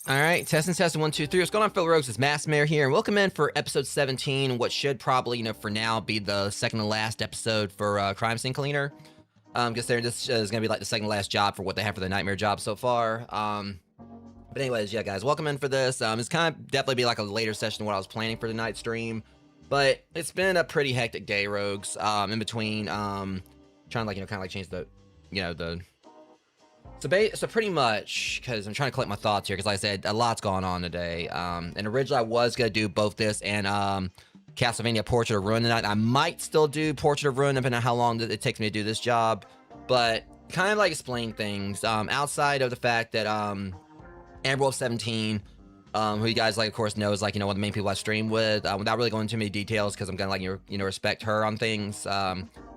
All right, testing 1, 2, 3. What's going on, fellow rogues? It's Maskmare here, and welcome in for episode 17, what should probably, for now, be the second to last episode for Crime Scene Cleaner. Because this is going to be like the second to last job for what they have for the Nightmare job so far. But anyways, yeah, guys, welcome in for this. It's kind of definitely be like a later session than what I was planning for the night stream. But it's been a pretty hectic day, rogues. In between, trying to kind of change the, So pretty much, because I'm trying to collect my thoughts here, because like I said, a lot's going on today. And originally I was going to do both this and Castlevania Portrait of Ruin tonight. I might still do Portrait of Ruin, depending on how long it takes me to do this job. But kind of like explain things, outside of the fact that Amber 17, who you guys of course know is one of the main people I stream with, without really going into too many details, because I'm gonna respect her on things.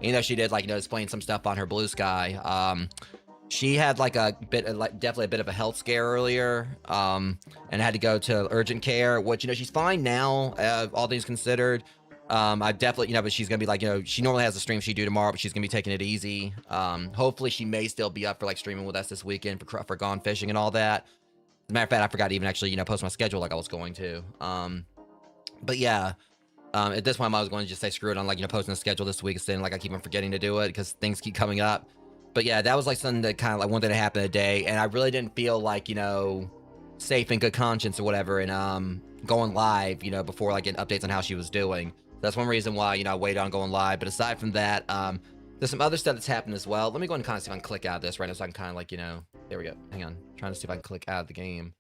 She did explain some stuff on her Blue Sky. She had definitely a bit of a health scare earlier, and had to go to urgent care, which, she's fine now, all things considered. I definitely, but she's gonna be she normally has a stream she do tomorrow, but she's gonna be taking it easy. Hopefully she may still be up for streaming with us this weekend for Gone Fishing and all that. As a matter of fact, I forgot to even actually, post my schedule like I was going to. But yeah, at this point I was going to just say screw it on posting the schedule this week instead, I keep on forgetting to do it because things keep coming up. But yeah, that was something that kind of wanted to happen today, and I really didn't feel safe and good conscience or whatever, and going live, before getting updates on how she was doing. That's one reason why I waited on going live. But aside from that, there's some other stuff that's happened as well. Let me go and kind of see if I can click out of this right now, so I can kind of there we go. Hang on, I'm trying to see if I can click out of the game.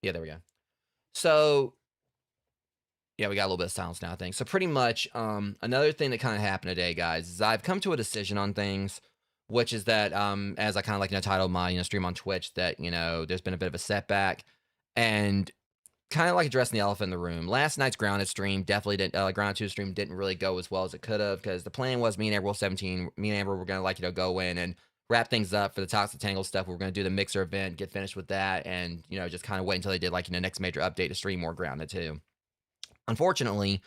Yeah, there we go. So yeah, we got a little bit of silence now, I think. So pretty much, another thing that kind of happened today, guys, is I've come to a decision on things. Which is that, as I kind of titled my stream on Twitch, that there's been a bit of a setback, and kind of addressing the elephant in the room. Last night's Grounded stream definitely didn't. Grounded 2 stream didn't really go as well as it could have, because the plan was me and Amber 17, me and Amber were gonna go in and wrap things up for the Toxic Tangle stuff. We're gonna do the Mixer event, get finished with that, and just kind of wait until they did next major update to stream more Grounded 2. Unfortunately,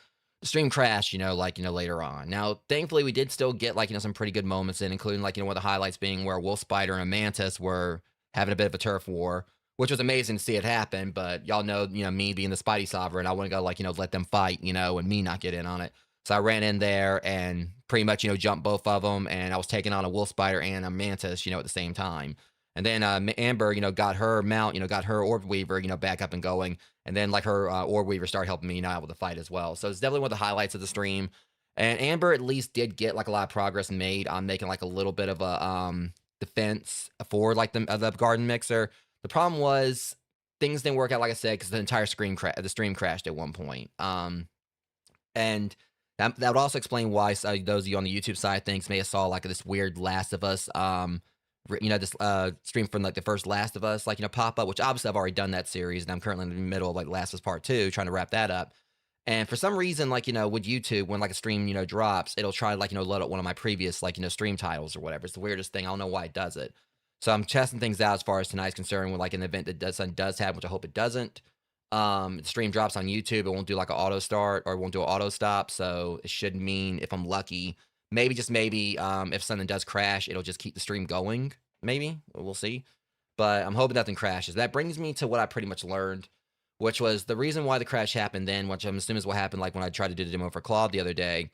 the stream crashed, later on. Now, thankfully, we did still get some pretty good moments in, including one of the highlights being where a wolf spider and a mantis were having a bit of a turf war, which was amazing to see it happen. But y'all know, me being the Spidey sovereign, I want to go let them fight, and me not get in on it. So I ran in there and pretty much, jumped both of them, and I was taking on a wolf spider and a mantis, at the same time. And then Amber, got her mount, got her orb weaver, back up and going. And then her orb weaver started helping me, out with the fight as well. So it's definitely one of the highlights of the stream. And Amber at least did get a lot of progress made on making a little bit of a defense for the garden mixer. The problem was things didn't work out, like I said, because the entire the stream crashed at one point. And that would also explain why those of you on the YouTube side of things may have saw this weird Last of Us this stream from the first Last of Us pop up, which obviously I've already done that series, and I'm currently in the middle of Last of Us Part 2 trying to wrap that up. And for some reason, with YouTube, when a stream drops, it'll try load up one of my previous stream titles or whatever. It's the weirdest thing. I don't know why it does it. So I'm testing things out as far as tonight's concerned with an event that does have, which I hope it doesn't. The stream drops on YouTube, it won't do an auto start, or it won't do an auto stop. So it should mean, if I'm lucky, maybe, just maybe, if something does crash, it'll just keep the stream going. Maybe. We'll see. But I'm hoping nothing crashes. That brings me to what I pretty much learned, which was the reason why the crash happened then, which I'm assuming is what happened when I tried to do the demo for Claude the other day,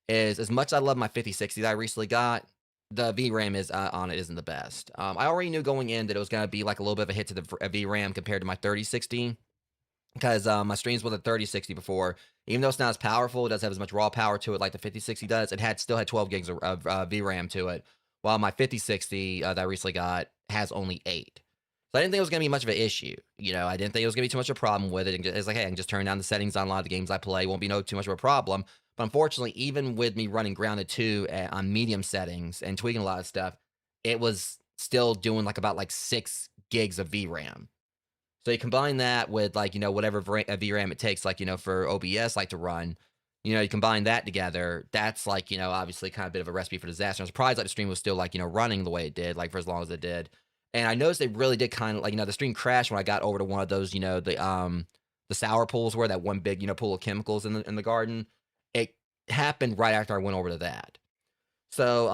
is as much as I love my 5060 that I recently got, the VRAM on it isn't the best. I already knew going in that it was going to be a little bit of a hit to the VRAM compared to my 3060, because my streams with a 3060 before, even though it's not as powerful, it doesn't have as much raw power to it like the 5060 does. It still had 12 gigs of VRAM to it, while my 5060 that I recently got has only 8. So I didn't think it was going to be much of an issue. I didn't think it was going to be too much of a problem with it. It's hey, I can just turn down the settings on a lot of the games I play. Won't be too much of a problem. But unfortunately, even with me running Grounded 2 on medium settings and tweaking a lot of stuff, it was still doing about 6 gigs of VRAM. So you combine that with whatever VRAM it takes, for OBS to run, you combine that together, that's obviously kind of a bit of a recipe for disaster. I'm surprised the stream was still running the way it did, for as long as it did. And I noticed they really did kind of the stream crashed when I got over to one of those, the sour pools, where that one big, pool of chemicals in the garden. It happened right after I went over to that. So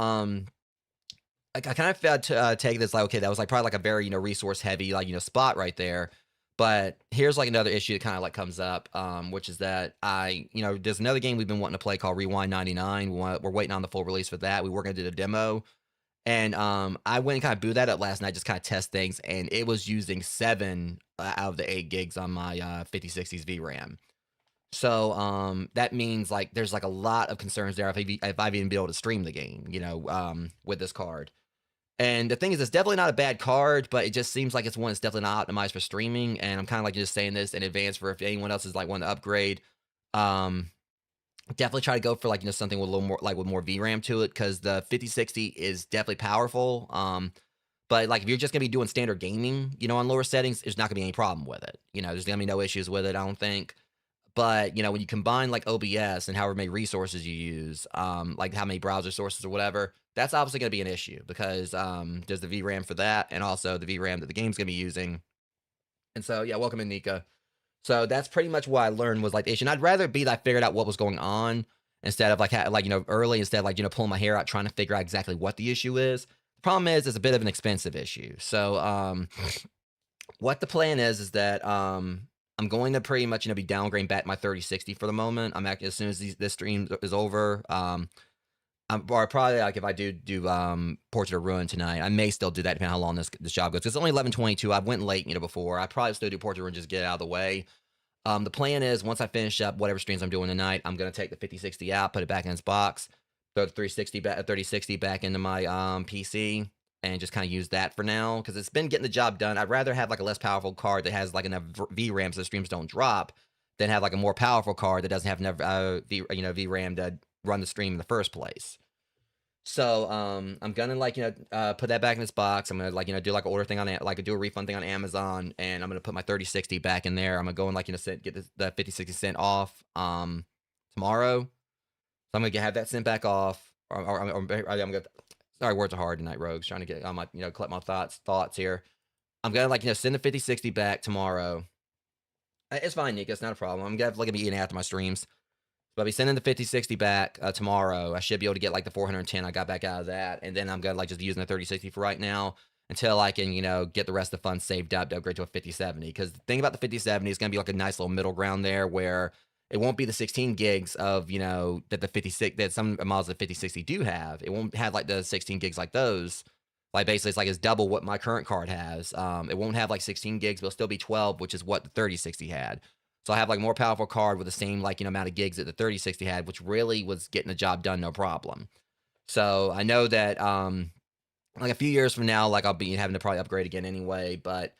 I kind of felt to take this okay, that was probably a very resource heavy spot right there. But here's another issue that kind of comes up, which is that there's another game we've been wanting to play called Rewind 99. We're waiting on the full release for that. We were going to do the demo. And I went and kind of booted that up last night, just kind of test things, and it was using 7 out of the 8 gigs on my 5060's VRAM. So that means there's a lot of concerns there if I've even been able to stream the game, with this card. And the thing is, it's definitely not a bad card, but it just seems like it's one that's definitely not optimized for streaming. And I'm kind of just saying this in advance for if anyone else is wanting to upgrade. Definitely try to go for something with a little more with more VRAM to it, because the 5060 is definitely powerful. But if you're just gonna be doing standard gaming, on lower settings, there's not gonna be any problem with it. There's gonna be no issues with it, I don't think. But when you combine OBS and however many resources you use, how many browser sources or whatever, that's obviously gonna be an issue, because there's the VRAM for that, and also the VRAM that the game's gonna be using. And so yeah, welcome in, Nika. So that's pretty much what I learned was the issue. And I'd rather be that I figured out what was going on instead of early, instead of pulling my hair out trying to figure out exactly what the issue is. The problem is it's a bit of an expensive issue. So what the plan is that I'm going to pretty much be downgrading back my 3060 for the moment. I'm actually, as soon as this stream is over, or probably if I do Portrait of Ruin tonight, I may still do that depending on how long this job goes. It's only 11:22. I went late, before. I probably still do Portrait of Ruin, just get it out of the way. The plan is once I finish up whatever streams I'm doing tonight, I'm gonna take the 5060 out, put it back in its box, throw the 3060 back into my PC, and just kind of use that for now, because it's been getting the job done. I'd rather have a less powerful card that has enough VRAM so the streams don't drop, than have a more powerful card that doesn't have enough VRAM to run the stream in the first place. So I'm gonna put that back in this box. I'm gonna do an order thing on it, do a refund thing on Amazon, and I'm gonna put my 3060 back in there. I'm gonna go and get the 5060 sent off tomorrow. So I'm gonna have that sent back off. Or I'm gonna. Sorry, words are hard tonight, Rogues. Trying to get on my collect my thoughts here. I'm gonna send the 5060 back tomorrow. It's fine, Nick. It's not a problem. I'm gonna be eating after my streams. I'll be sending the 5060 back tomorrow. I should be able to get like the 410 I got back out of that, and then I'm gonna like just using the 3060 for right now until I can, get the rest of the funds saved up to upgrade to a 5070. Because the thing about the 5070 is gonna be like a nice little middle ground there where it won't be the 16 gigs of that the 56 that some models of the 5060 do have. It won't have like the 16 gigs like those. Like basically, it's double what my current card has. It won't have like 16 gigs, but it'll still be 12, which is what the 3060 had. So I have like more powerful card with the same amount of gigs that the 3060 had, which really was getting the job done no problem. So I know that like a few years from now, like I'll be having to probably upgrade again anyway. But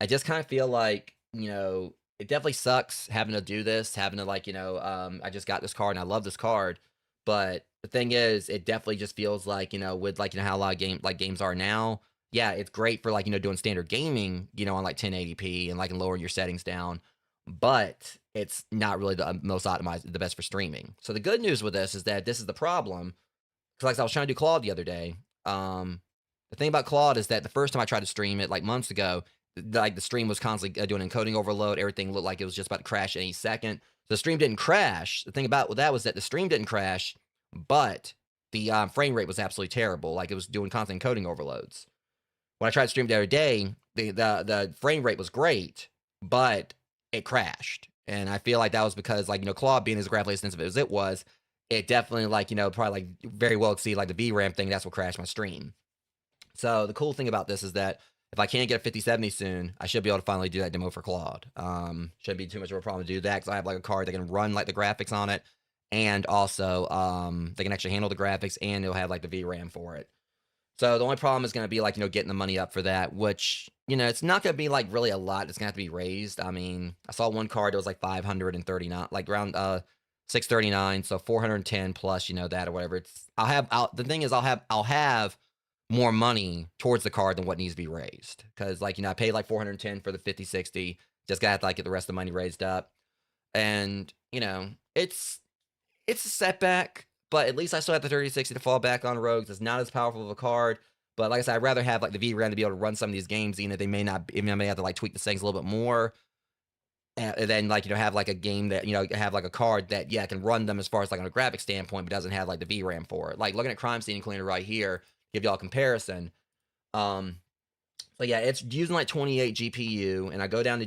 I just kind of feel like it definitely sucks having to do this, having to I just got this card and I love this card, but the thing is, it definitely just feels like with how a lot of games are now. Yeah, it's great for doing standard gaming, on like 1080p and and lowering your settings down, but it's not really the most optimized, the best for streaming. So the good news with this is that this is the problem. Because I was trying to do Claude the other day. The thing about Claude is that the first time I tried to stream it, like months ago, the stream was constantly doing encoding overload. Everything looked like it was just about to crash any second. The stream didn't crash. The thing about that was that the stream didn't crash, but the frame rate was absolutely terrible. Like it was doing constant encoding overloads. When I tried to stream the other day, the frame rate was great, but it crashed. And I feel like that was because Claude being as graphically sensitive as it was, it definitely probably very well exceeded the VRAM thing. That's what crashed my stream. So the cool thing about this is that if I can't get a 5070 soon, I should be able to finally do that demo for Claude. Shouldn't be too much of a problem to do that because I have a card that can run the graphics on it, and also they can actually handle the graphics, and it'll have the VRAM for it. So the only problem is going to be getting the money up for that, which it's not going to be really a lot. It's going to have to be raised. I mean, I saw one card that was 539, around 639, so 410 plus that or whatever. The thing is I'll have more money towards the card than what needs to be raised, because I paid 410 for the 5060, just gotta have to get the rest of the money raised up, and it's a setback, but at least I still have the 3060 to fall back on rogues. It's not as powerful of a card, but like I said, I'd rather have the VRAM to be able to run some of these games, even if they may not, I may have to tweak the settings a little bit more, and then have a game that have a card that can run them as far as on a graphic standpoint, but doesn't have the VRAM for it. Looking at Crime Scene Cleaner right here, give y'all a comparison. So yeah, it's using 28 GPU, and I go down to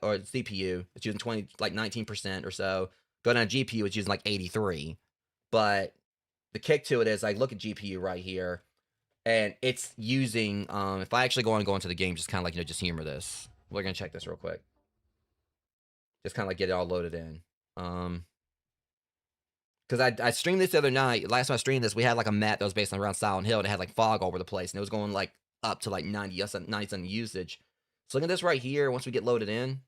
or CPU, it's using 19% or so. Go down to GPU, it's using 83. But the kick to it is I look at GPU right here, and it's using if I actually go into the game, just kind of just humor this. We're gonna check this real quick. Just kind of get it all loaded in. Because I streamed this the other night. Last time I streamed this, we had a map that was based on around Silent Hill, and it had fog all over the place, and it was going up to 90% usage. So look at this right here. Once we get loaded in,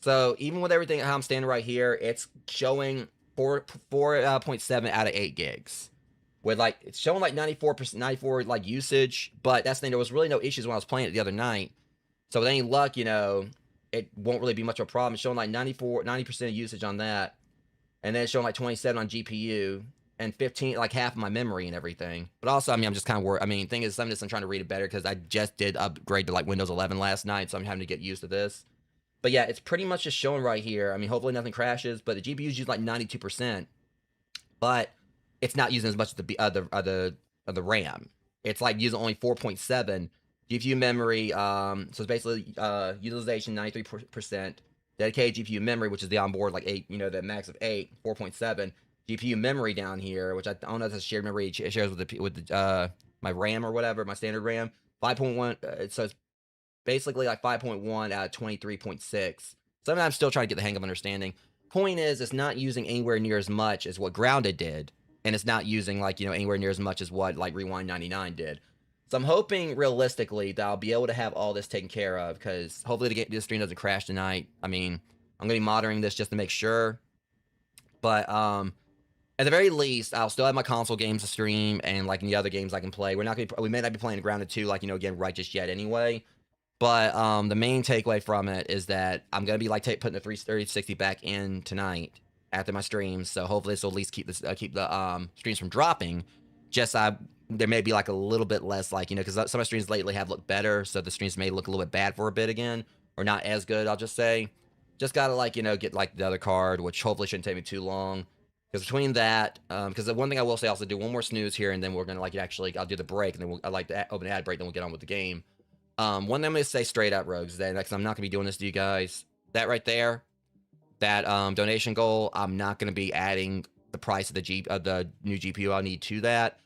so even with everything how I'm standing right here, it's showing 4.7 out of 8 gigs. With it's showing 94%, 94 usage, but that's the thing. There was really no issues when I was playing it the other night. So with any luck, it won't really be much of a problem. It's showing 90% usage on that, and then it's showing 27 on GPU, and 15, half of my memory and everything. But also, I mean, I'm just kind of worried. I mean, thing is, some of this I'm trying to read it better because I just did upgrade to Windows 11 last night, so I'm having to get used to this. But yeah, it's pretty much just showing right here. I mean, hopefully nothing crashes, but the GPU's used 92%, but it's not using as much of the RAM. It's using only 4.7. GPU memory, so it's basically utilization 93%. Dedicated GPU memory, which is the onboard 8, the max of 8, 4.7. GPU memory down here, which I don't know if that's shared memory it shares with my RAM or whatever, my standard RAM, 5.1. So it's basically 5.1 out of 23.6. Something I'm still trying to get the hang of understanding. Point is, it's not using anywhere near as much as what Grounded did, and it's not using anywhere near as much as what Rewind 99 did. So I'm hoping realistically that I'll be able to have all this taken care of, because hopefully this stream doesn't crash tonight. I mean, I'm gonna be monitoring this just to make sure. But at the very least, I'll still have my console games to stream, and the other games I can play. We may not be playing Grounded 2 again right just yet anyway. But the main takeaway from it is that I'm gonna be putting the 3060 back in tonight after my streams. So hopefully this will at least keep the streams from dropping. Just there may be a little bit less because some of the streams lately have looked better, so the streams may look a little bit bad for a bit again. or not as good, I'll just say. Just gotta like, get like the other card, which hopefully shouldn't take me too long. Because between that, because the one thing I will say, also do one more snooze here, and then we're gonna like actually, I'll do the break, and then I'd like to open ad break, then we'll get on with the game. One thing I'm gonna say straight up, Rogues, that because I'm not gonna be doing this to you guys. That right there, that donation goal, I'm not gonna be adding the price of the new GPU I need to that.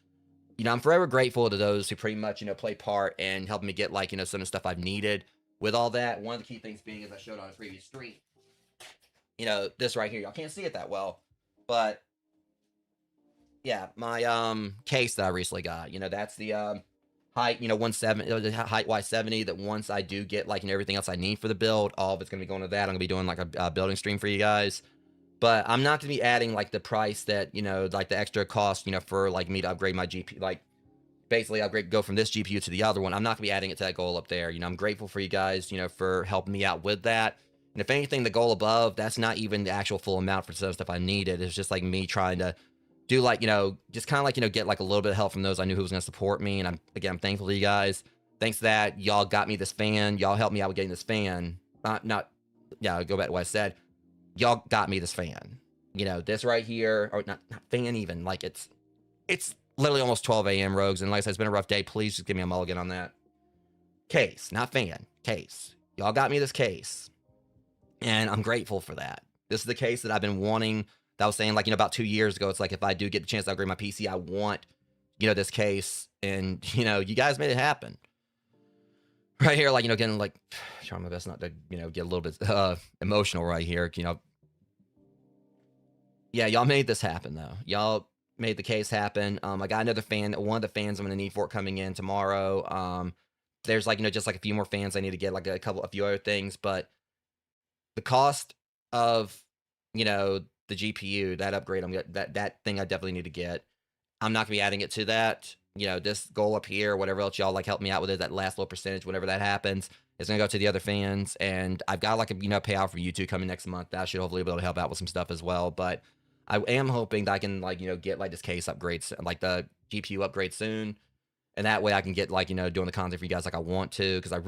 I'm forever grateful to those who pretty much, play part and helping me get like, some of the stuff I've needed with all that. One of the key things being, as I showed on a previous stream, this right here, y'all can't see it that well, but yeah, my case that I recently got, that's the height, 170, the height Y70, that once I do get like, everything else I need for the build, all of it's going to be going to that. I'm going to be doing like a building stream for you guys. But I'm not going to be adding like the price that, like the extra cost, for like me to upgrade my GPU, like basically go from this GPU to the other one. I'm not going to be adding it to that goal up there. I'm grateful for you guys, for helping me out with that. And if anything, the goal above, that's not even the actual full amount for some stuff I needed. It's just like me trying to do like, just kind of like, get like a little bit of help from those I knew who was going to support me. And I'm thankful to you guys. Thanks to that, y'all got me this fan. Y'all helped me out with getting this fan. Yeah, go back to what I said. Y'all got me this fan. This right here, or not fan even, like it's literally almost 12 a.m. Rogues, and like I said, it's been a rough day. Please just give me a mulligan on that. Case, not fan, case. Y'all got me this case, and I'm grateful for that. This is the case that I've been wanting, that I was saying like, about 2 years ago. It's like, if I do get the chance to upgrade my PC, I want, this case, and, you guys made it happen. Right here, like, getting like, trying my best not to, get a little bit emotional right here, Yeah, y'all made this happen, though. Y'all made the case happen. I got another fan. One of the fans I'm going to need for it coming in tomorrow. There's like, just like a few more fans I need to get, like a few other things. But the cost of, the GPU, that upgrade, that thing I definitely need to get. I'm not going to be adding it to that. This goal up here, whatever else y'all like help me out with it, that last little percentage, whenever that happens, is going to go to the other fans. And I've got like a, payout from YouTube coming next month. That should hopefully be able to help out with some stuff as well. But I am hoping that I can like, get like this case upgrades, like the GPU upgrade soon. And that way I can get like, doing the content for you guys like I want to. Because I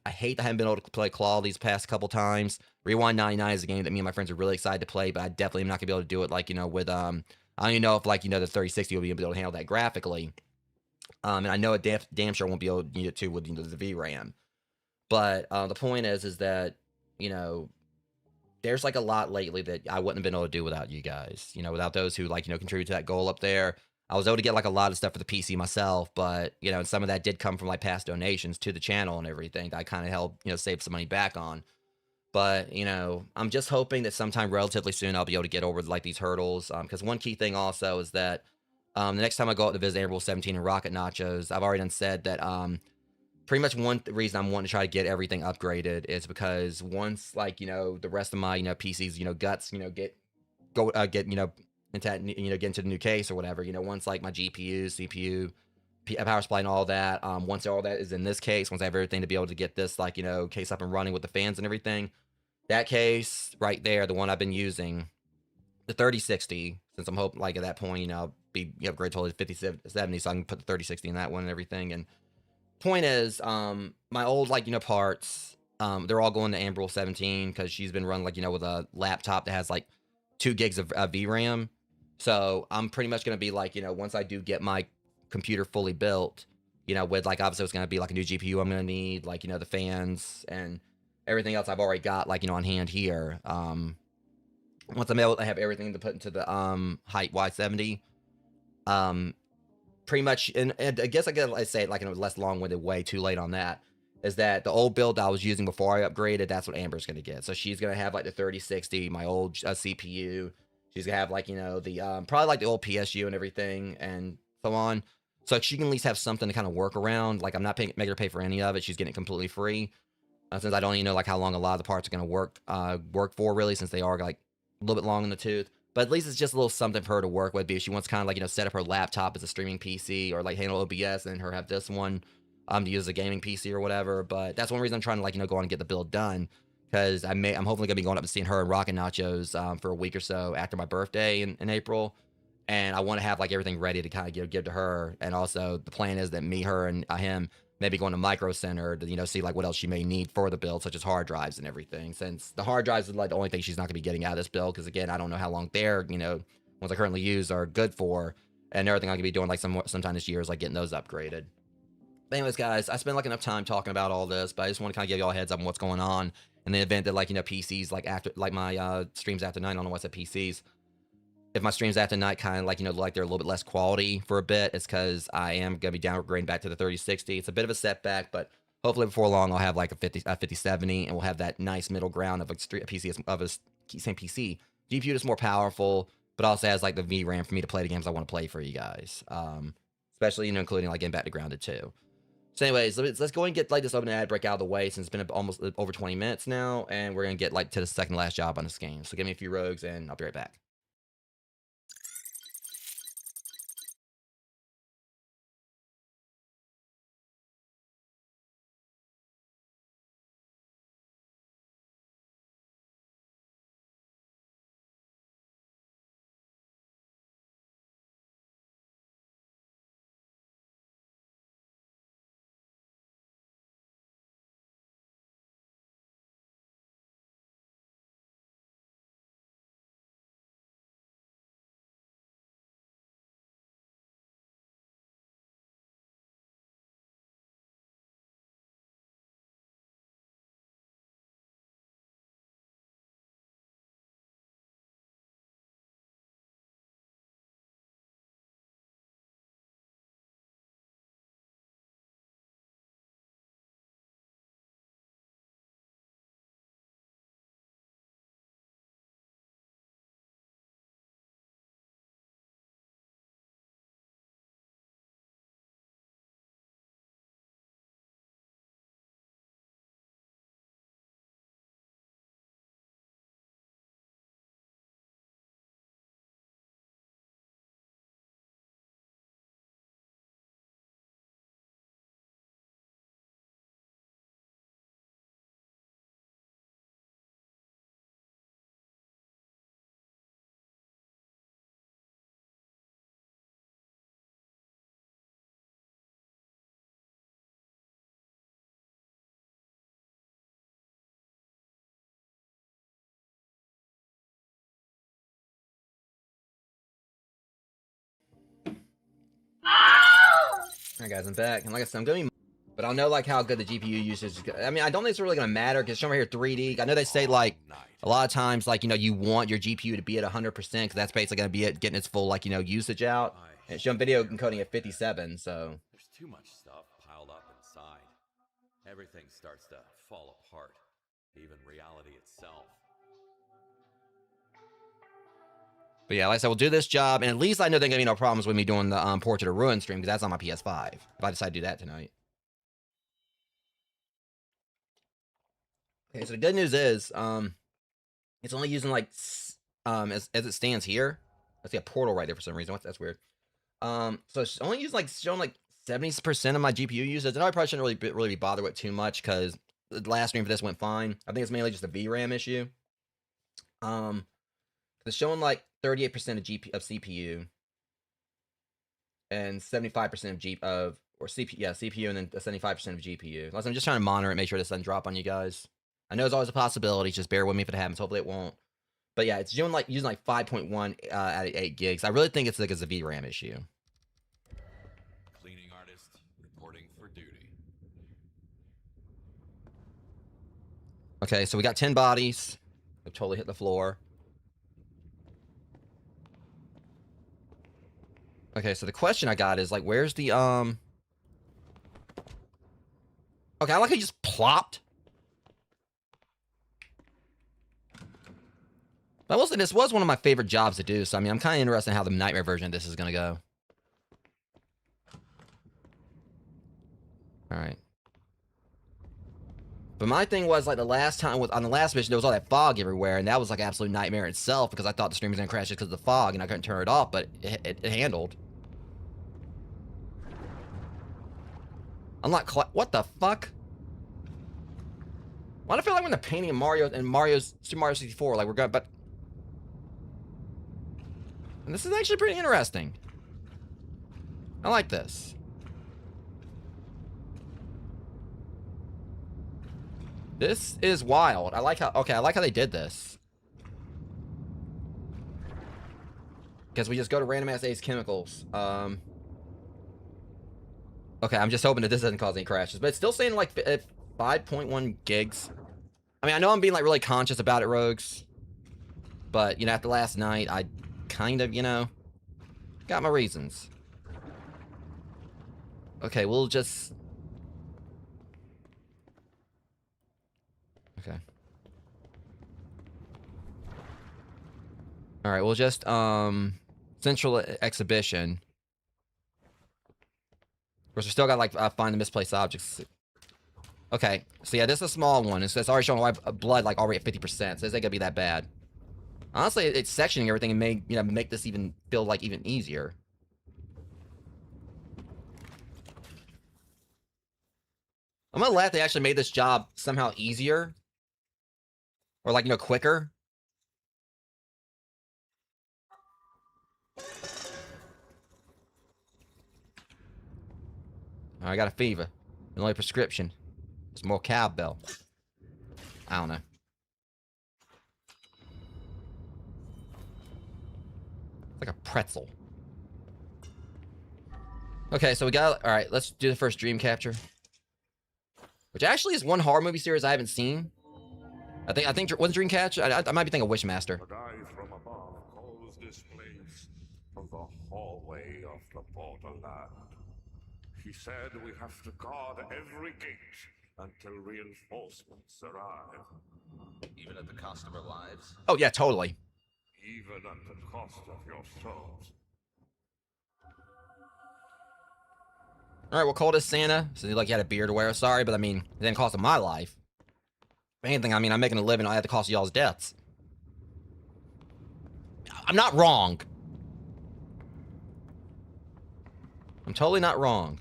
hate that I haven't been able to play Claw these past couple times. Rewind 99 is a game that me and my friends are really excited to play, but I definitely am not gonna be able to do it like, with I don't even know if like, the 3060 will be able to handle that graphically. And I know it damn sure won't be able to need it too with, the VRAM. But the point is that, there's like a lot lately that I wouldn't have been able to do without you guys, without those who like, contribute to that goal up there. I was able to get like a lot of stuff for the PC myself, but, and some of that did come from like past donations to the channel and everything that I kind of helped, save some money back on. But, I'm just hoping that sometime relatively soon I'll be able to get over like these hurdles. Because one key thing also is that the next time I go out to visit Amber 17 and Rocket Nachos, I've already said that pretty much one reason I'm wanting to try to get everything upgraded is because once like, the rest of my, PCs, guts, get into the new case or whatever, once like my GPU, CPU, power supply and all that, once all that is in this case, once I have everything to be able to get this like, case up and running with the fans and everything, that case right there, the one I've been using, the 3060, since I'm hoping like at that point, I'll be upgrade totally to 5070, so I can put the 3060 in that one and everything. And point is, my old like, parts, they're all going to Amber 17 because she's been running like, with a laptop that has like 2 gigs of VRAM. So I'm pretty much going to be like, once I do get my computer fully built, with like, obviously it's going to be like a new GPU I'm going to need, like, the fans and everything else I've already got like, on hand here. Once I'm able to have everything to put into the height Y70, pretty much, and I guess I gotta say it like in a less long-winded way, too late on that, is that the old build I was using before I upgraded, that's what Amber's gonna get. So she's gonna have like the 3060, my old CPU. She's gonna have like, the probably like the old PSU and everything and so on. So she can at least have something to kind of work around. Like I'm not making her pay for any of it. She's getting it completely free. Since I don't even know like how long a lot of the parts are gonna work for really, since they are like a little bit long in the tooth. But at least it's just a little something for her to work with. If she wants to kind of like, set up her laptop as a streaming PC or like handle OBS and her have this one to use as a gaming PC or whatever. But that's one reason I'm trying to like, go on and get the build done. Because I'm hopefully going to be going up and seeing her and Rocket Nachos for a week or so after my birthday in April. And I want to have like everything ready to kind of give to her. And also the plan is that me, her, and him maybe going to Micro Center to, see like what else she may need for the build, such as hard drives and everything. Since the hard drives is like the only thing she's not going to be getting out of this build, because again, I don't know how long they're, ones I currently use are good for, and everything I'm going to be doing like sometime this year is like getting those upgraded. But anyways, guys, I spent like enough time talking about all this, but I just want to kind of give y'all a heads up on what's going on in the event that like, PCs like after like my streams after 9, I don't know what's at PCs. If my streams after night kind of like, like they're a little bit less quality for a bit, it's because I am going to be downgrading back to the 3060. It's a bit of a setback, but hopefully before long I'll have like a 5070, and we'll have that nice middle ground of a PC of a same PC GPU that's more powerful, but also has like the VRAM for me to play the games I want to play for you guys. Especially, including like getting back to Grounded too. So anyways, let's go and get like this open ad break out of the way, since it's been almost over 20 minutes now, and we're going to get like to the second last job on this game. So give me a few rogues and I'll be right back. Alright guys, I'm back, and like I said, I'm gonna be, but I'll know like how good the GPU usage is. I mean, I don't think it's really gonna matter, because showing right here 3D, I know they say like a lot of times like you want your GPU to be at 100%, because that's basically gonna be it getting its full like usage out, and it's showing video encoding at 57. So there's too much stuff piled up inside. Everything starts to fall apart, even reality itself. but yeah, like I said, we'll do this job, and at least I know there's gonna be no problems with me doing the Portrait of Ruin stream, because that's on my PS5 if I decide to do that tonight. Okay, so the good news is it's only using like as it stands here. I see a portal right there for some reason. That's weird. So it's only using like showing like 70% of my GPU usage, and I probably shouldn't really be bothered with too much, because the last stream for this went fine. I think it's mainly just a VRAM issue. It's showing like 38% of CPU and 75% of CPU, and then 75% of GPU. I'm just trying to monitor it, make sure this doesn't drop on you guys. I know it's always a possibility. Just bear with me if it happens. Hopefully it won't. But yeah, it's doing like using like 5.1 at 8 gigs. I really think it's like a VRAM issue. Cleaning artist reporting for duty. Okay, so we got 10 bodies. They've totally hit the floor. Okay, so the question I got is like, where's the Okay, I like how you just plopped. But I will say this was one of my favorite jobs to do, so I mean, I'm kind of interested in how the nightmare version of this is gonna go. All right. But my thing was like the last time on the last mission, there was all that fog everywhere, and that was like an absolute nightmare itself, because I thought the stream was gonna crash just because of the fog, and I couldn't turn it off, but it handled. I'm not what the fuck? Why do I feel like when the painting of Mario and Super Mario 64, like we're good, but and this is actually pretty interesting. I like this. This is wild. I like how... Okay, I like how they did this. Because we just go to random ass Ace chemicals. Okay, I'm just hoping that this doesn't cause any crashes. But it's still saying like 5.1 gigs. I mean, I know I'm being like really conscious about it, Rogues. But, you know, after last night, I kind of, you know, got my reasons. Okay, we'll just... Okay. Alright, we'll just, Central Exhibition. Of course, we still got, like, find the misplaced objects. Okay, so yeah, this is a small one. It's already showing why blood, like, already at 50%, so it's not gonna be that bad. Honestly, it's sectioning everything and make this even feel, like, even easier. I'm gonna laugh they actually made this job somehow easier. Or, like, you know, quicker. I got a fever. The only prescription is more cowbell. I don't know. It's like a pretzel. Okay, so we got... Alright, let's do the first dream capture. Which actually is one horror movie series I haven't seen. I think what's Dream Catch? I might be thinking of Wishmaster. The guy from above calls this place the hallway of the borderland. He said we have to guard every gate until reinforcements arrive. Even at the cost of our lives? Oh yeah, totally. Even at the cost of your souls. All right, we'll call this Santa. So like you had a beard to wear. Sorry, but I mean, it didn't cost him my life. If anything, I mean, I'm making a living. I had to cost y'all's deaths. I'm not wrong. I'm totally not wrong.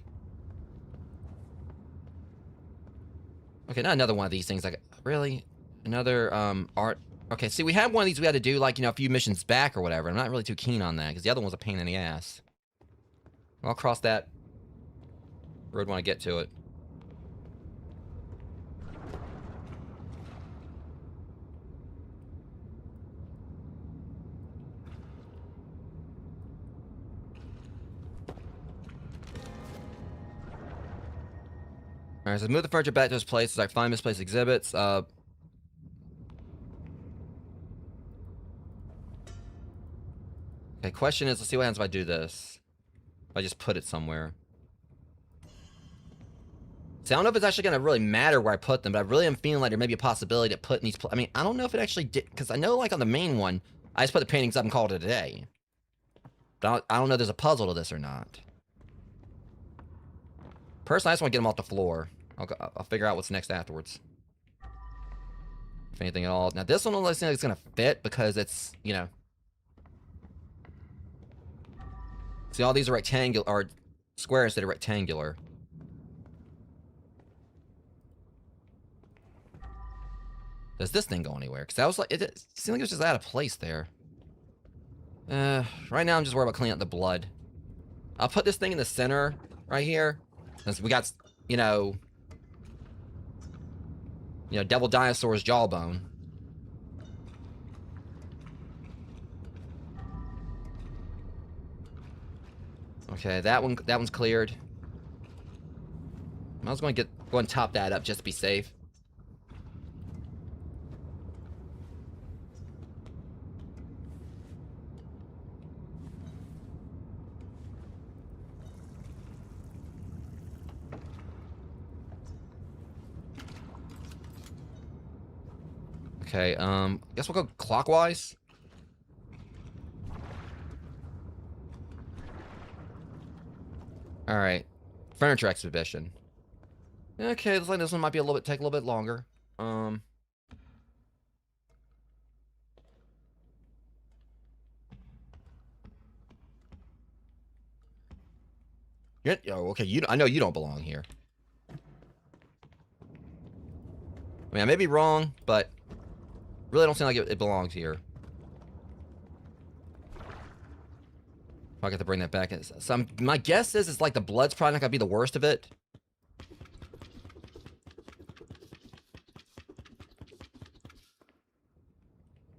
Okay, not another one of these things. Like, really? Another, art? Okay, see, we had one of these we had to do, like, you know, a few missions back or whatever. I'm not really too keen on that, because the other one's a pain in the ass. I'll cross that road when I get to it. Alright, so move the furniture back to its place as I find misplaced exhibits. Okay, question is, let's see what happens if I do this. If I just put it somewhere. See, I don't know if it's actually going to really matter where I put them, but I really am feeling like there may be a possibility to put in these... I mean, I don't know if it actually did... Because I know, like, on the main one, I just put the paintings up and called it a day. But I don't know if there's a puzzle to this or not. Personally, I just want to get them off the floor. I'll figure out what's next afterwards. If anything at all. Now, this one looks like it's going to fit because it's, you know... See, all these are rectangular... Or square instead of rectangular. Does this thing go anywhere? Because that was like... It seemed like it was just out of place there. Right now, I'm just worried about cleaning up the blood. I'll put this thing in the center right here. Since we got, you know, Devil Dinosaur's jawbone. Okay, that one's cleared. I was going to go and top that up just to be safe. Okay, guess we'll go clockwise. Alright. Furniture exhibition. Okay, looks like this one might be take a little bit longer. Oh, okay, I know you don't belong here. I mean, I may be wrong, but really don't seem like it belongs here. I got to bring that back. So my guess is it's like the blood's probably not gonna be the worst of it.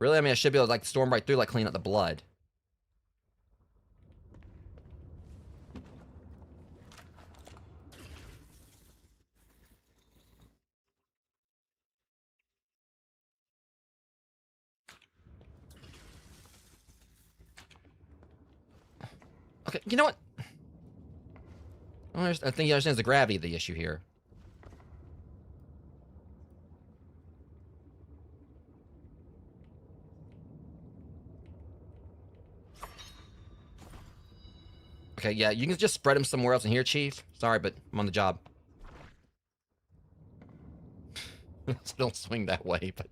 Really? I mean, I should be able to, like, storm right through, like, clean up the blood. Okay, you know what? I think he understands the gravity of the issue here. Okay, yeah, you can just spread him somewhere else in here, Chief. Sorry, but I'm on the job. Don't swing that way, but...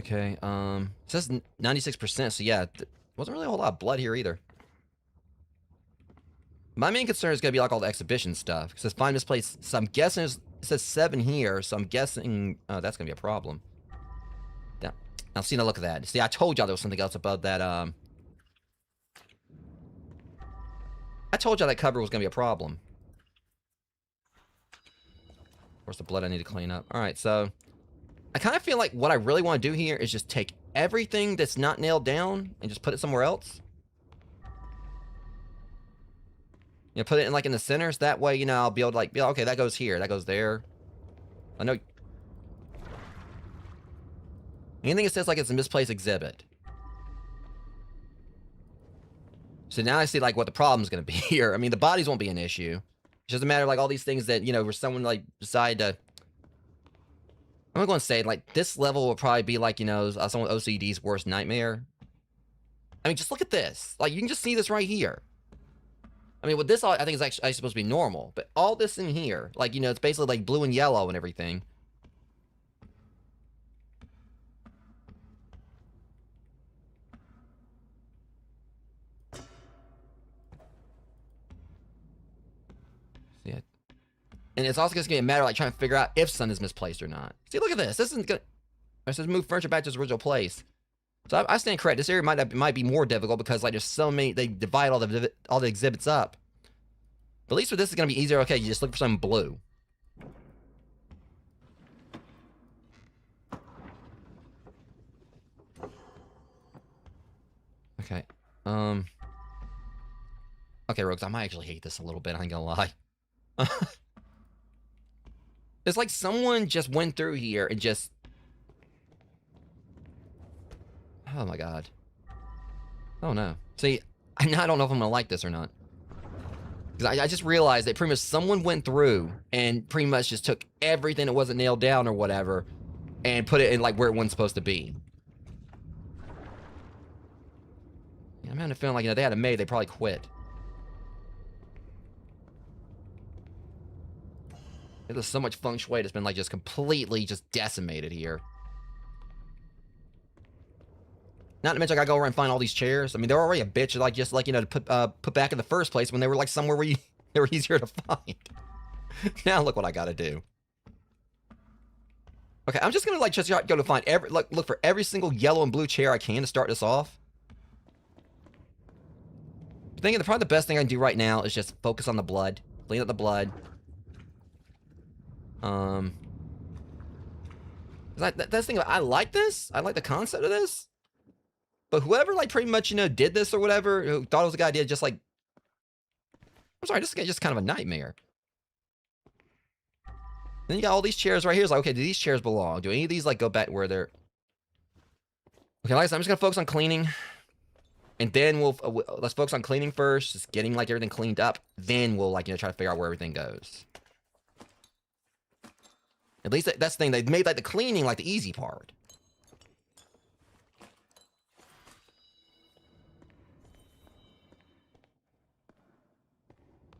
Okay, it says 96%, so yeah, wasn't really a whole lot of blood here either. My main concern is going to be like all the exhibition stuff. It says find misplaced, so I'm guessing it says 7 here, so I'm guessing that's going to be a problem. Yeah, now see, now look at that. See, I told y'all there was something else about that, I told y'all that cover was going to be a problem. Where's the blood I need to clean up? Alright, so... I kind of feel like what I really want to do here is just take everything that's not nailed down and just put it somewhere else. You know, put it in, like, in the centers. That way, you know, I'll be able to, like, be like, okay, that goes here. That goes there. I know... Anything that says, like, it's a misplaced exhibit. So now I see, like, what the problem's going to be here. I mean, the bodies won't be an issue. It's just a matter of, like, all these things that, you know, where someone, like, decide to... I'm going to say, like, this level will probably be, like, you know, someone with OCD's worst nightmare. I mean, just look at this. Like, you can just see this right here. I mean, with this, I think it's actually supposed to be normal. But all this in here, like, you know, it's basically, like, blue and yellow and everything. Yeah. And it's also going to be a matter of, like, trying to figure out if sun is misplaced or not. See, look at this. This isn't good. It says move furniture back to its original place. So I stand correct. This area might be more difficult because, like, there's so many. They divide all the exhibits up. But at least with this, it's gonna be easier. Okay, you just look for something blue. Okay. Okay, Rogues, I might actually hate this a little bit. I ain't gonna lie. It's like someone just went through here and just... Oh my god. Oh no. See, I don't know if I'm gonna like this or not. Because I just realized that pretty much someone went through and pretty much just took everything that wasn't nailed down or whatever and put it in, like, where it wasn't supposed to be. Yeah, I'm having a feeling like, you know, they had a maid, they probably quit. There's so much feng shui that's been, like, just completely just decimated here. Not to mention I gotta go around and find all these chairs. I mean, they're already a bitch, like, just, like, you know, to put back in the first place when they were, like, somewhere where they were easier to find. Now look what I gotta do. Okay, I'm just gonna, like, just go to find look for every single yellow and blue chair I can to start this off. I'm thinking probably the best thing I can do right now is just focus on the blood. Clean up the blood. That's the thing. I like this. I like the concept of this. But whoever, like, pretty much, you know, did this or whatever, who thought it was a good idea, just, like... I'm sorry, this guy's just kind of a nightmare. Then you got all these chairs right here. It's like, okay, do these chairs belong? Do any of these, like, go back where they're... Okay, like I said, I'm just gonna focus on cleaning. And then let's focus on cleaning first. Just getting, like, everything cleaned up. Then we'll, like, you know, try to figure out where everything goes. At least that's the thing. They made, like, the cleaning, like, the easy part.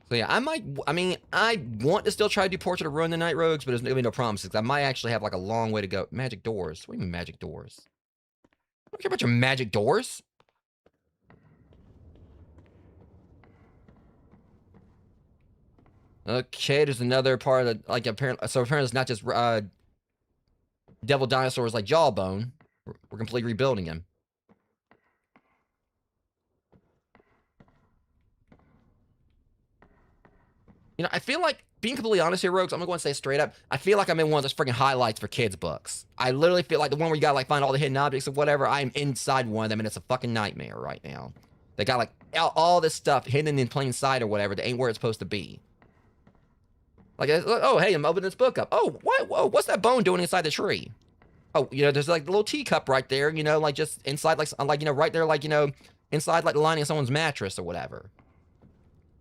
So yeah, I mean, I want to still try to do Portrait of Ruin the Night Rogues, but there's gonna be no promises, because I might actually have, like, a long way to go. Magic doors? What do you mean magic doors? I don't care about your magic doors. Okay, there's another part of the, like, apparently, so apparently it's not just, devil dinosaurs like Jawbone. We're completely rebuilding him. You know, I feel like, being completely honest here, Rogues, I'm gonna go and say straight up, I feel like I'm in one of those freaking highlights for kids books. I literally feel like the one where you gotta like find all the hidden objects or whatever. I am inside one of them, and it's a fucking nightmare right now. They got like all this stuff hidden in plain sight or whatever that ain't where it's supposed to be. Like, oh hey, I'm opening this book up. Oh, what? Whoa, what's that bone doing inside the tree? Oh, you know, there's like the little teacup right there. You know, like just inside, like you know, right there, like you know, inside like the lining of someone's mattress or whatever.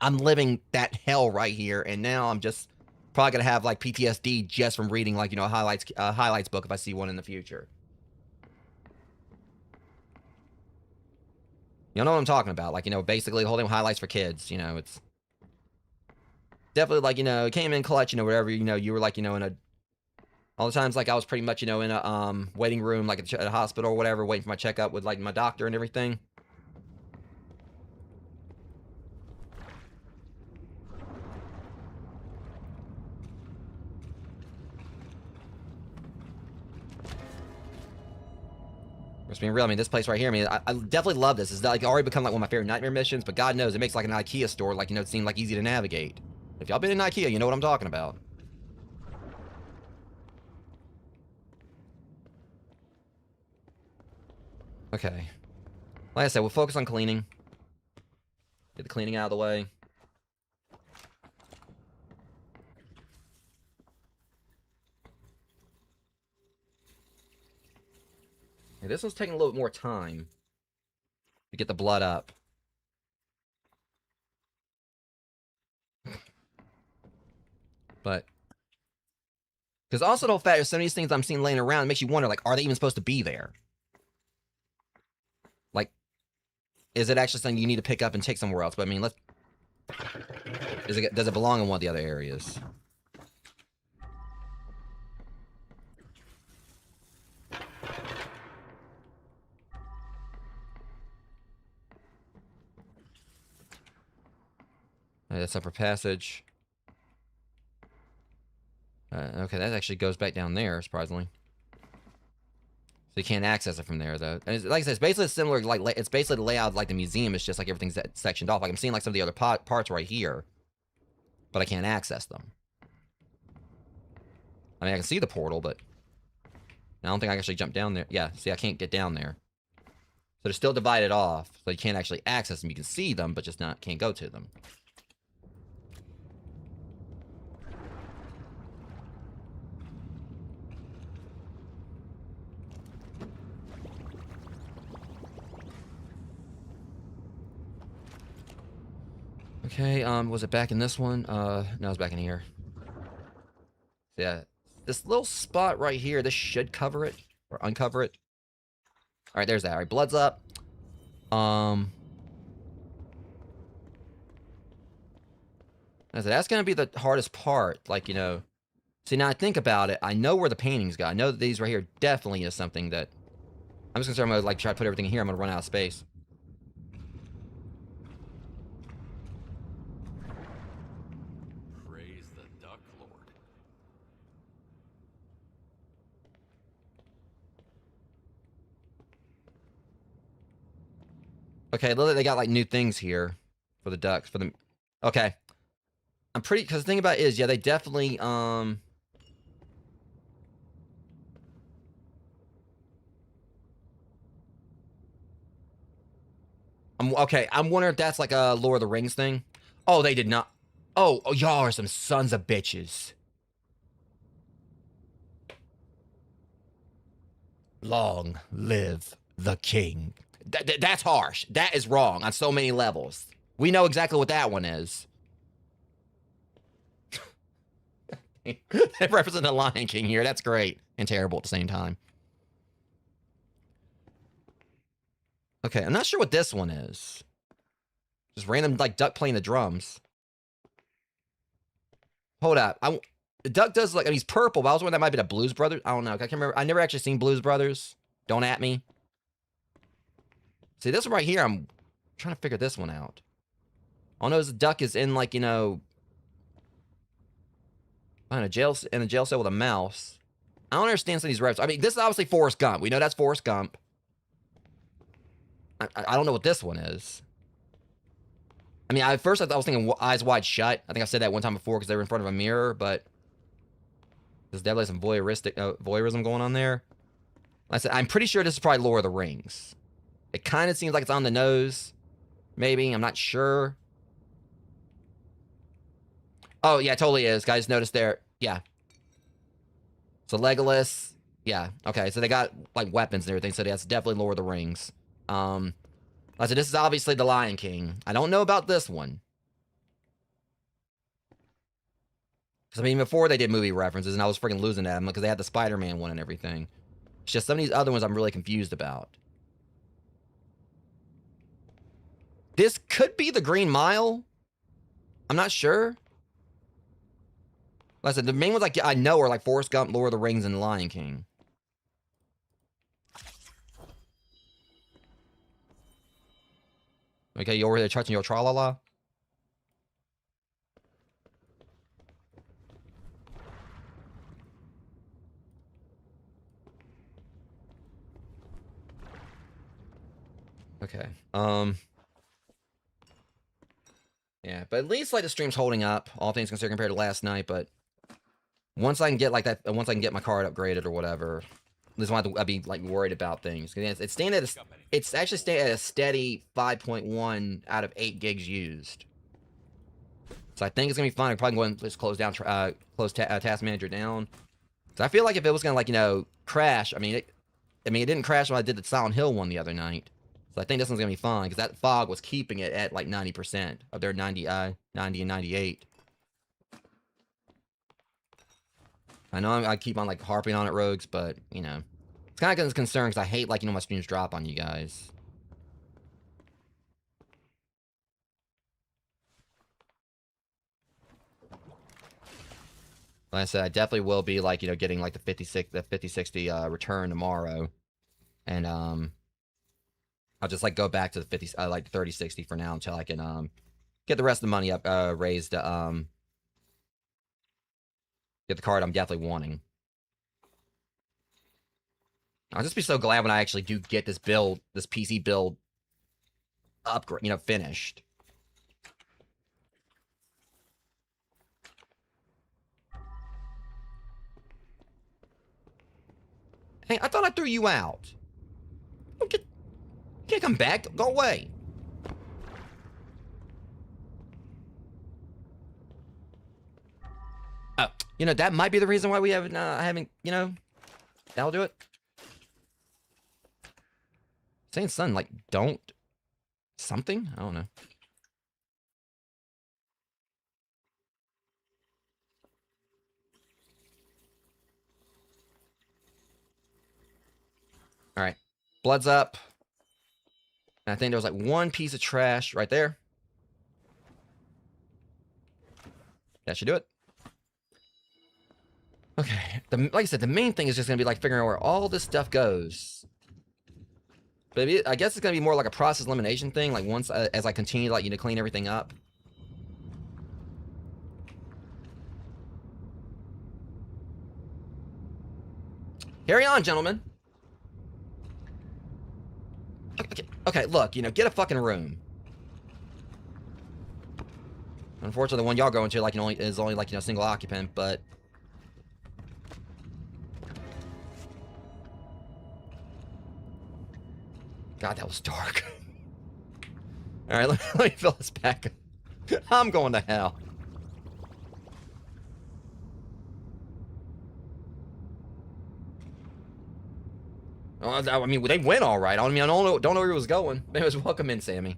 I'm living that hell right here, and now I'm just probably gonna have like PTSD just from reading like, you know, a highlights book if I see one in the future. You know what I'm talking about? Like, you know, basically holding highlights for kids. You know, it's definitely like, you know, it came in clutch. You know, whatever. You know, you were like, you know, in a all the times like I was pretty much, you know, in a waiting room like at a hospital or whatever, waiting for my checkup with like my doctor and everything. Just being real, I mean, this place right here, I mean, I definitely love this. It's like already become like one of my favorite nightmare missions, but God knows it makes like an IKEA store, like, you know, seem like easy to navigate. If y'all been in IKEA, you know what I'm talking about. Okay. Like I said, we'll focus on cleaning. Get the cleaning out of the way. Okay, this one's taking a little bit more time to get the blood up. But because also the whole fact is some of these things I'm seeing laying around, it makes you wonder, like, are they even supposed to be there? Like, is it actually something you need to pick up and take somewhere else? But I mean, does it belong in one of the other areas? That's upper passage. Okay, that actually goes back down there, surprisingly. So you can't access it from there, though. And like I said, it's basically similar, like, it's basically the layout of, like, the museum. It's just, like, everything's sectioned off. Like, I'm seeing, like, some of the other parts right here. But I can't access them. I mean, I can see the portal, but I don't think I can actually jump down there. Yeah, see, I can't get down there. So they're still divided off. So you can't actually access them. You can see them, but just can't go to them. Okay, was it back in this one? No, it's back in here. Yeah, this little spot right here, this should cover it, or uncover it. Alright, there's that. Alright, blood's up. That's gonna be the hardest part, like, you know. See, now I think about it, I know where the paintings go. I know that these right here definitely is something that... I'm just concerned I'm gonna, like, try to put everything in here, I'm gonna run out of space. Okay, look, they got like new things here for the ducks. Okay, I'm pretty, because the thing about it is, yeah, they definitely I'm wondering if that's like a Lord of the Rings thing. Oh, they did not. Oh, y'all are some sons of bitches. Long live the king. That's harsh. That is wrong on so many levels. We know exactly what that one is. They represent the Lion King here. That's great and terrible at the same time. Okay, I'm not sure what this one is. Just random, like, duck playing the drums. Hold up. The duck does, like, I mean, he's purple, but I was wondering that might be the Blues Brothers. I don't know. I can't remember. I never actually seen Blues Brothers. Don't at me. See, this one right here, I'm trying to figure this one out. All I know is the duck is in, like, you know, in a jail cell with a mouse. I don't understand some of these reps. I mean, this is obviously Forrest Gump. We know that's Forrest Gump. I don't know what this one is. I mean, at first I was thinking Eyes Wide Shut. I think I've said that one time before because they were in front of a mirror, but there's definitely some voyeurism going on there. Like I said, I'm pretty sure this is probably Lord of the Rings. It kind of seems like it's on the nose. Maybe. I'm not sure. Oh, yeah, it totally is. Guys, notice there. Yeah. So Legolas. Yeah. Okay, so they got, like, weapons and everything, so that's definitely Lord of the Rings. Like I said, this is obviously The Lion King. I don't know about this one. Because, I mean, before they did movie references, and I was freaking losing at them because they had the Spider-Man one and everything. It's just some of these other ones I'm really confused about. This could be the Green Mile. I'm not sure. Like I said, the main ones I know are like Forrest Gump, Lord of the Rings, and Lion King. Okay, you over there touching your tra-la-la? Okay. Yeah, but at least like the stream's holding up, all things considered compared to last night, but once I can get like that, once I can get my card upgraded or whatever, this one I'd be like worried about things. It's staying at it's actually staying at a steady 5.1 out of 8 gigs used. So I think it's gonna be fine. I'm probably going to just close down, Task Manager down. So I feel like if it was gonna like crash, I mean it didn't crash when I did the Silent Hill one the other night. So I think this one's gonna be fine because that fog was keeping it at like 90% of their 90 and 98. I know I keep on like harping on it, Rogues, but it's kind of a concern because I hate like my streams drop on you guys. Like I said, I definitely will be like getting like the 5060 return tomorrow, and I'll just like go back to the 3060 for now until I can get the rest of the money up raised to get the card I'm definitely wanting. I'll just be so glad when I actually do get this build, this PC build upgrade, finished. Hey, I thought I threw you out. You can't come back. Go away. Oh, that might be the reason why we haven't, that'll do it. Saying son, like, don't something? I don't know. All right. Blood's up. And I think there was like one piece of trash right there. That should do it. Okay. Like I said, the main thing is just going to be like figuring out where all this stuff goes. But I guess it's going to be more like a process elimination thing. Like once, as I continue like to clean everything up. Carry on, gentlemen. Okay, look, get a fucking room. Unfortunately, the one y'all going to like is only like single occupant, but God, that was dark. All right, let me fill this back up. I'm going to hell. I mean, they went all right. I mean, I don't know where he was going. Anyways, welcome in, Sammy.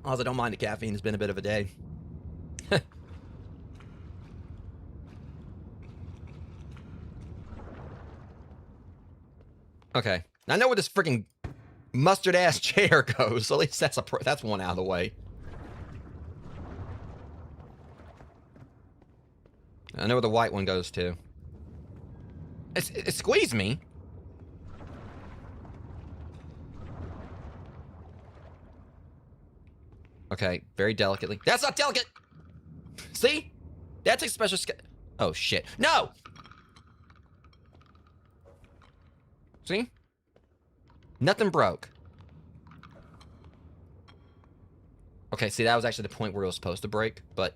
Also, don't mind the caffeine. It's been a bit of a day. Okay. Now I know where this freaking mustard-ass chair goes, so at least that's one out of the way. I know where the white one goes to. It squeezed me. Okay, very delicately. That's not delicate! See? That takes special oh, shit. No! See? Nothing broke. Okay, see, that was actually the point where it was supposed to break, but...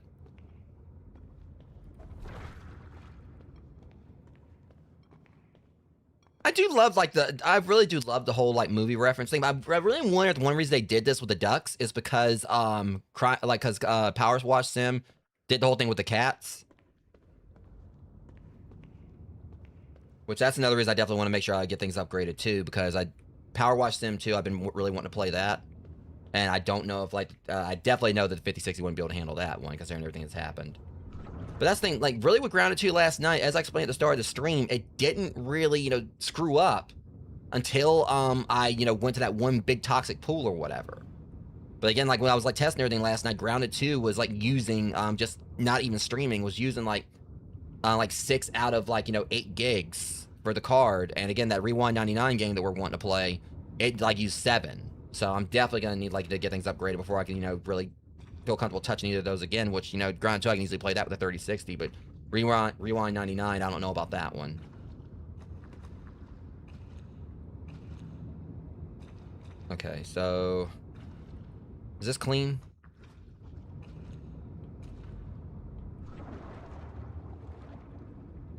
I do love, like, I really do love the whole, like, movie reference thing. I really wonder if one reason they did this with the ducks is because, Power Wash Sim did the whole thing with the cats. Which, that's another reason I definitely want to make sure I get things upgraded, too, because Power Wash Sim 2, I've been really wanting to play that. And I don't know if, like, I definitely know that the 5060 wouldn't be able to handle that one, considering everything that's happened. But that's the thing, like, really with Grounded 2 last night, as I explained at the start of the stream, it didn't really, you know, screw up until, I, you know, went to that one big toxic pool or whatever. But again, like, when I was, like, testing everything last night, Grounded 2 was, like, using, just not even streaming, was using, like 6 out of, like, you know, 8 gigs for the card. And again, that Rewind 99 game that we're wanting to play, it, like, used 7. So I'm definitely going to need, like, to get things upgraded before I can, you know, really feel comfortable touching either of those again, which, you know, Grounded 2, I can easily play that with a 3060, but Rewind 99, I don't know about that one. Okay, so... Is this clean?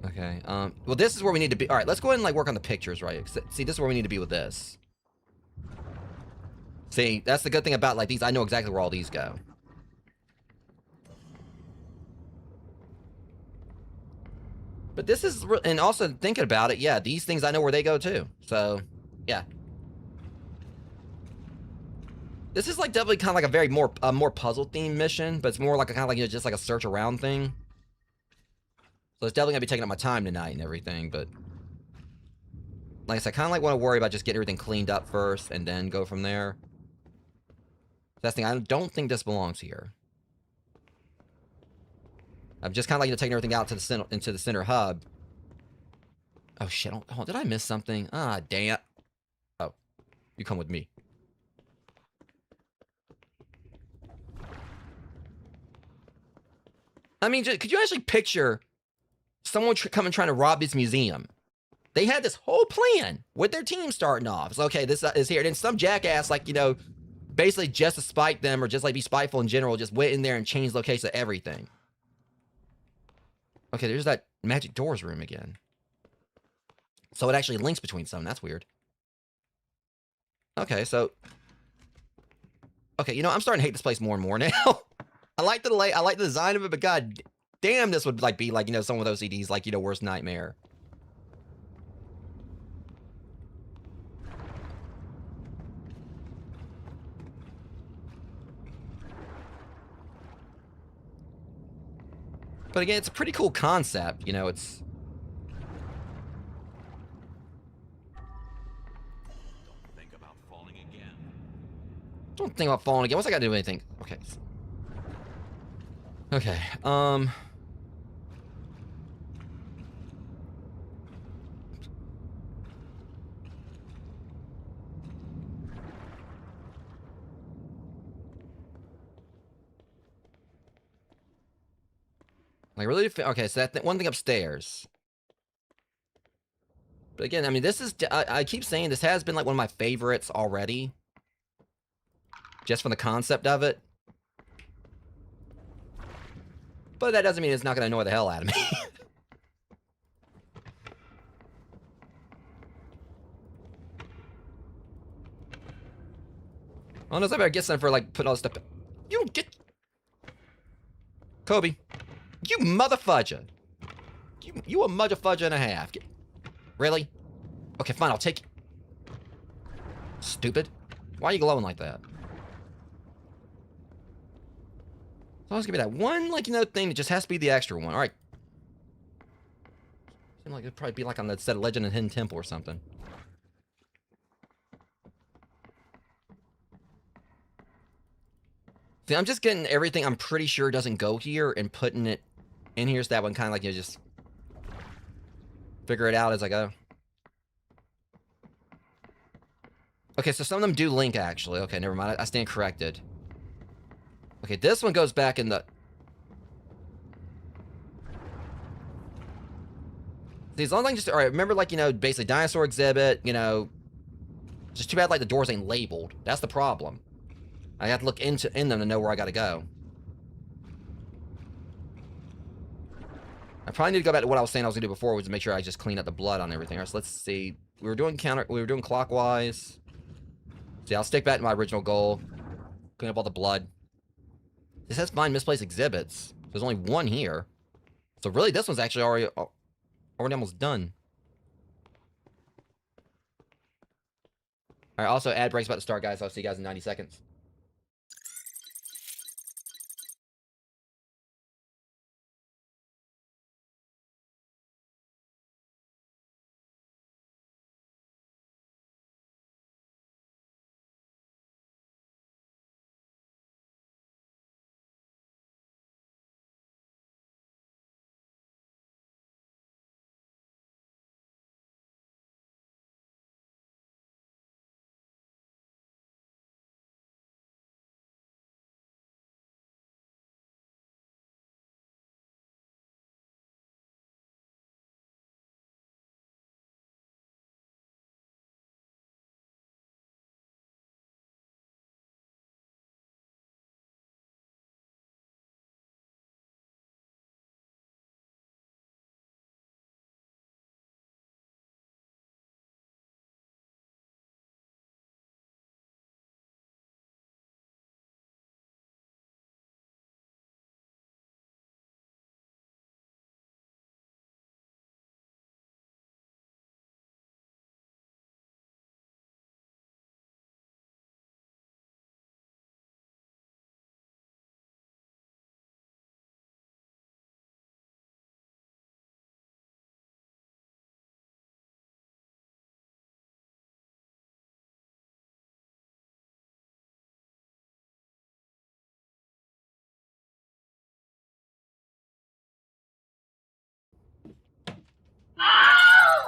Okay, well, this is where we need to be. Alright, let's go ahead and, like, work on the pictures, right? See, this is where we need to be with this. See, that's the good thing about, like, these. I know exactly where all these go. But this is, and also thinking about it, yeah, these things I know where they go too. So, yeah. This is like definitely kind of like a very more puzzle themed mission, but it's more like a kind of like, you know, just like a search around thing. So it's definitely gonna be taking up my time tonight and everything, but like I said, I kind of like want to worry about just getting everything cleaned up first and then go from there. That's the thing. I don't think this belongs here. I'm just kind of like, you know, taking everything out to the center, into the center hub. Oh shit! Oh, did I miss something? Ah, damn. Oh, you come with me. I mean, could you actually picture someone coming trying to rob this museum? They had this whole plan with their team starting off. It's okay, this is here. And then some jackass, like, you know, basically just to spite them or just like be spiteful in general, just went in there and changed location of everything. Okay, there's that magic doors room again. So it actually links between some. That's weird. Okay, so... Okay, you know, I'm starting to hate this place more and more now. I like the design of it, but god damn, this would, like, be, like, you know, some of those CDs, like, you know, Worst Nightmare. But again, it's a pretty cool concept, you know, it's... Don't think about falling again. Don't think about falling again. What's I gotta do with anything? Okay. Okay, like, really? Okay, so that one thing upstairs. But again, I mean, this is... I keep saying this has been, like, one of my favorites already. Just from the concept of it. But that doesn't mean it's not going to annoy the hell out of me. Unless I better get something for, like, putting all this stuff... You don't get... Kobe. You motherfudger. You a motherfudger and a half. Really? Okay, fine, I'll take... Stupid. Why are you glowing like that? So it's gonna be that one, like, you know, thing that just has to be the extra one. Alright. Seems like it'd probably be like on the set of Legend of Hidden Temple or something. See, I'm just getting everything I'm pretty sure doesn't go here and putting it in here so that one kind of like, you just figure it out as I go. Okay, so some of them do link, actually. Okay, never mind. I stand corrected. Okay, this one goes back in the... These long things just, all right, remember, like, you know, basically dinosaur exhibit, you know, just too bad, like, the doors ain't labeled. That's the problem. I have to look in them to know where I gotta go. I probably need to go back to what I was saying I was gonna do before, was to make sure I just clean up the blood on everything. All right, so let's see. We were doing clockwise. See, I'll stick back to my original goal. Clean up all the blood. This has find misplaced exhibits. There's only one here. So really, this one's actually already almost done. All right, also, ad break's about to start, guys. I'll see you guys in 90 seconds.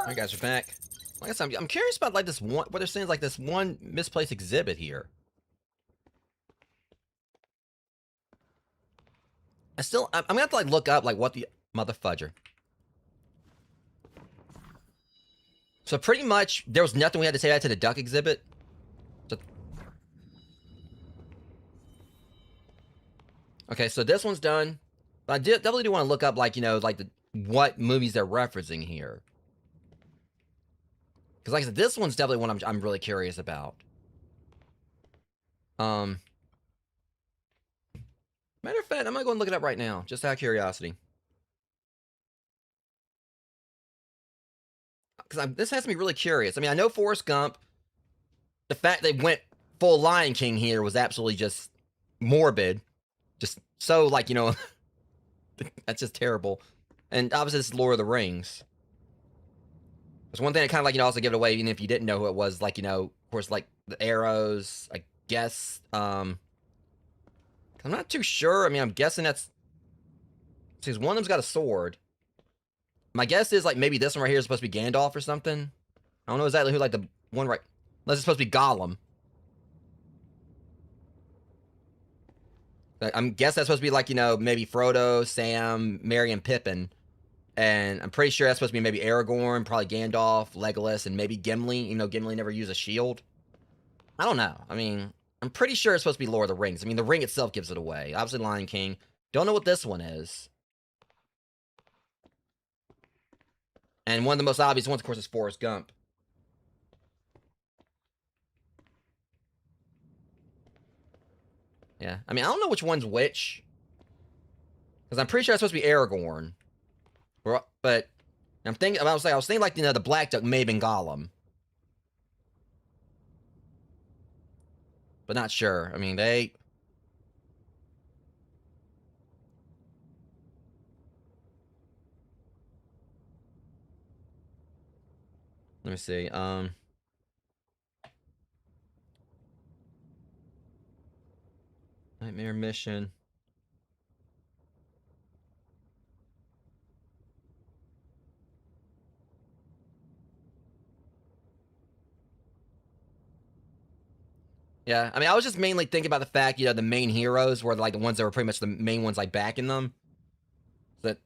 Alright, guys, we're back. I guess I'm curious about, like, this one, what they're saying is, like, this one misplaced exhibit here. I'm gonna have to, like, look up, like, what the mother fudger. So pretty much, there was nothing we had to say that to the duck exhibit. So, okay, so this one's done. But I definitely do want to look up, like, you know, like, what movies they're referencing here. Because, like I said, this one's definitely one I'm really curious about. Matter of fact, I'm gonna go and look it up right now, just out of curiosity. Because this has me really curious. I mean, I know Forrest Gump. The fact they went full Lion King here was absolutely just morbid. Just so, like, you know, that's just terrible. And obviously, this is Lord of the Rings. There's one thing that kind of, like, you know, also give it away, even if you didn't know who it was, like, you know, of course, like, the arrows, I guess, I'm not too sure. I mean, I'm guessing that's, because one of them's got a sword. My guess is, like, maybe this one right here is supposed to be Gandalf or something. I don't know exactly who, like, the one right, unless it's supposed to be Gollum. I'm guessing that's supposed to be, like, you know, maybe Frodo, Sam, Merry, and Pippin. And I'm pretty sure that's supposed to be maybe Aragorn, probably Gandalf, Legolas, and maybe Gimli. You know, Gimli never used a shield. I don't know. I mean, I'm pretty sure it's supposed to be Lord of the Rings. I mean, the ring itself gives it away. Obviously, Lion King. Don't know what this one is. And one of the most obvious ones, of course, is Forrest Gump. Yeah. I mean, I don't know which one's which. Because I'm pretty sure it's supposed to be Aragorn. But I'm thinking, I was thinking, like, you know, the Black Duck may have been Gollum. But not sure. I mean, they... Let me see. Nightmare Mission. Yeah, I mean, I was just mainly thinking about the fact, you know, the main heroes were, like, the ones that were pretty much the main ones, like, backing them. That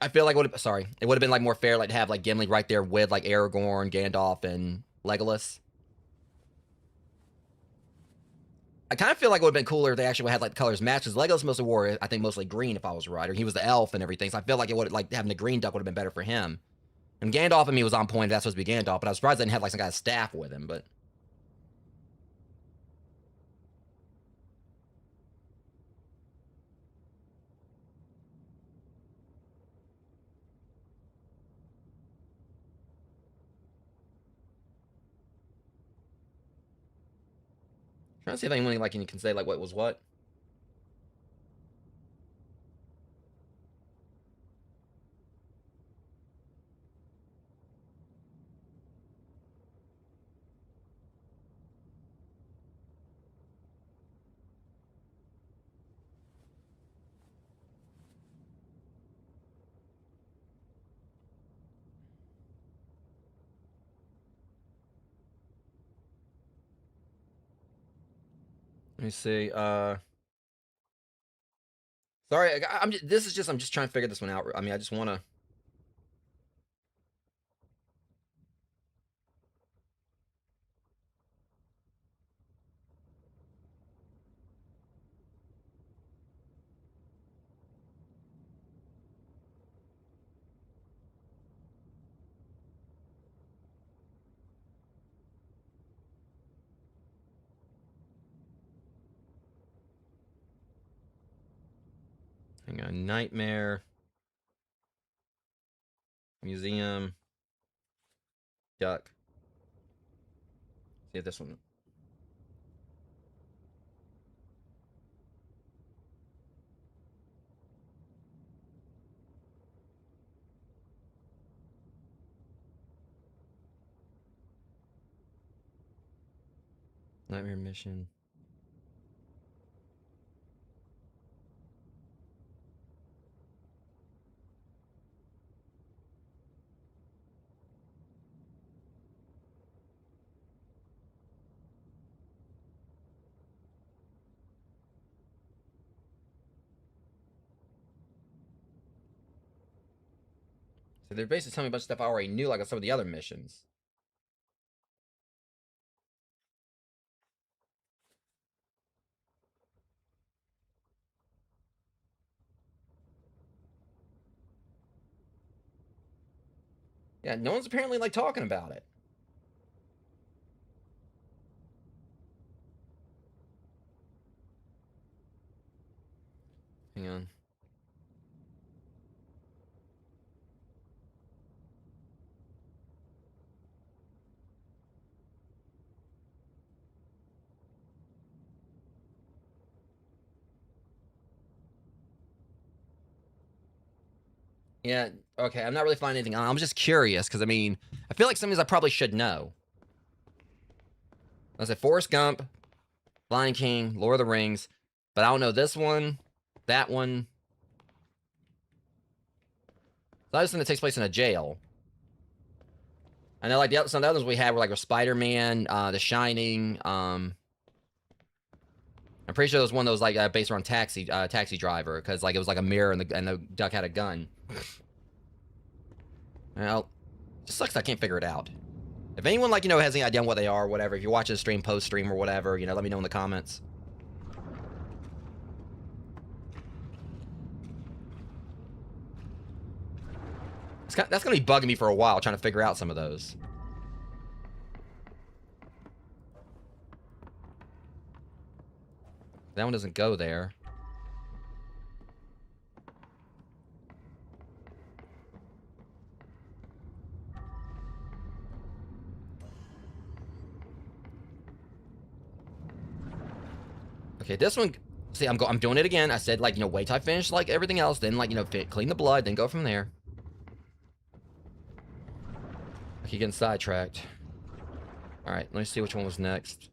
I feel like it would have been like more fair, like to have like Gimli right there with like Aragorn, Gandalf, and Legolas. I kind of feel like it would have been cooler if they actually had like the colors match, because Legolas mostly wore, I think, mostly green if I was right, or he was the elf and everything. So I feel like it would like having the green duck would have been better for him. And Gandalf and me was on point. That's supposed to be Gandalf, but I was surprised they didn't have like some kind of staff with him. But trying to see if anyone like can say like what was what. Let me see. Sorry, I'm just trying to figure this one out. I mean, I just want to. Hang on, Nightmare, Museum, Duck. See if this one. Nightmare Mission. So they're basically telling me a bunch of stuff I already knew, like on some of the other missions. Yeah, no one's apparently like talking about it. Hang on. Yeah, okay, I'm not really finding anything. I'm just curious, because I mean, I feel like some of these I probably should know. I said Forrest Gump, Lion King, Lord of the Rings, but I don't know this one, that one. So I just think it takes place in a jail. I know, like some of the others we had were like a Spider-Man, The Shining. I'm pretty sure there was one that was like based around Taxi Driver, because like it was like a mirror and the duck had a gun. Well, it just sucks I can't figure it out. If anyone like has any idea on what they are, or whatever, if you're watching the stream, post stream or whatever, let me know in the comments. That's gonna be bugging me for a while, trying to figure out some of those. That one doesn't go there. Okay, this one. See, I'm doing it again. I said like wait till I finish like everything else, then like clean the blood, then go from there. I keep getting sidetracked. All right, let me see which one was next.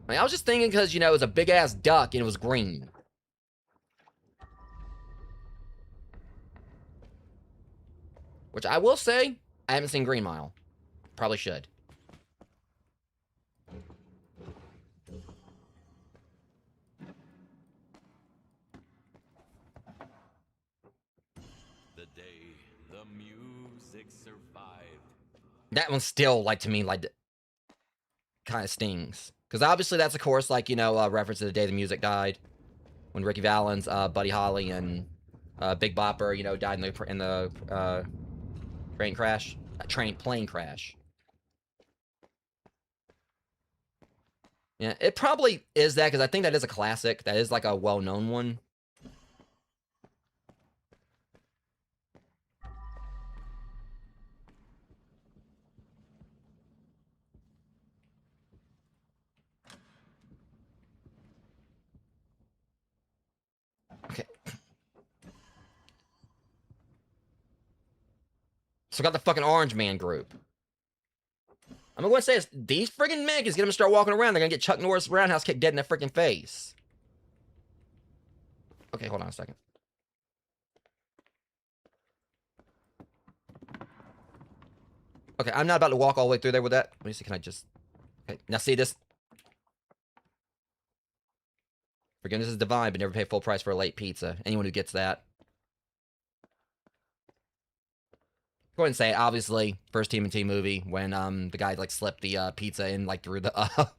I was just thinking because it was a big ass duck and it was green. Which I will say, I haven't seen Green Mile. Probably should. 6 survived. That one still, like, to me, like, kind of stings. Because obviously that's, of course, like, you know, reference to the day the music died. When Ricky Valens, Buddy Holly, and Big Bopper, you know, died in the plane crash. Plane crash. Yeah, it probably is that, because I think that is a classic. That is, like, a well-known one. Okay. So we got the fucking Orange Man group. I'm going to say this. These friggin' men is going to start walking around. They're going to get Chuck Norris roundhouse kicked dead in the freaking face. Okay, hold on a second. Okay, I'm not about to walk all the way through there with that. Let me see, can I just... Okay, now see this? Forgiveness is divine, but never pay full price for a late pizza. Anyone who gets that. Go ahead and say it. Obviously, first TMNT movie, when the guy, like, slipped the pizza in, like, through the,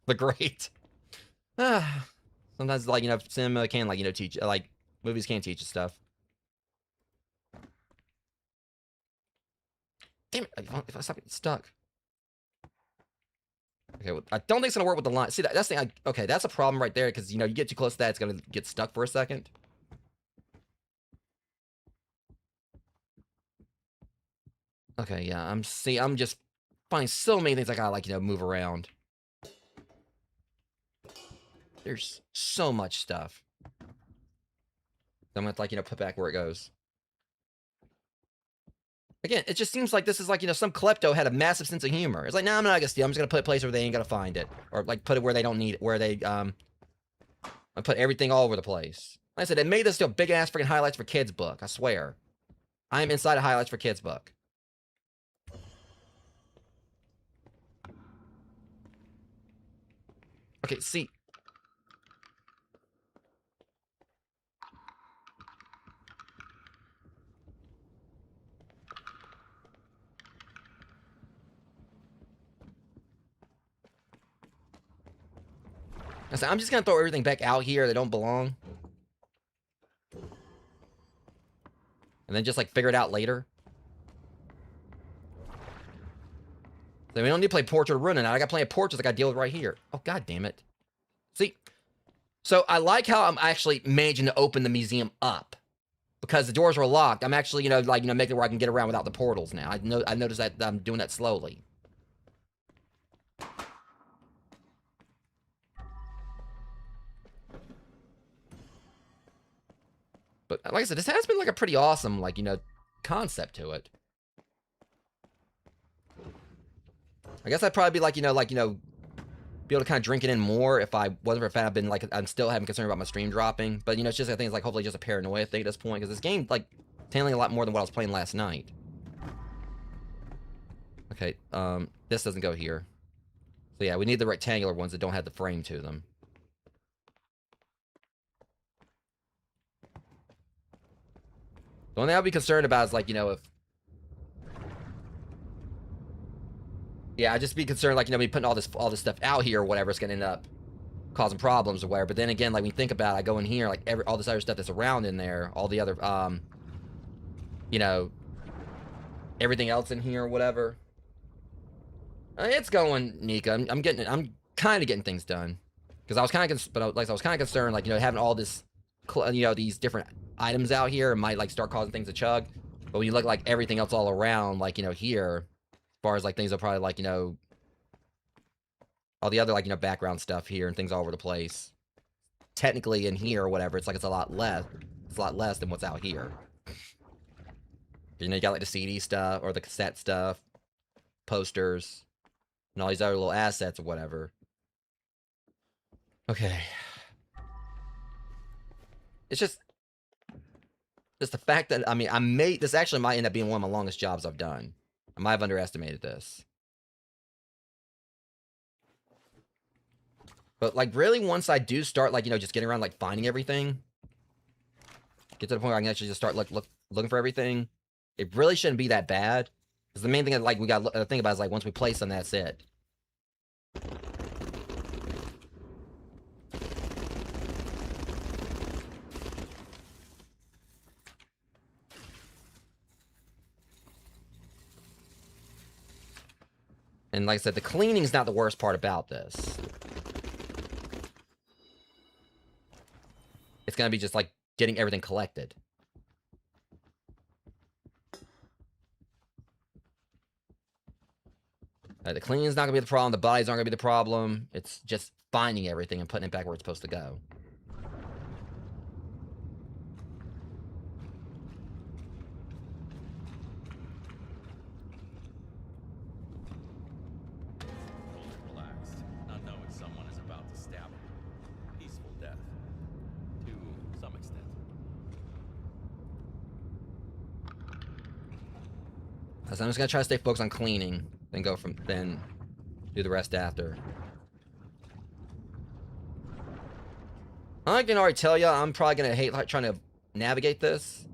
the grate. Sometimes, like, you know, cinema can, like, you know, teach... Like, movies can teach you stuff. Damn it, if I stop getting stuck. Okay, well, I don't think it's gonna work with the line. See, that's the thing. Okay, that's a problem right there, because, you know, you get too close to that, it's gonna get stuck for a second. Okay, yeah, I'm just finding so many things I gotta, like, you know, move around. There's so much stuff. I'm gonna have to, like, you know, put back where it goes. Again, it just seems like this is like, you know, some klepto had a massive sense of humor. It's like, nah, I'm not gonna steal. I'm just gonna put it a place where they ain't gonna find it. Or, like, put it where they don't need it. Where they, I put everything all over the place. Like I said, it made this still big-ass freaking Highlights for Kids book. I swear. I am inside a Highlights for Kids book. Okay, see. I'm just gonna throw everything back out here that don't belong. And then just, like, figure it out later. So we don't need to play Portrait of Ruin now. I got plenty of portraits I gotta deal with right here. Oh, god damn it. See? So I like how I'm actually managing to open the museum up. Because the doors were locked. I'm actually, you know, like, you know, making it where I can get around without the portals now. I noticed that I'm doing that slowly. But like I said, this has been, like, a pretty awesome, like, you know, concept to it. I guess I'd probably be like, you know, be able to kind of drink it in more if I wasn't for a fan. I've been, like, I'm still having concern about my stream dropping. But, you know, it's just, I think it's, like, hopefully just a paranoia thing at this point. Because this game, like, it's handling a lot more than what I was playing last night. Okay, this doesn't go here. So, yeah, we need the rectangular ones that don't have the frame to them. The only thing I'd be concerned about is, like, you know, if... Yeah, I'd just be concerned, like, you know, me putting all this stuff out here or whatever, it's gonna end up causing problems or whatever. But then again, like, when you think about it, I go in here, like, all this other stuff that's around in there, all the other, you know, everything else in here or whatever. It's going, Nika. I'm kind of getting things done. Because I was kind of, but like, I was kind of concerned, like, you know, having all this, you know, these different items out here might, like, start causing things to chug. But when you look, like, everything else all around, like, you know, here, as far as, like, things are probably, like, you know, all the other, like, you know, background stuff here and things all over the place. Technically in here or whatever, it's like it's a lot less. It's a lot less than what's out here. You know, you got, like, the CD stuff or the cassette stuff, posters, and all these other little assets or whatever. Okay. It's just the fact that, I mean, this actually might end up being one of my longest jobs I've done. I might have underestimated this. But, like, really, once I do start, like, you know, just getting around, like, finding everything, get to the point where I can actually just start, like, looking for everything, It really shouldn't be that bad. Because the main thing that, like, we got to think about is, like, once we place them, that's it. And like I said, the cleaning's not the worst part about this. It's going to be just, like, getting everything collected. The cleaning's not going to be the problem. The bodies aren't going to be the problem. It's just finding everything and putting it back where it's supposed to go. Relaxed, not knowing someone is about to stab him. Peaceful death. To some extent. So I'm just going to try to stay focused on cleaning. Then do the rest after. I can already tell you, I'm probably going to hate like, trying to navigate this.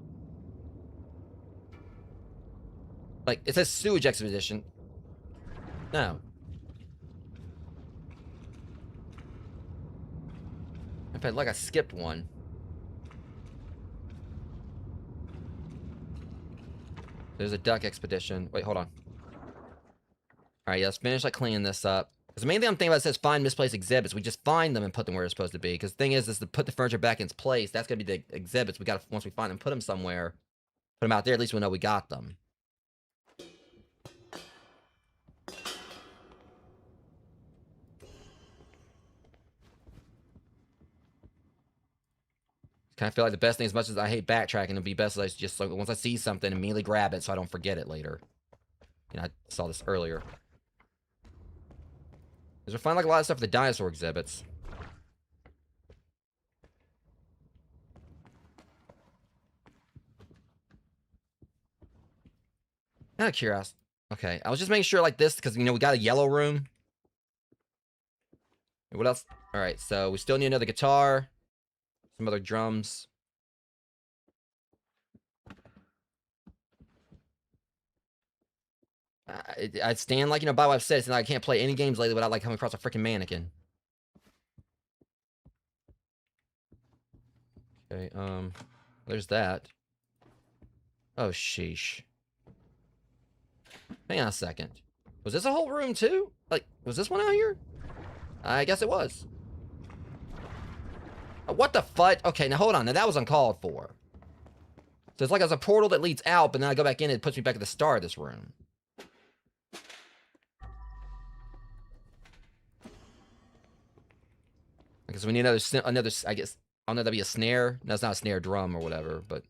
Like, it says sewage expedition. No. In fact, like I skipped one. There's a duck expedition. Wait, hold on. Alright, yeah, let's finish like cleaning this up. Because the main thing I'm thinking about says find misplaced exhibits. We just find them and put them where they're supposed to be. Because the thing is to put the furniture back in its place. That's going to be the exhibits. We got to, once we find them, put them somewhere. Put them out there. At least we know we got them. Kind of feel like the best thing, as much as I hate backtracking, it'd be best if I just, like, once I see something, immediately grab it so I don't forget it later. You know, I saw this earlier. Because we find like a lot of stuff for the dinosaur exhibits. Out of curiosity. Okay, I was just making sure like this, because, you know, we got a yellow room. What else? Alright, so we still need another guitar. Some other drums. I stand like, you know, by what I've said, and I can't play any games lately without like coming across a freaking mannequin. Okay, there's that. Oh, sheesh. Hang on a second. Was this a whole room too? Like, was this one out here? I guess it was. What the fudge? Okay, now hold on. Now that was uncalled for. So it's like there's a portal that leads out, but then I go back in and it puts me back at the start of this room. Because we need another, I guess, I don't know if that'd be a snare. No, it's not a snare, drum or whatever, but.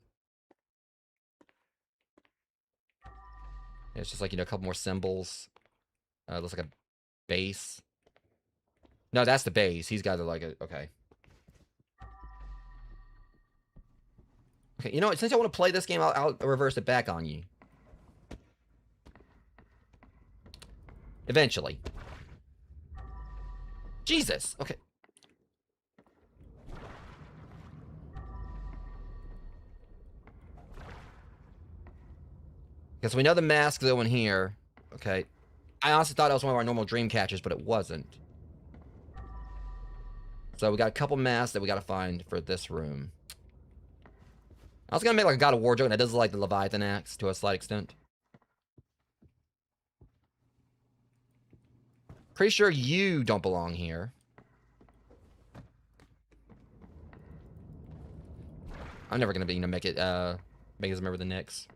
Yeah, it's just like, you know, a couple more cymbals. Looks like a bass. No, that's the bass. He's got like a, okay. Okay, you know what? Since I want to play this game, I'll reverse it back on you. Eventually. Jesus! Okay. Because we know the mask's going here. Okay. I honestly thought it was one of our normal dream catchers, but it wasn't. So we got a couple masks that we got to find for this room. I was going to make like a God of War joke, and it does look like the Leviathan axe to a slight extent. Pretty sure you don't belong here. I'm never going to be, you know, make us a member of the Knicks.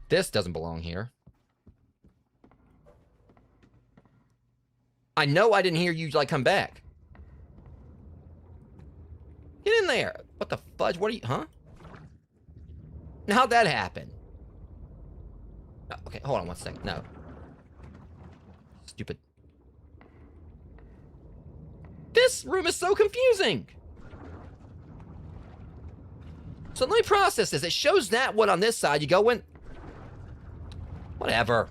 This doesn't belong here. I know I didn't hear you, like, come back. Get in there. What the fudge? What are you, huh? Now, how'd that happen? Oh, okay, hold on one second. No. Stupid. This room is so confusing. So let me process this. It shows that one on this side. You go in. Whatever.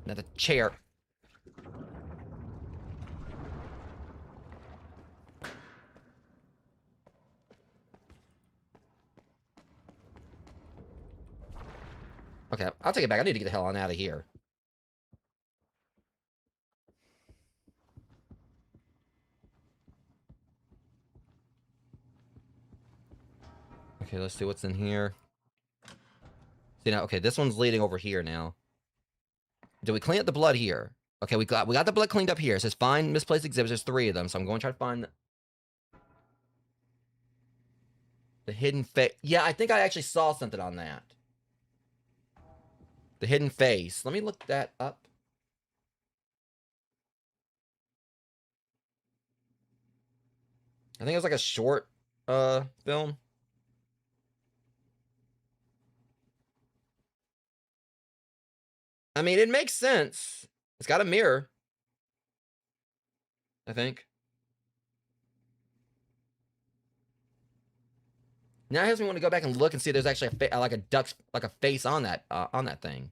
Another chair. Okay, I'll take it back. I need to get the hell on out of here. Okay, let's see what's in here. See now, okay, this one's leading over here now. Did we clean up the blood here? Okay, we got the blood cleaned up here. It says find misplaced exhibits. There's 3 of them, so I'm going to try to find the hidden face. Yeah, I think I actually saw something on that. The hidden face. Let me look that up. I think it was like a short film. I mean, it makes sense. It's got a mirror, I think. Now it has me want to go back and look and see if there's actually like a duck's like a face on that thing.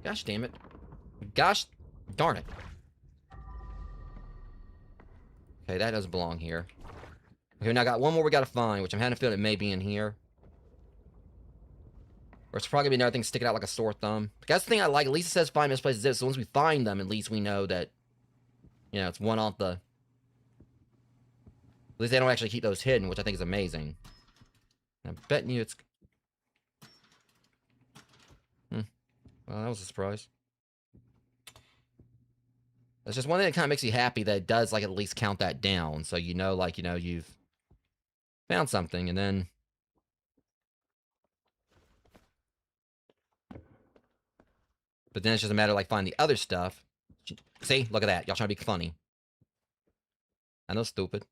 Gosh damn it. Gosh darn it. Okay, that doesn't belong here. Okay, now I got one more we gotta find, which I'm having a feeling it may be in here. Or it's probably gonna be another thing sticking out like a sore thumb. But that's the thing I like. At least it says find misplaced exhibits. So once we find them, at least we know that, you know, it's one off the... At least they don't actually keep those hidden, which I think is amazing. I'm betting you it's... Well, that was a surprise. That's just one thing that kind of makes you happy that it does, like, at least count that down. So you know, like, you know, you've found something, and then... But then it's just a matter of, like, finding the other stuff. See? Look at that. Y'all trying to be funny. I know, stupid.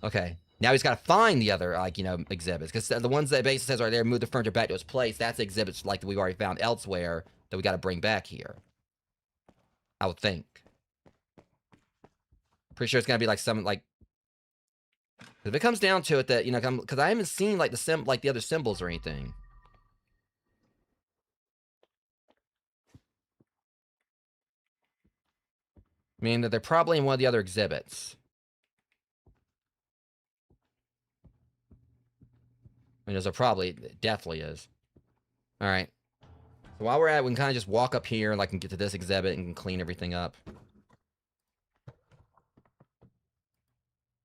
Okay. Now he's got to find the other, like, you know, exhibits. Because the ones that basically says right there, move the furniture back to its place, that's exhibits, like, that we've already found elsewhere that we got to bring back here. I would think. Pretty sure it's going to be, like, some, like... If it comes down to it that, you know, because I haven't seen, like, the other symbols or anything. I mean, that they're probably in one of the other exhibits. I mean, there's a probably, it definitely is. Alright. So while we're at it, we can kind of just walk up here, like, and get to this exhibit and clean everything up.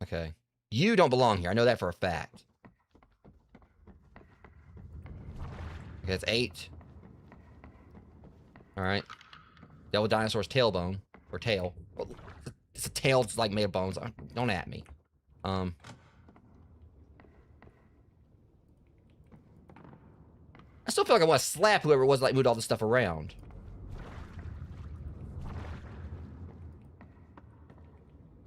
Okay. You don't belong here. I know that for a fact. Okay, that's 8. Alright. Devil Dinosaur's tailbone. Or tail. Well, it's a tail, it's like made of bones. Don't at me. I still feel like I want to slap whoever it was that like, moved all this stuff around.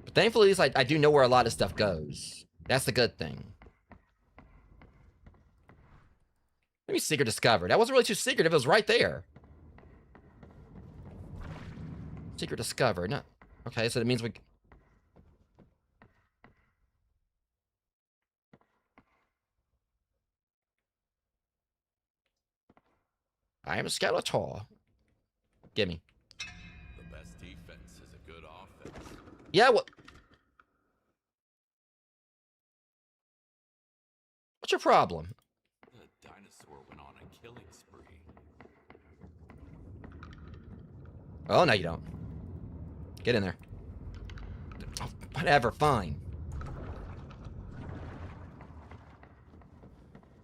But thankfully, at least I do know where a lot of stuff goes. That's the good thing. Maybe secret discovered. That wasn't really too secretive. It was right there. Secret discovered. No. Okay, so that means we... I am a Skeletor. Gimme. The best defense is a good offense. Yeah, what? What's your problem? The dinosaur went on a killing spree. Oh, no, you don't. Get in there. Oh, whatever, fine.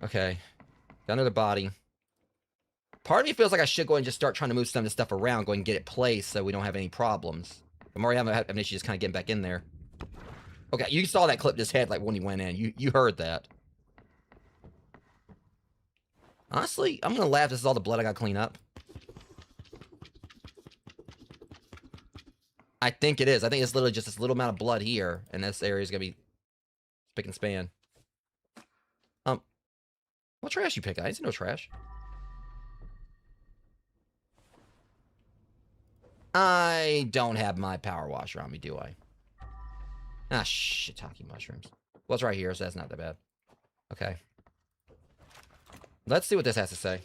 Okay. Got another body. Part of me feels like I should go and just start trying to move some of this stuff around, go and get it placed so we don't have any problems. I'm already having an issue just kind of getting back in there. Okay, you saw that clip just head like when he went in. You heard that. Honestly, I'm gonna laugh. This is all the blood I gotta clean up. I think it is. I think it's literally just this little amount of blood here, and this area is gonna be spick and span. What trash you pick? I didn't see no trash. I don't have my power washer on me, do I? Ah, shiitake mushrooms. Well, it's right here, so that's not that bad. Okay. Let's see what this has to say.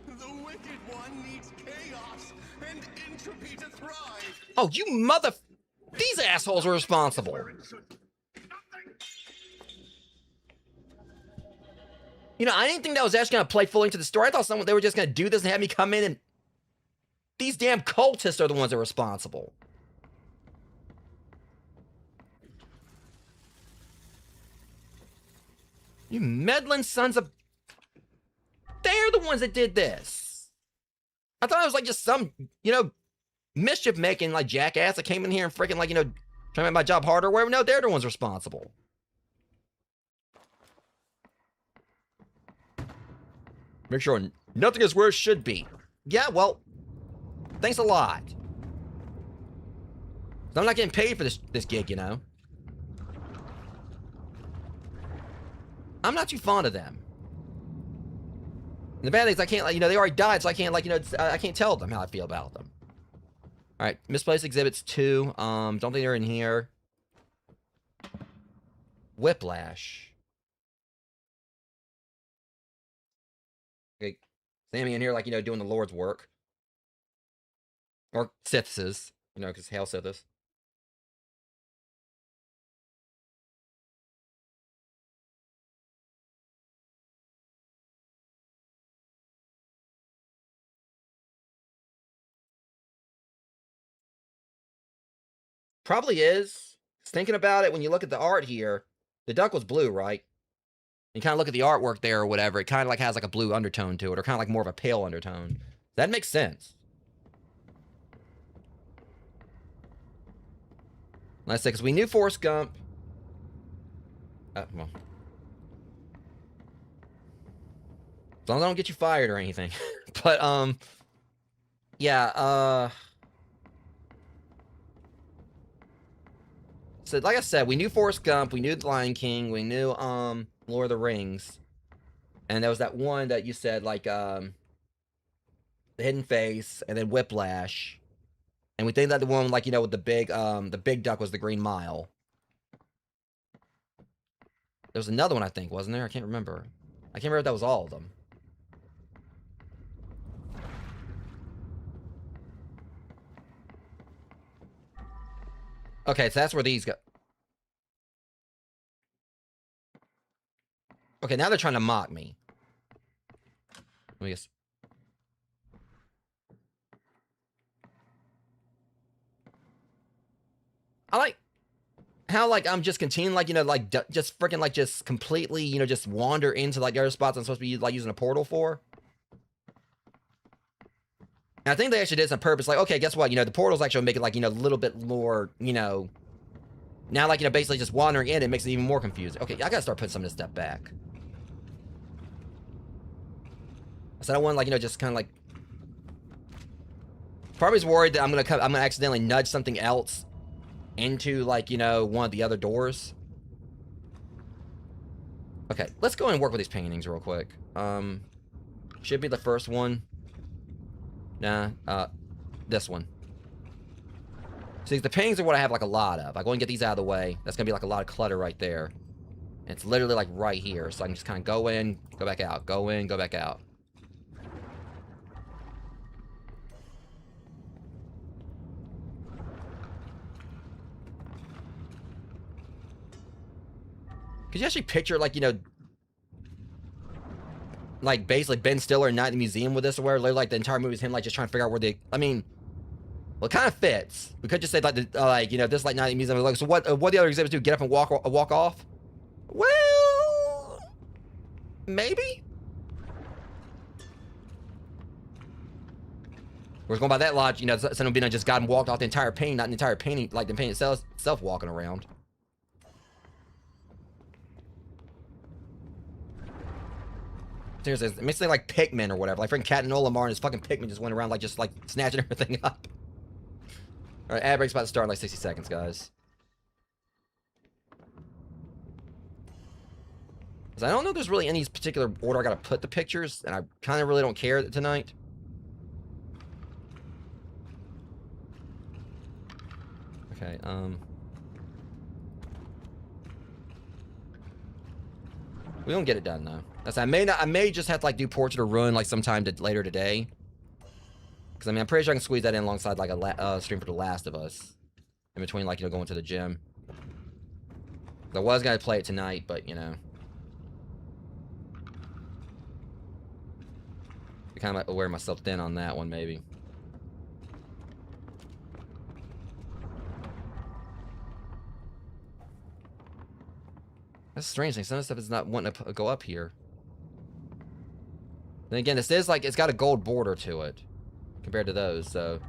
The Wicked One needs chaos and entropy to thrive. Oh, you mother... These assholes are responsible. You know, I didn't think that was actually going to play fully into the story. I thought they were just going to do this and have me come in and... These damn cultists are the ones that are responsible. You meddling sons of... They're the ones that did this. I thought it was like just some, you know, mischief-making, like, jackass that came in here and freaking, like, you know, trying to make my job harder or whatever. No, they're the ones responsible. Make sure nothing is where it should be. Yeah, well, thanks a lot. I'm not getting paid for this gig, you know. I'm not too fond of them. And the bad thing is I can't, like, you know, they already died, so I can't, like, you know, I can't tell them how I feel about them. All right, misplaced exhibits 2. Don't think they're in here. Whiplash. Okay, Sammy in here, like, you know, doing the Lord's work. Or Sith's, you know, because Hail Sithis. Probably is. Thinking about it, when you look at the art here, the duck was blue, right? You kind of look at the artwork there or whatever, it kind of like has like a blue undertone to it, or kind of like more of a pale undertone. That makes sense. Let's say, because we knew Forrest Gump. Well. As long as I don't get you fired or anything. But, yeah, so, like I said, we knew Forrest Gump, we knew The Lion King, we knew, Lord of the Rings. And there was that one that you said, like, The Hidden Face, and then Whiplash. And we think that the one, like, you know, with the big duck was the Green Mile. There was another one, I think, wasn't there? I can't remember. I can't remember if that was all of them. Okay, so that's where these go. Okay, now they're trying to mock me. Let me guess. I like how, like, I'm just continuing, like, you know, like, just freaking, like, just completely, you know, just wander into, like, the other spots I'm supposed to be, like, using a portal for. And I think they actually did this on purpose. Like, okay, guess what? You know, the portals actually make it, like, you know, a little bit more, you know... Now, like, you know, basically just wandering in, it makes it even more confusing. Okay, I gotta start putting some of this stuff back. I said I want, like, you know, just kind of, like... Probably worried that I'm gonna accidentally nudge something else into, like, you know, one of the other doors. Okay, let's go and work with these paintings real quick. Should be the first one. Nah, this one. See, the paintings are what I have, like, a lot of. I go and get these out of the way. That's gonna be, like, a lot of clutter right there. And it's literally, like, right here. So I can just kind of go in, go back out. Go in, go back out. Could you actually picture, like, you know, like, basically Ben Stiller and Night in the Museum with this, or where, like, the entire movie is him, like, just trying to figure out where they... I mean, well, it kind of fits. We could just say, like, like, you know, this, like, Night in the Museum. Like, so what the other exhibits do? Get up and walk off? Well... Maybe? We're going by that logic, you know, someone being just got and walked off the entire painting, not the entire painting, like, the painting itself walking around. Seriously, it makes it like Pikmin or whatever. Like freaking Cat and Olimar and his fucking Pikmin just went around like just like snatching everything up. Alright, ad break's about to start in like 60 seconds, guys. I don't know if there's really any particular order I gotta put the pictures, and I kind of really don't care tonight. Okay, We don't get it done though. That's I may just have to like do Portrait of Ruin like sometime later today. Because I mean I'm pretty sure I can squeeze that in alongside like a stream for The Last of Us, in between like going to the gym. I was gonna play it tonight, but you know, I kind of wear myself thin on that one maybe. That's a strange thing. Some of the stuff is not wanting to go up here. Then again, this is like, it's got a gold border to it compared to those, so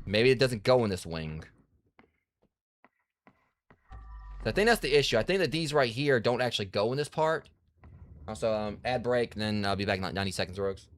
maybe it doesn't go in this wing. So I think that's the issue. I think that these right here don't actually go in this part. Also, ad break, and then I'll be back in like 90 seconds, Rogues.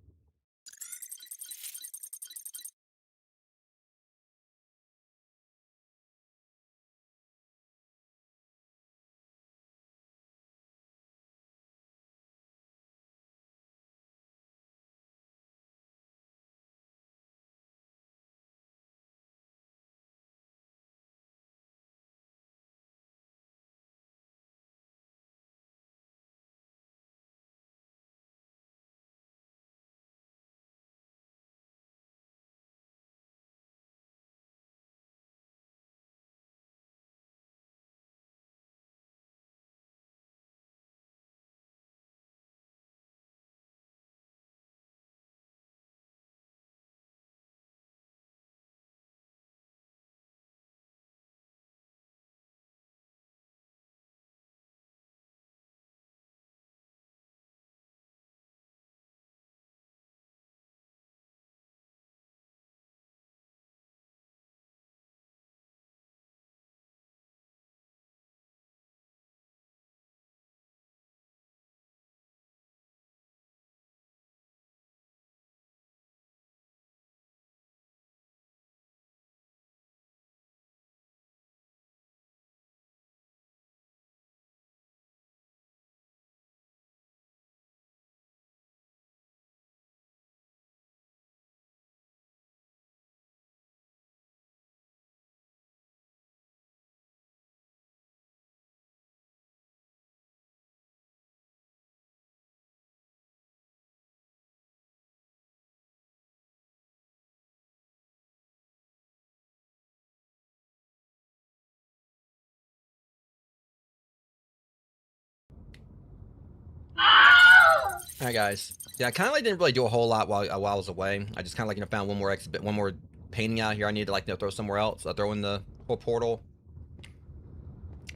Alright guys, yeah, I kind of like didn't really do a whole lot while I was away. I just kind of like, you know, found one more exhibit, one more painting out here I need to like, you know, throw somewhere else. I throw in the whole portal.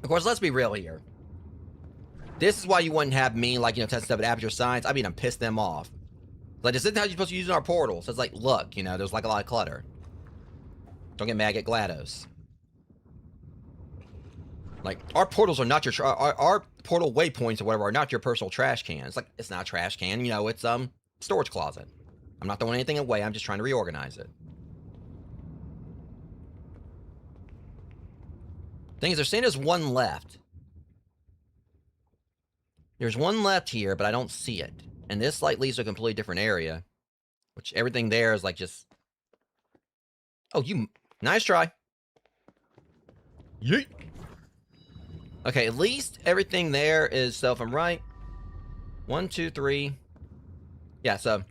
Of course, let's be real here. This is why you wouldn't have me like, you know, testing stuff at Aperture Science. I mean, I'm pissed them off. Like, this isn't how you're supposed to use our portals. So it's like, look, you know, there's like a lot of clutter. Don't get mad, get GLaDOS. Like, our portals are not your our portal waypoints or whatever are not your personal trash can. It's like, it's not a trash can, you know, it's storage closet. I'm not throwing anything away, I'm just trying to reorganize it. Thing is, they're saying there's one left. There's one left here, but I don't see it. And this like leads to a completely different area. Which everything there is like just... Oh, you... Nice try. Yeet. Okay, at least everything there is, so if I'm right, 1, 2, 3. Yeah, so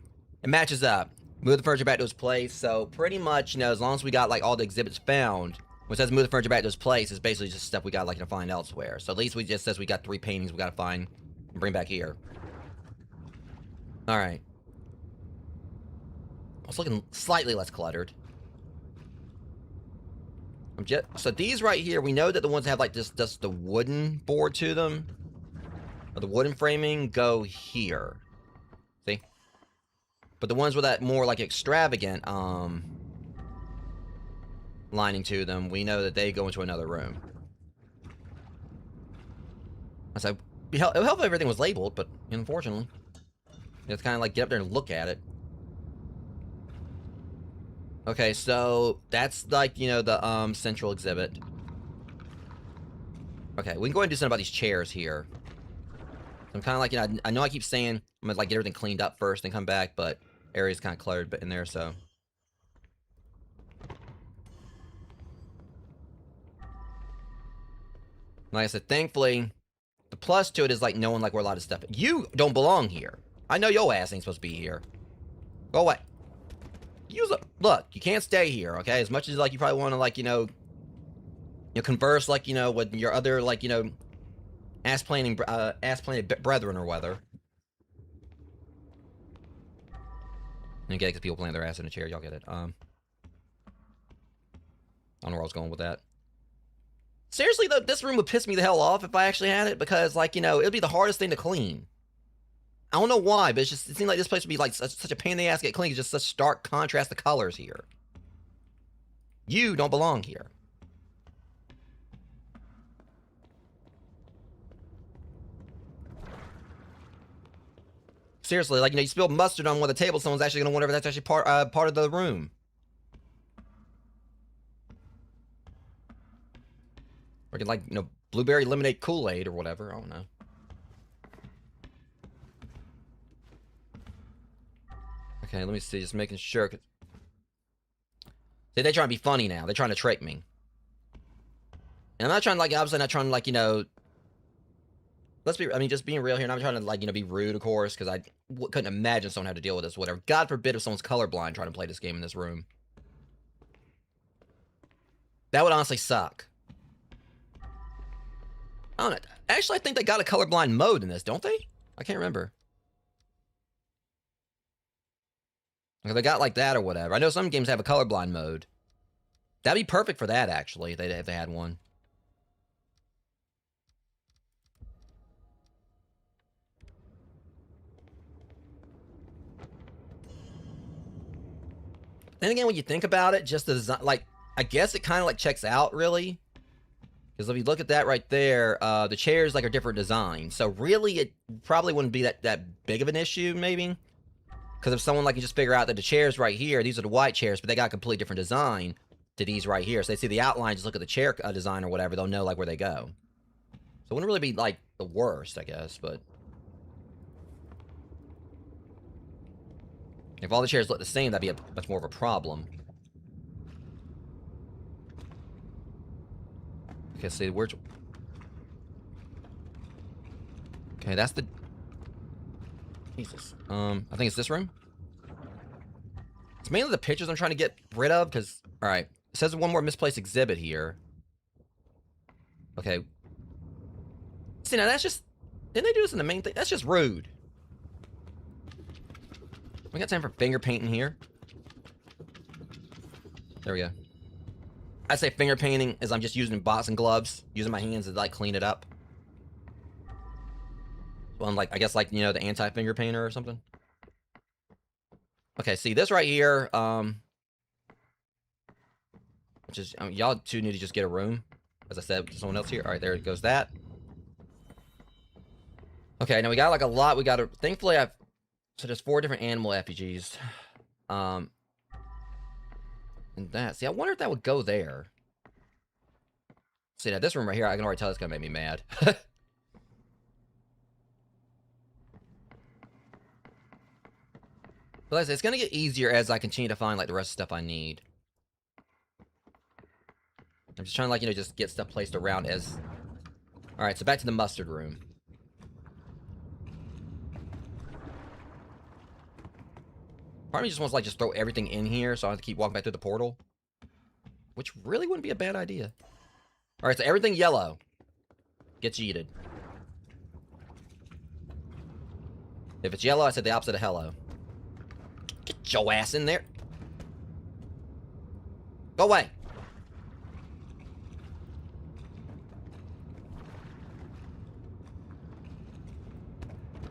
it matches up. Move the furniture back to its place. So pretty much, you know, as long as we got like all the exhibits found, when it says move the furniture back to its place, it's basically just stuff we got like to find elsewhere. So at least we just says we got 3 paintings we got to find and bring back here. All right. It's looking slightly less cluttered. So these right here, we know that the ones that have like just the wooden board to them, or the wooden framing, go here. See? But the ones with that more like extravagant lining to them, we know that they go into another room. So it would help if everything was labeled, but unfortunately, you have to kind of like get up there and look at it. Okay, so that's like, you know, the central exhibit. Okay, we can go ahead and do something about these chairs here. I'm kind of like, you know, I know I keep saying I'm gonna like get everything cleaned up first and come back, but area's kind of cluttered in there, so. Like I said, thankfully, the plus to it is like knowing like where a lot of stuff. You don't belong here. I know your ass ain't supposed to be here. Go away. Look, you can't stay here, okay? As much as like you probably want to like, you converse like, with your other like, ass-planted brethren or whether. You get it because people plant their ass in a chair, y'all get it. I don't know where I was going with that. Seriously though, this room would piss me the hell off if I actually had it, because like, it'd be the hardest thing to clean. I don't know why, but it seems like this place would be like such a pain in the ass to get clean. It's just such stark contrast of colors here. You don't belong here. Seriously, like, you spill mustard on one of the tables, someone's actually going to wonder if that's actually part of the room. Or like, blueberry lemonade Kool-Aid or whatever. I don't know. Okay, let me see. Just making sure. See, they're trying to be funny now. They're trying to trick me. And I'm not trying to, like, obviously not trying to, like, just being real here. And I'm trying to, like, be rude, of course, because I couldn't imagine someone had to deal with this, whatever. God forbid if someone's colorblind trying to play this game in this room. That would honestly suck. I don't know. Actually, I think they got a colorblind mode in this, don't they? I can't remember. They got like that or whatever. I know some games have a colorblind mode. That'd be perfect for that, actually, if they had one. Then again, when you think about it, just the design, like, I guess it kind of like checks out, really. Because if you look at that right there, the chairs like are different designs. So really, it probably wouldn't be that big of an issue, maybe. Because if someone like can just figure out that the chairs right here, these are the white chairs, but they got a completely different design to these right here. So they see the outline, just look at the chair design or whatever, they'll know like where they go. So it wouldn't really be like the worst, I guess, but if all the chairs look the same, that'd be much more of a problem. Okay, see, where's... Okay, that's the... Jesus. I think it's this room. It's mainly the pictures I'm trying to get rid of, because... Alright. It says one more misplaced exhibit here. Okay. See, now that's just... Didn't they do this in the main thing? That's just rude. We got time for finger painting here. There we go. I say finger painting as I'm just using boxing gloves, using my hands to like clean it up. Well, like I guess like the anti-finger painter or something. Okay, see this right here. Which is y'all two need to just get a room, as I said, with someone else here. All right, there goes that. Okay, now we got like a lot. We got to. Thankfully, so there's 4 different animal effigies. And that. See, I wonder if that would go there. See, now this room right here, I can already tell it's gonna make me mad. But like I said, it's gonna get easier as I continue to find like the rest of the stuff I need. I'm just trying to like, just get stuff placed around as... Alright, so back to the mustard room. Part of me just wants to like just throw everything in here so I don't have to keep walking back through the portal. Which really wouldn't be a bad idea. Alright, so everything yellow gets yeeted. If it's yellow, I said the opposite of hello. Get your ass in there. Go away.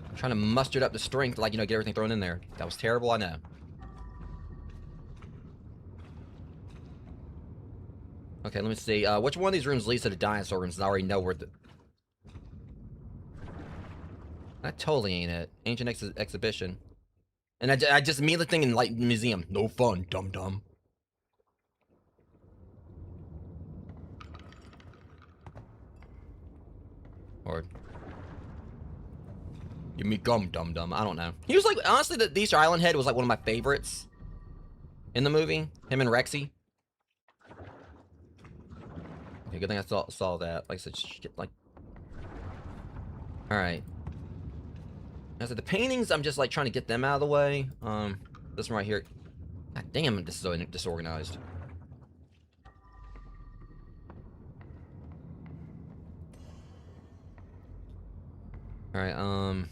I'm trying to muster up the strength to, like, get everything thrown in there. That was terrible, I know. Okay, let me see. Which one of these rooms leads to the dinosaur rooms? I already know where the... That totally ain't it. Ancient exhibition. And I just immediately thinking, like, museum. No fun, dum-dum. Or... Give me gum, dum-dum. I don't know. He was like, honestly, the Easter Island Head was like one of my favorites in the movie. Him and Rexy. Okay, good thing I saw that. Like I said, shit, like... All right. Now, so the paintings, I'm just like trying to get them out of the way. This one right here. God damn, this is so disorganized. All right.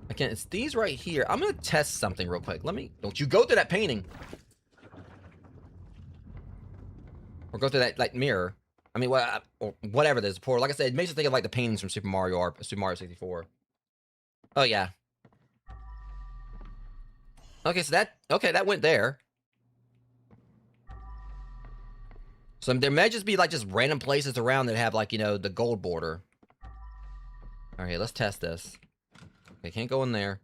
Again, it's these right here. I'm gonna test something real quick. Don't you go through that painting. Or go through that, like, mirror. I mean, or whatever this portal. Like I said, it makes me think of, like, the paintings from Super Mario 64. Oh, yeah. Okay, so that went there. So there may just be, like, just random places around that have, like, you know, the gold border. Alright, let's test this. Okay, can't go in there.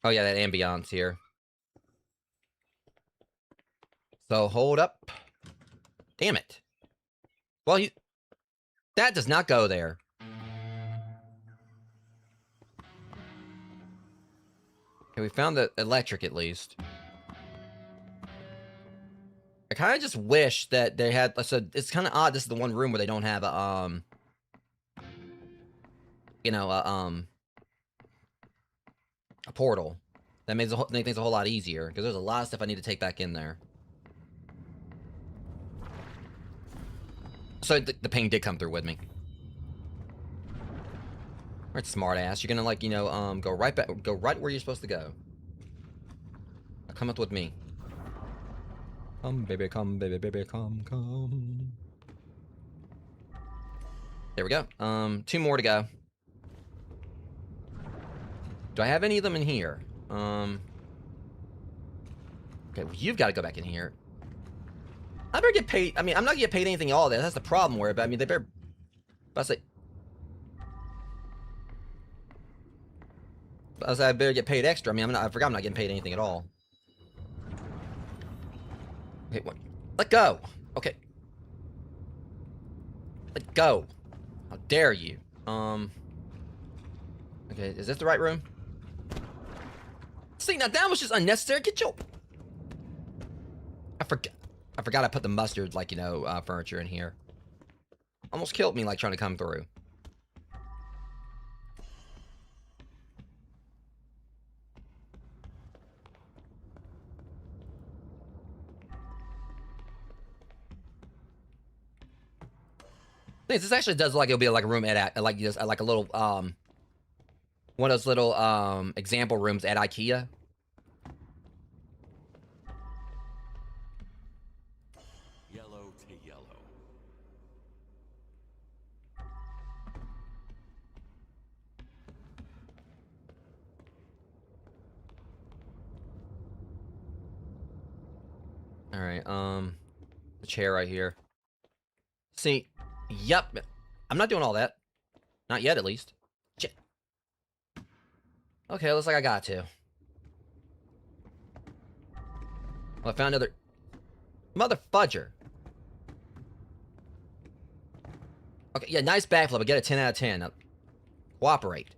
Oh, yeah, that ambiance here. So, hold up. Damn it. Well, that does not go there. Okay, we found the electric, at least. I kind of just wish that they had... So, it's kind of odd this is the one room where they don't have a, you know, a portal. That makes things a whole lot easier, because there's a lot of stuff I need to take back in there. So the pain did come through with me. Alright, smart ass. You're gonna, like, you know, go right where you're supposed to go. Now come up with me. Come, baby, come, baby, baby, come. There we go. 2 more to go. Do I have any of them in here? Okay, well, you've got to go back in here. I better get paid. I mean, I'm not gonna get paid anything at all. That's the problem where, but I mean, they better. But I say I better get paid extra. I mean, I forgot I'm not getting paid anything at all. Okay, what? Let go. Okay. Let go. How dare you? Okay, is this the right room? See, now that was just unnecessary. Get your... I forgot I put the mustard, like, you know, furniture in here. Almost killed me, like, trying to come through. This actually does look like it'll be like a room at like just like a little one of those little example rooms at IKEA. Yellow to yellow. All right, the chair right here. See, yep, I'm not doing all that. Not yet, at least. Shit. Okay, looks like I got to. Well, I found another mother fudger. Okay, yeah, nice backflip. I get a 10 out of 10. Now, cooperate.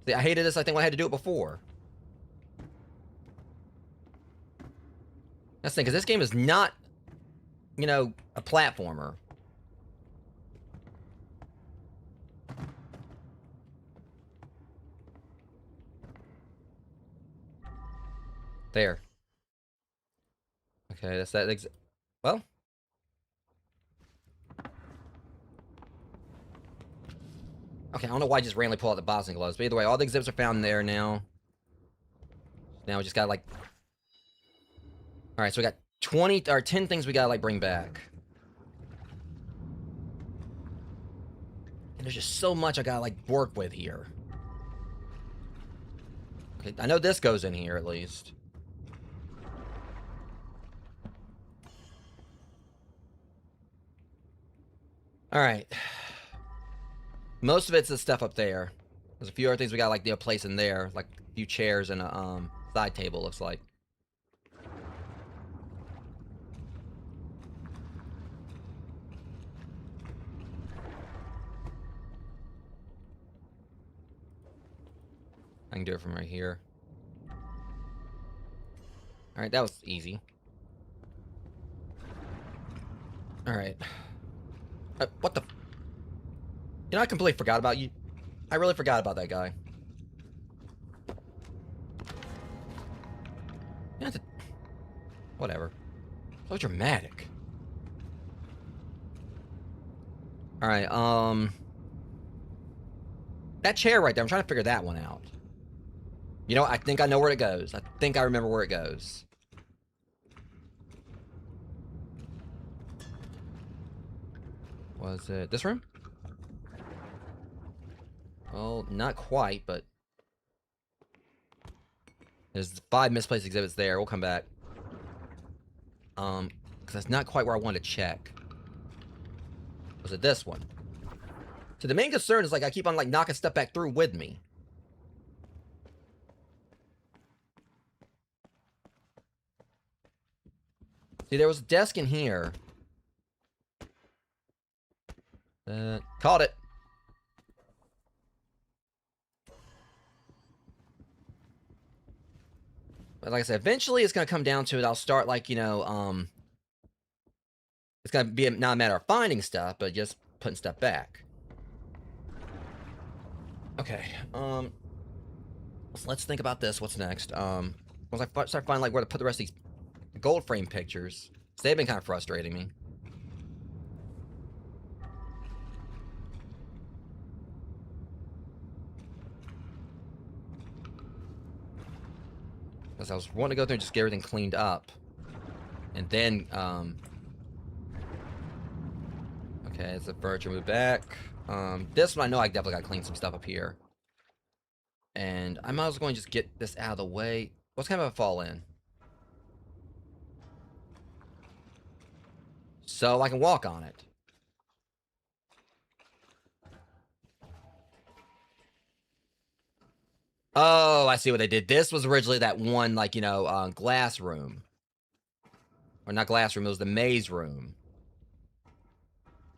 See, I hated this. I think when I had to do it before. That's the thing, because this game is not, you know, a platformer. There. Okay, that's that. Well. Okay, I don't know why I just randomly pull out the boxing gloves, but either way, all the exhibits are found there now. Now we just gotta, like... Alright, so we got 20, or 10 things we gotta, like, bring back. And there's just so much I gotta, like, work with here. Okay, I know this goes in here, at least. Alright. Most of it's the stuff up there. There's a few other things we gotta, like, place in there. Like, a few chairs and a, side table, looks like. I can do it from right here. Alright, that was easy. Alright. What the... You know, I completely forgot about you. I really forgot about that guy. You have to... Whatever. So dramatic. Alright, that chair right there, I'm trying to figure that one out. You know, I think I know where it goes. I think I remember where it goes. Was it this room? Well, not quite, but... There's 5 misplaced exhibits there. We'll come back. Because that's not quite where I wanted to check. Was it this one? So the main concern is, like, I keep on, like, knocking stuff back through with me. See, there was a desk in here. Caught it. But like I said, eventually it's going to come down to it. I'll start, like, you know, it's going to be not a matter of finding stuff, but just putting stuff back. Okay, so let's think about this. What's next? Once I start finding, like, where to put the rest of these gold frame pictures, so they've been kind of frustrating me. Because I was wanting to go through and just get everything cleaned up. And then, okay, it's the furniture moved back. This one I know I definitely gotta clean some stuff up here. And I might as well just get this out of the way. What's kind of a fall in? So I can walk on it. Oh, I see what they did. This was originally that one, like, you know, glass room. Or not glass room, it was the maze room.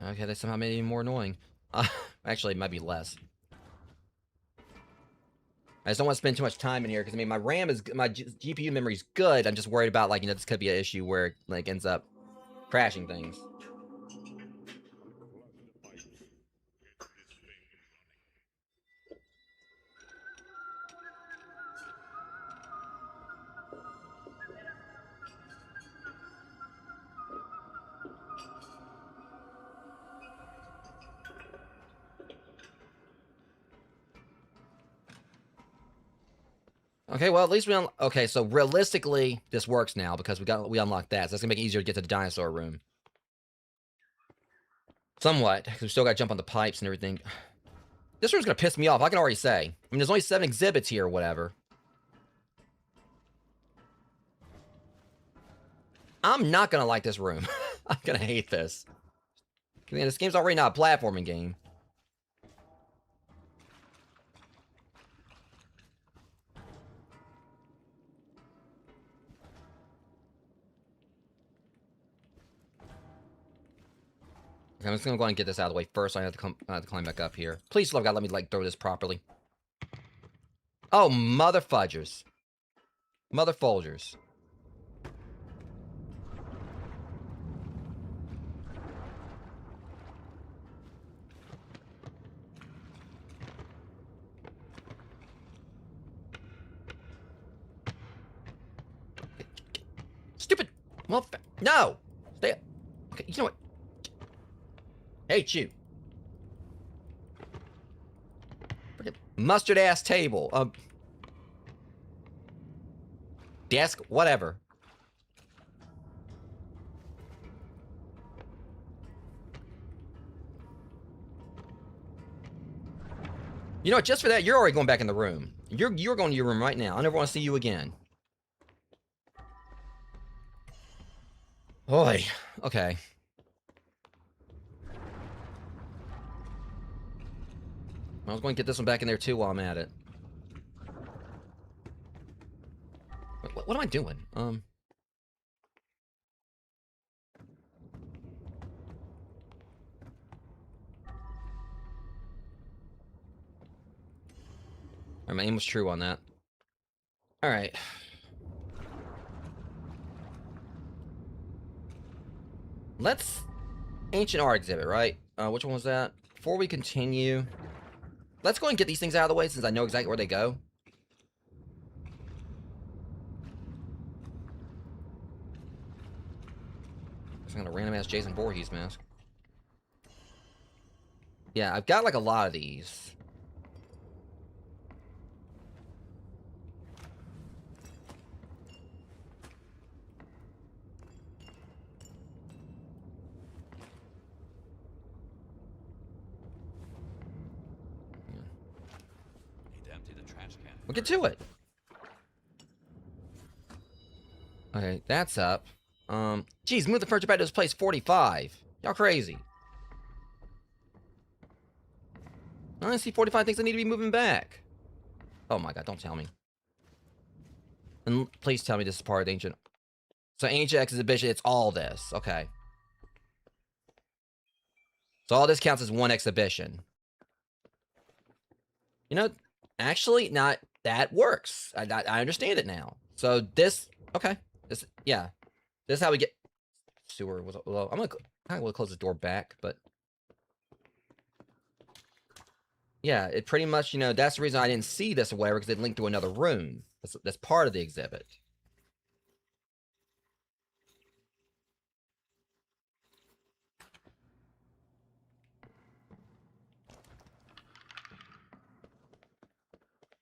Okay, they somehow made it even more annoying. Actually, it might be less. I just don't want to spend too much time in here, because, I mean, my RAM is... My GPU memory is good. I'm just worried about, like, you know, this could be an issue where it, like, ends up crashing things. Okay, well, at least we okay, so realistically, this works now because we unlocked that. So that's gonna make it easier to get to the dinosaur room. Somewhat, because we still gotta jump on the pipes and everything. This room's gonna piss me off, I can already say. I mean, there's only 7 exhibits here or whatever. I'm not gonna like this room. I'm gonna hate this. I mean, this game's already not a platforming game. Okay, I'm just gonna go ahead and get this out of the way first. I have to climb back up here. Please, love God, let me, like, throw this properly. Oh, mother fudgers. Mother Folgers. Stupid! Well, no! Stay up. Okay, you know what? Hate you. Mustard ass table. Desk, whatever. You know what? Just for that, you're already going back in the room. You're going to your room right now. I never want to see you again. Boy. Okay. I was going to get this one back in there too while I'm at it. What am I doing? My aim was true on that. Alright. Let's ancient art exhibit, right? Which one was that? Before we continue, let's go and get these things out of the way since I know exactly where they go. Just got a random ass Jason Voorhees mask. Yeah, I've got like a lot of these. Need to empty the trash can. We'll get to it. Okay, that's up. Geez, move the furniture back to this place 45. Y'all crazy. I only see 45 things that need to be moving back. Oh my god, don't tell me. And please tell me this is part of the ancient. So ancient exhibition, it's all this. Okay. So all this counts as one exhibition. You know, actually, not that works. I understand it now. So this, okay. This, yeah. This is how we get sewer was low. I'm gonna close the door back, but yeah, it pretty much, you know, that's the reason I didn't see this or whatever, because it linked to another room. That's part of the exhibit.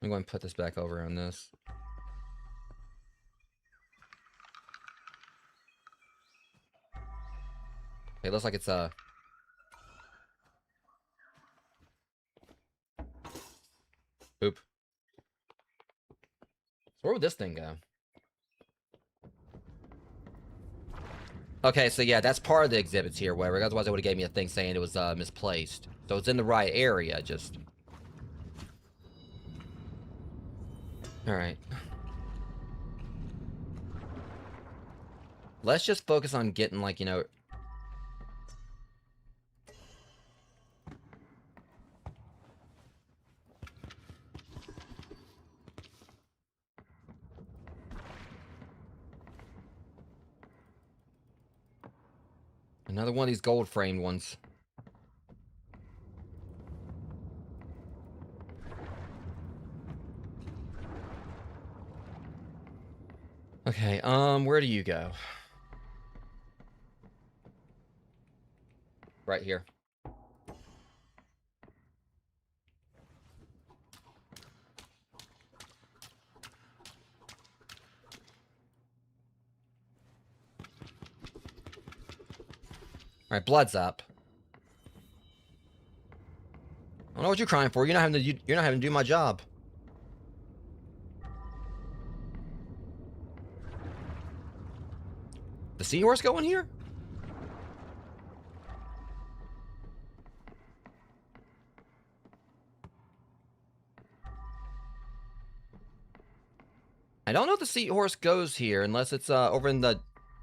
I'm going to put this back over on this. Okay, looks like it's Oop. So where would this thing go? Okay, so yeah, that's part of the exhibits here, whatever. Otherwise, they would have gave me a thing saying it was misplaced. So it's in the right area, just. Alright. Let's just focus on getting, like, you know... Another one of these gold-framed ones. Okay, where do you go? Right here. Alright, blood's up. I don't know what you're crying for. You're not having to do my job. The seahorse going here? I don't know if the seahorse goes here unless it's over in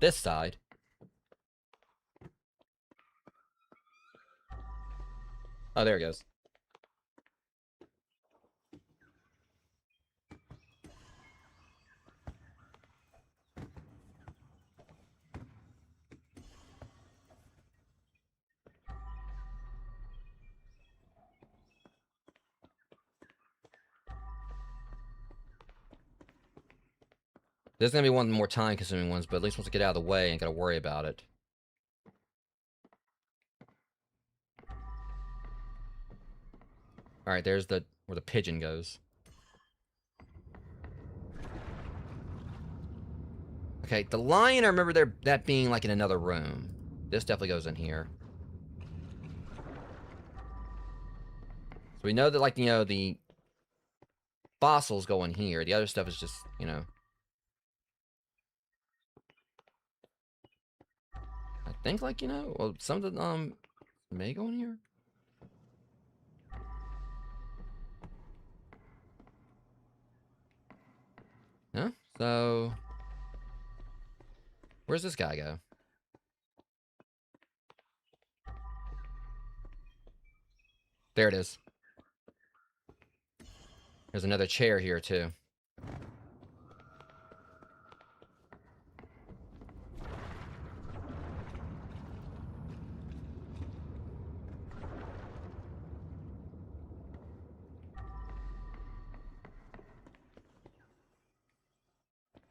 this side. Oh, there it goes. There's gonna be one more time-consuming ones, but at least once I get out of the way, I ain't gotta worry about it. Alright, there's where the pigeon goes. Okay, the lion, I remember that being like in another room. This definitely goes in here. So we know that, like, you know, the fossils go in here. The other stuff is just, you know. I think, like, you know, well, some of the, may go in here. Yeah, so... Where's this guy go? There it is. There's another chair here, too.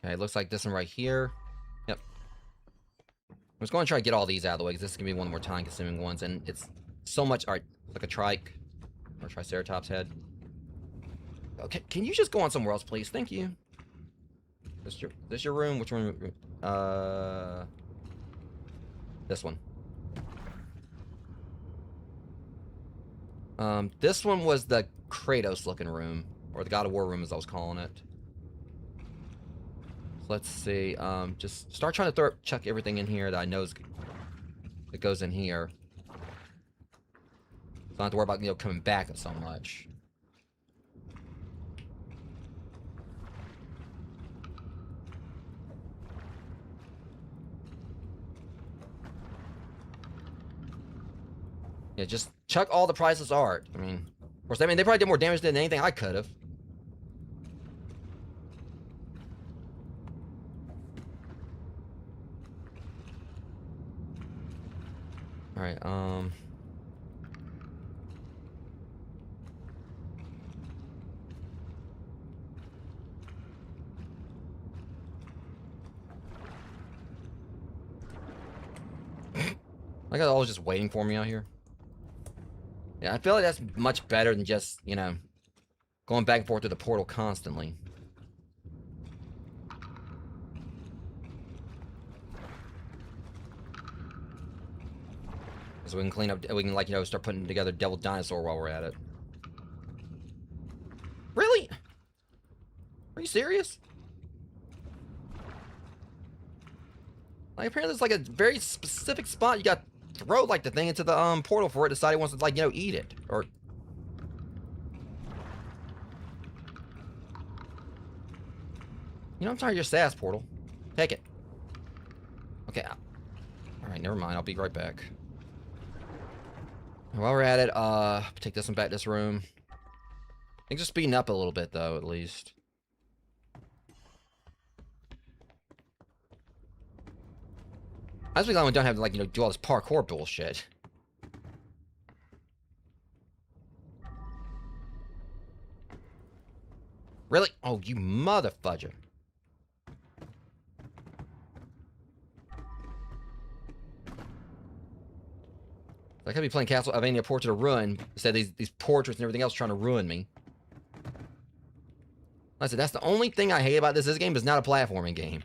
Okay, it looks like this one right here. Yep. I'm just going to try to get all these out of the way, because this is going to be one of the more time-consuming ones, and it's so much... Alright, like a trike. Or triceratops head. Okay, can you just go on somewhere else, please? Thank you. This your room? Which one? This one. This one was the Kratos-looking room. Or the God of War room, as I was calling it. So let's see. Just start trying to chuck everything in here that I know that goes in here. So I don't have to worry about, you know, coming back so much. Yeah, just chuck all the priceless art. I mean, of course, they probably did more damage than anything I could have. Alright, I got all just waiting for me out here. Yeah, I feel like that's much better than just, you know, going back and forth through the portal constantly. So we can clean up, we can, like, you know, start putting together Devil Dinosaur while we're at it. Really? Are you serious? Like, apparently there's, like, a very specific spot you got to throw, like, the thing into the, portal for it to decide it wants to, like, you know, eat it. Or... You know, I'm tired of your sass, portal. Take it. Okay. Alright, never mind. I'll be right back. While we're at it, take this one back to this room. Things are speeding up a little bit, though, at least. I just glad we don't have to, like, you know, do all this parkour bullshit. Really? Oh, you mother fudger. I could be playing Castlevania Portrait of Ruin. Instead of these portraits and everything else trying to ruin me. Like I said, that's the only thing I hate about this. This game is not a platforming game.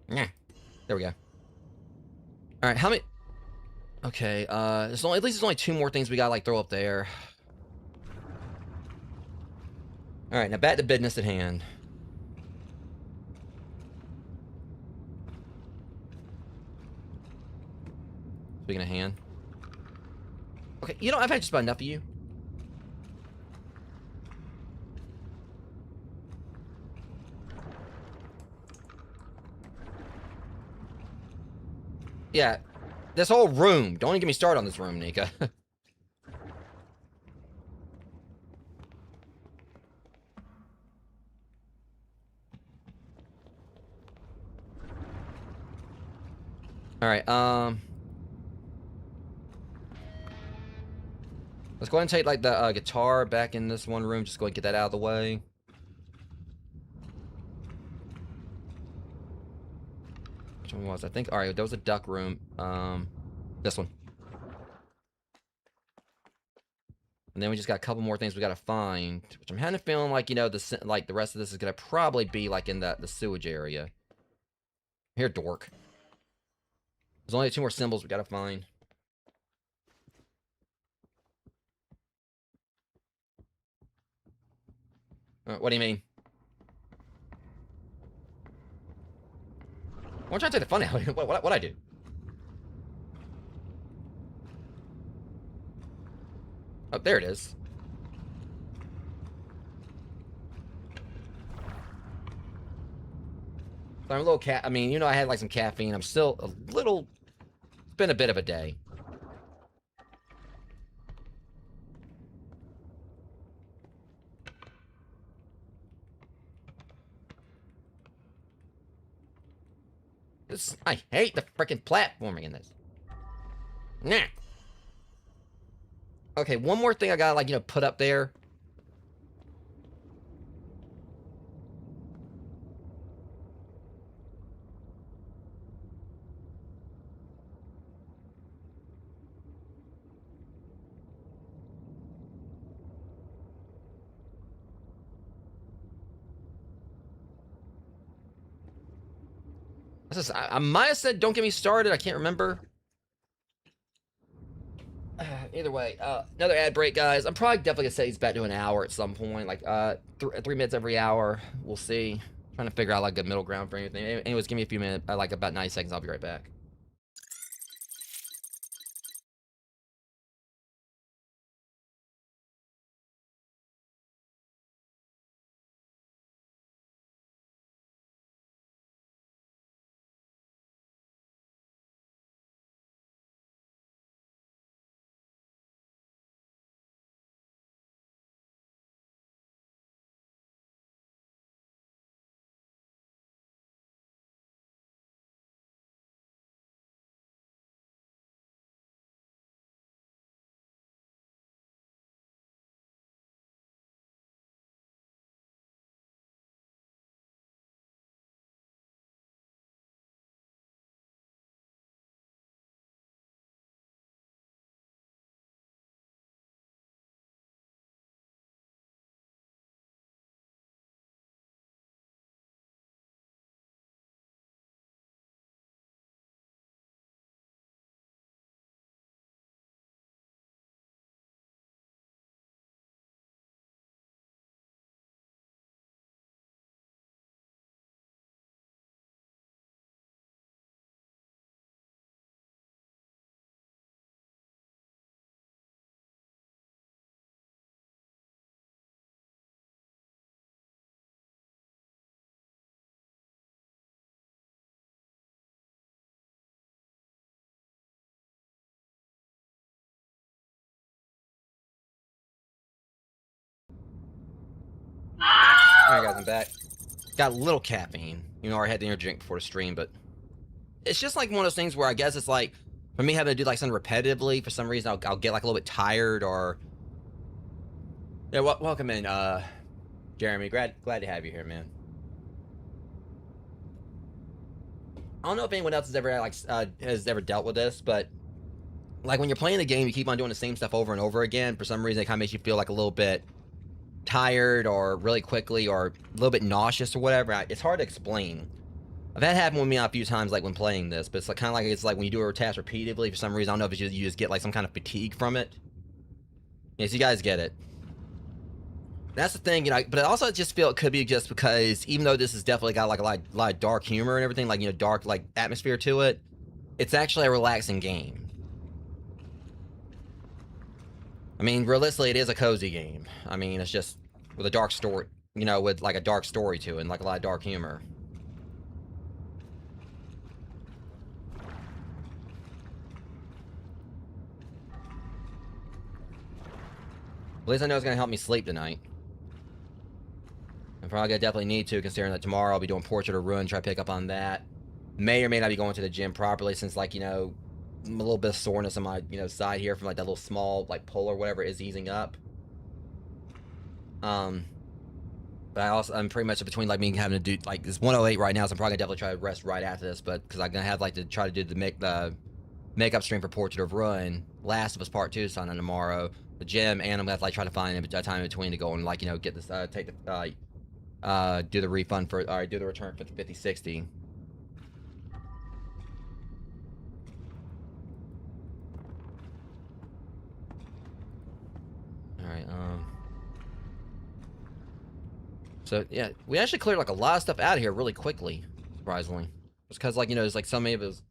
Yeah. There we go. Alright, how many... Okay, there's only, at least there's only 2 more things we gotta, like, throw up there. Alright, now back to business at hand. Speaking of hand. Okay, you know, I've had just about enough of you. Yeah, this whole room. Don't even get me started on this room, Nika. Alright, let's go ahead and take, like, the guitar back in this one room. Just go ahead and get that out of the way. Which one was I think? Alright, there was a duck room. This one. And then we just got a couple more things we gotta find. Which I'm kind of feeling like, you know, the rest of this is gonna probably be, like, in the sewage area. Here, dork. There's only 2 more symbols we gotta find. What do you mean? I'm trying to take the fun out of it. What I do? Oh, there it is. So I'm a little I mean, you know, I had, like, some caffeine. I'm still a little... It's been a bit of a day. I hate the freaking platforming in this. Nah. Okay, one more thing I gotta, like, put up there. I might have said don't get me started. I can't remember. Either way, another ad break, guys. I'm probably definitely gonna set these back to an hour at some point, like 3 minutes every hour. We'll see. Trying to figure out like a middle ground for anything. Anyways, give me a few minutes. Like about 90 seconds. I'll be right back. Alright, guys, I'm back. Got a little caffeine. I had the energy drink before the stream, but it's just like one of those things where I guess it's like for me having to do like something repetitively. For some reason, I'll get like a little bit tired or. Yeah, welcome in, Jeremy. Glad to have you here, man. I don't know if anyone else has ever dealt with this, but like when you're playing the game, you keep on doing the same stuff over and over again. For some reason, it kind of makes you feel like a little bit tired or really quickly or a little bit nauseous or whatever. It's hard to explain. I've had it happen with me a few times, like when playing this, but it's like, kind of like it's like when you do a task repeatedly. For some reason, I don't know if it's just, you just get like some kind of fatigue from it. Yes, you guys get it. That's the thing, but I also just feel it could be just because even though this has definitely got like a lot of dark humor and everything, like dark like atmosphere to it, it's actually a relaxing game. I mean, realistically, it is a cozy game. I mean, it's just with a dark story, with like a dark story to it and like a lot of dark humor. At least I know it's gonna help me sleep tonight. I'm probably gonna definitely need to, considering that tomorrow I'll be doing Portrait of Ruin, try to pick up on that. May or may not be going to the gym properly, since like, a little bit of soreness on my, side here from like that little small like pull or whatever is easing up. But I'm pretty much between like me having to do like it's 1:08 right now, so I'm probably gonna definitely try to rest right after this. But because I'm gonna have like to try to do the makeup stream for Portrait of Ruin, Last of Us Part 2 starting tomorrow, the gym, and I'm gonna have to like try to find a time in between to go and like get this take the do the refund for do the return for the 50/60. All right. So yeah, we actually cleared like a lot of stuff out of here really quickly, surprisingly. Just because like there's like so many of us.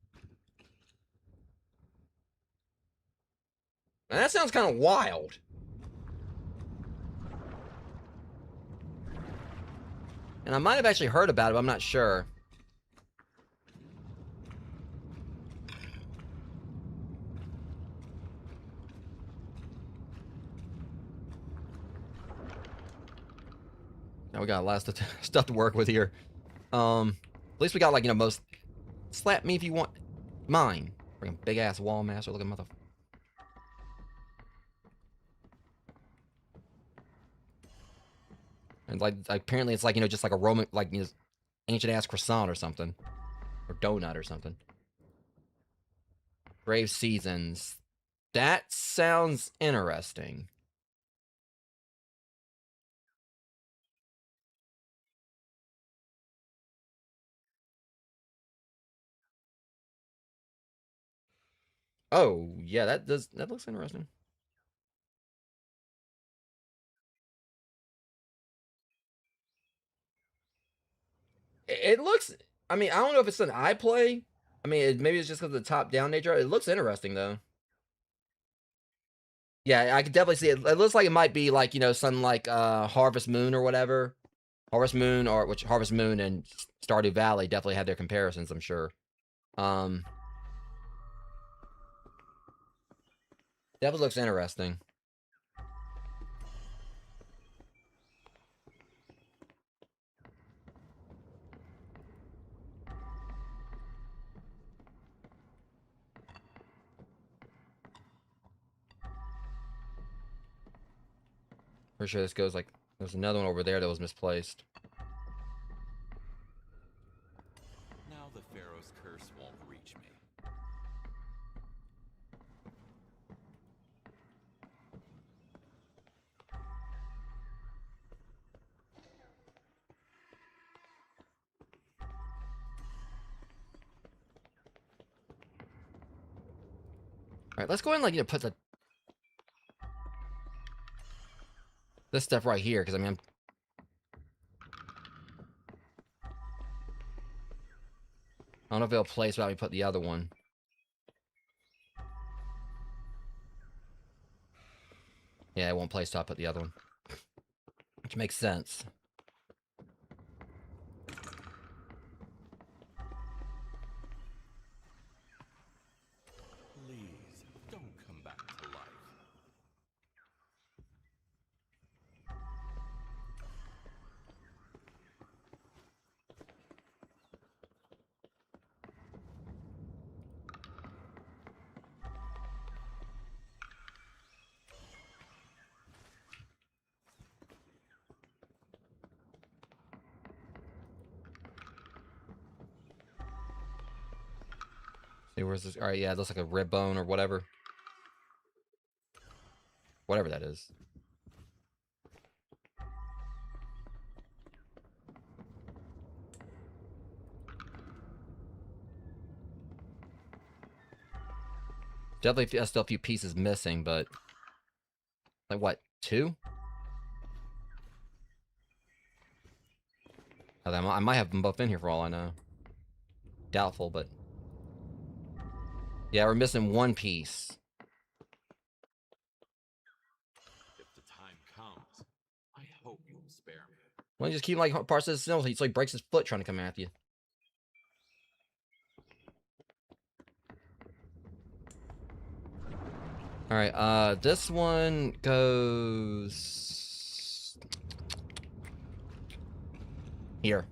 And that sounds kind of wild. And I might have actually heard about it, but I'm not sure. Now we got a lot of stuff to work with here. At least we got like most. Slap me if you want. Mine. Freaking big ass wall master looking mother. And like apparently it's like, you know, just like a Roman, like, you know, ancient ass croissant or something, or donut or something. Grave Seasons. That sounds interesting. Oh, yeah, that looks interesting. It looks, I mean, I don't know if it's something I play. I mean, maybe it's just because of the top-down nature. It looks interesting, though. Yeah, I could definitely see it. It looks like it might be like, you know, something like Harvest Moon or whatever. Harvest Moon, or which Harvest Moon and Stardew Valley definitely had their comparisons, I'm sure. Um, definitely looks interesting. Pretty sure this goes like, there's another one over there that was misplaced. Now the Pharaoh's curse won't reach me. All right, let's go ahead and like, you know, put this stuff right here, because I mean, I don't know if it'll place without me put the other one. Yeah, it won't place till I put the other one, which makes sense. Please, don't come back to life. See, where's this? All right, yeah, it looks like a rib bone or whatever. Whatever that is. Definitely still a few pieces missing, but like what, 2? I might have them both in here for all I know. Doubtful, but yeah, we're missing 1 piece. If the time comes, I hope you'll spare me. Why don't you just keep like parts of the snow so he breaks his foot trying to come at you? All right, this one goes here.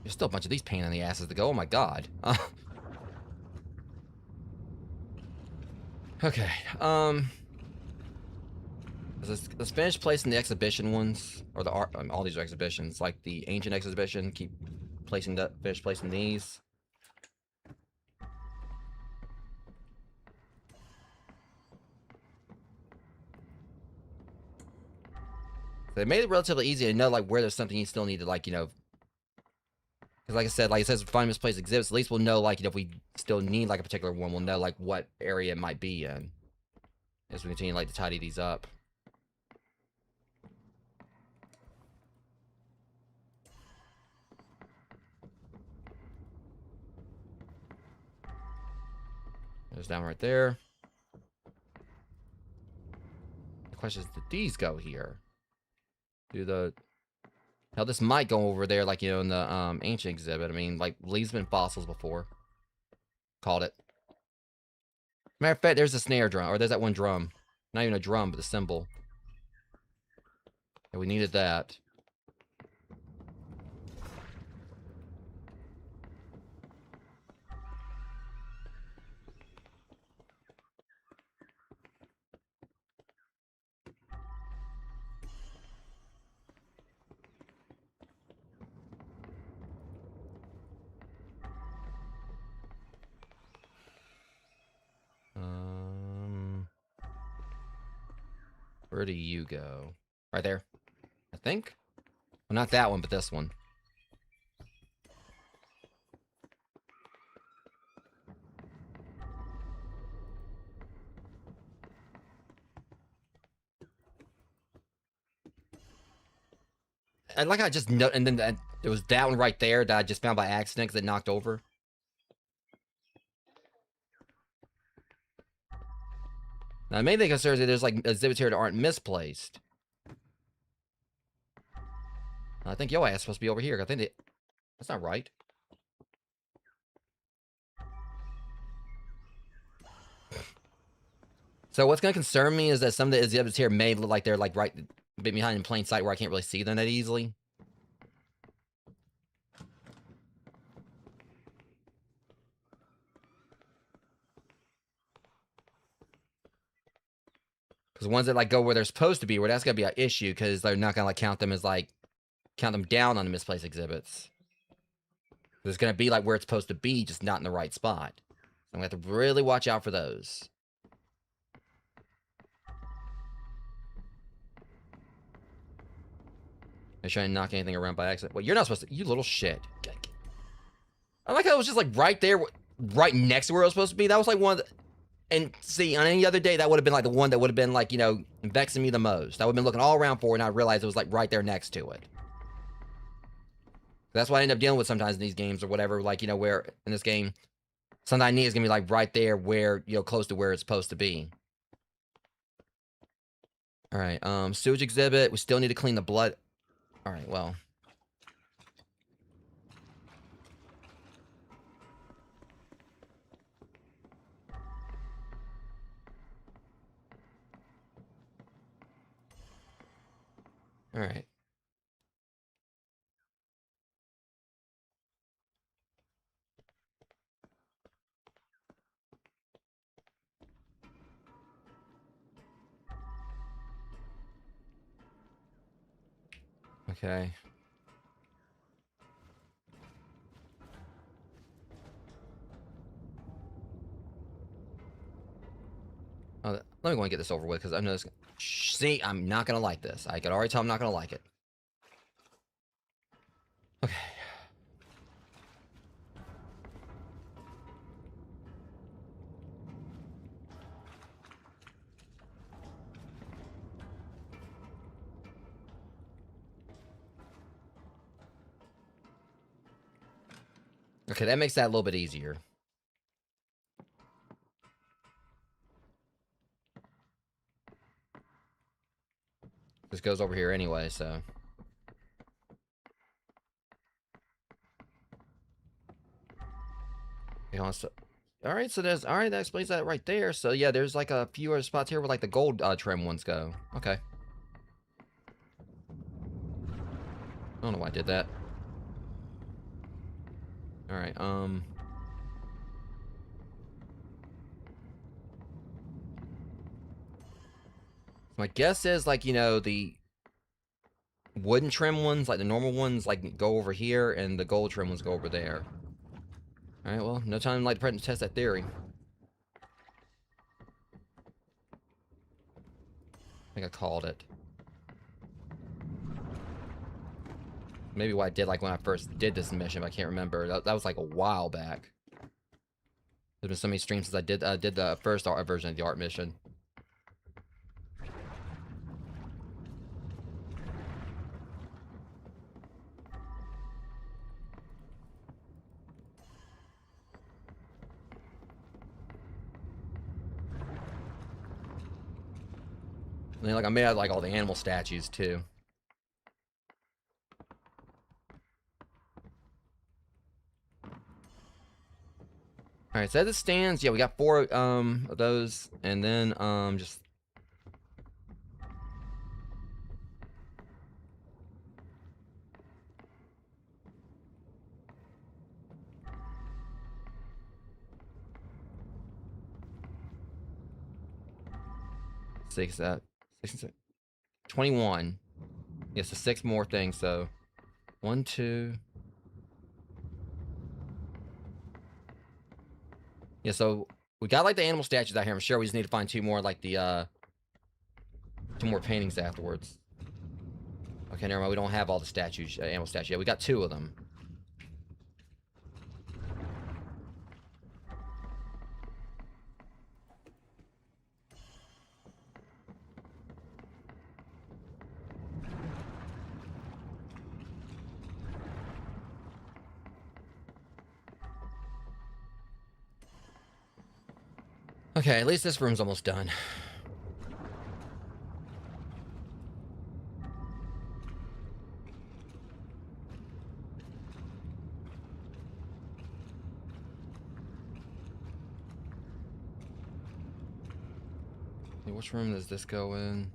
There's still a bunch of these pain in the asses to go. Oh my god. Okay. Let's finish placing the exhibition ones, or the art. All these are exhibitions, like the ancient exhibition. Keep placing that. Finish placing these. They made it relatively easy to know like where there's something you still need to like, you know. Because like I said, find misplaced exhibits. At least we'll know like, you know, if we still need like a particular one, we'll know like what area it might be in. As we continue like to tidy these up. There's down right there. The question is, did these go here? Now this might go over there, like, you know, in the ancient exhibit. I mean, like, leaves been fossils before. Called it. Matter of fact, there's a snare drum, or there's that one drum. Not even a drum, but the cymbal. And we needed that. Where do you go? Right there, I think. Well, not that one, but this one. And like I just know, and then there was that one right there that I just found by accident because it knocked over. Now, the main thing concerns that there's like exhibits here that aren't misplaced. I think yo ass is supposed to be over here. I think that's not right. So what's going to concern me is that some of the exhibits here may look like they're like right behind in plain sight where I can't really see them that easily. Because ones that like go where they're supposed to be, where that's going to be an issue because they're not going to like count them as like count them down on the misplaced exhibits. There's going to be like where it's supposed to be, just not in the right spot. So I'm going to have to really watch out for those. Make sure I didn't knock anything around by accident. Well, you're not supposed to. You little shit. I like how it was just like right there, right next to where it was supposed to be. That was like one of the. And see, on any other day, that would have been like the one that would have been like, you know, vexing me the most. I would have been looking all around for it, and I realized it was like right there next to it. That's what I end up dealing with sometimes in these games or whatever. Like, you know, where in this game, something I need is going to be like right there where, you know, close to where it's supposed to be. All right, sewage exhibit. We still need to clean the blood. All right, well. All right. Okay. Let me go and get this over with because I know this. See, I'm not gonna like this. I can already tell I'm not gonna like it. Okay. Okay, that makes that a little bit easier. This goes over here anyway, so. All right, so there's, all right, that explains that right there. So yeah, there's like a few other spots here where like the gold trim ones go. Okay. I don't know why I did that. All right, my guess is like, you know, the wooden trim ones, like the normal ones, like go over here and the gold trim ones go over there. All right, well, no time like to test that theory. I think I called it. Maybe what I did like when I first did this mission, but I can't remember. That was like a while back. There's been so many streams since I did the first art version of the art mission. And then, like, I made out like all the animal statues too. All right, so as it stands, yeah, we got 4 of those, and then just six 21. Yes, so 6 more things. So 1, 2. Yeah, so we got like the animal statues out here. I'm sure we just need to find 2 more, like the 2 more paintings afterwards. Okay, never mind. We don't have all the statues, animal statues. Yeah, we got 2 of them. Okay, at least this room's almost done. Okay, which room does this go in?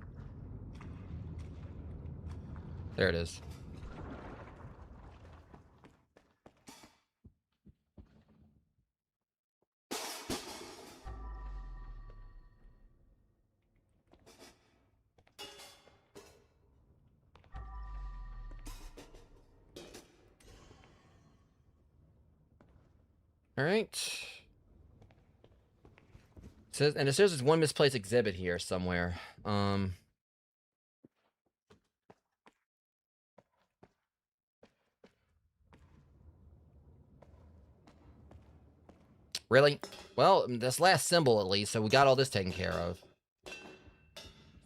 There it is. All right. It says there's one misplaced exhibit here somewhere. Really? Well, this last symbol at least, so we got all this taken care of.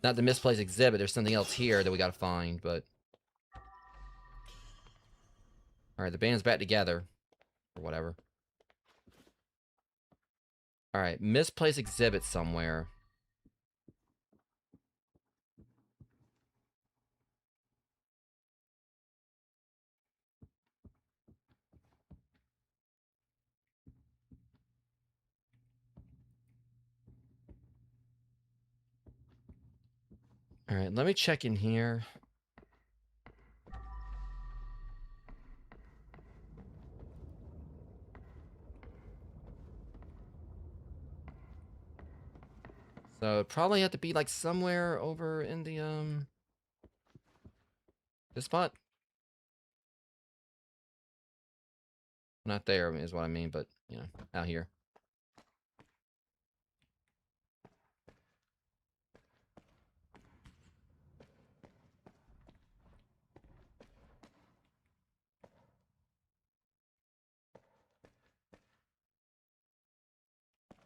Not the misplaced exhibit. There's something else here that we gotta find, but... Alright, the band's back together. Or whatever. Alright, misplaced exhibit somewhere. Alright, let me check in here. So it'd probably have to be like somewhere over in the this spot. Not there is what I mean, but you know, out here.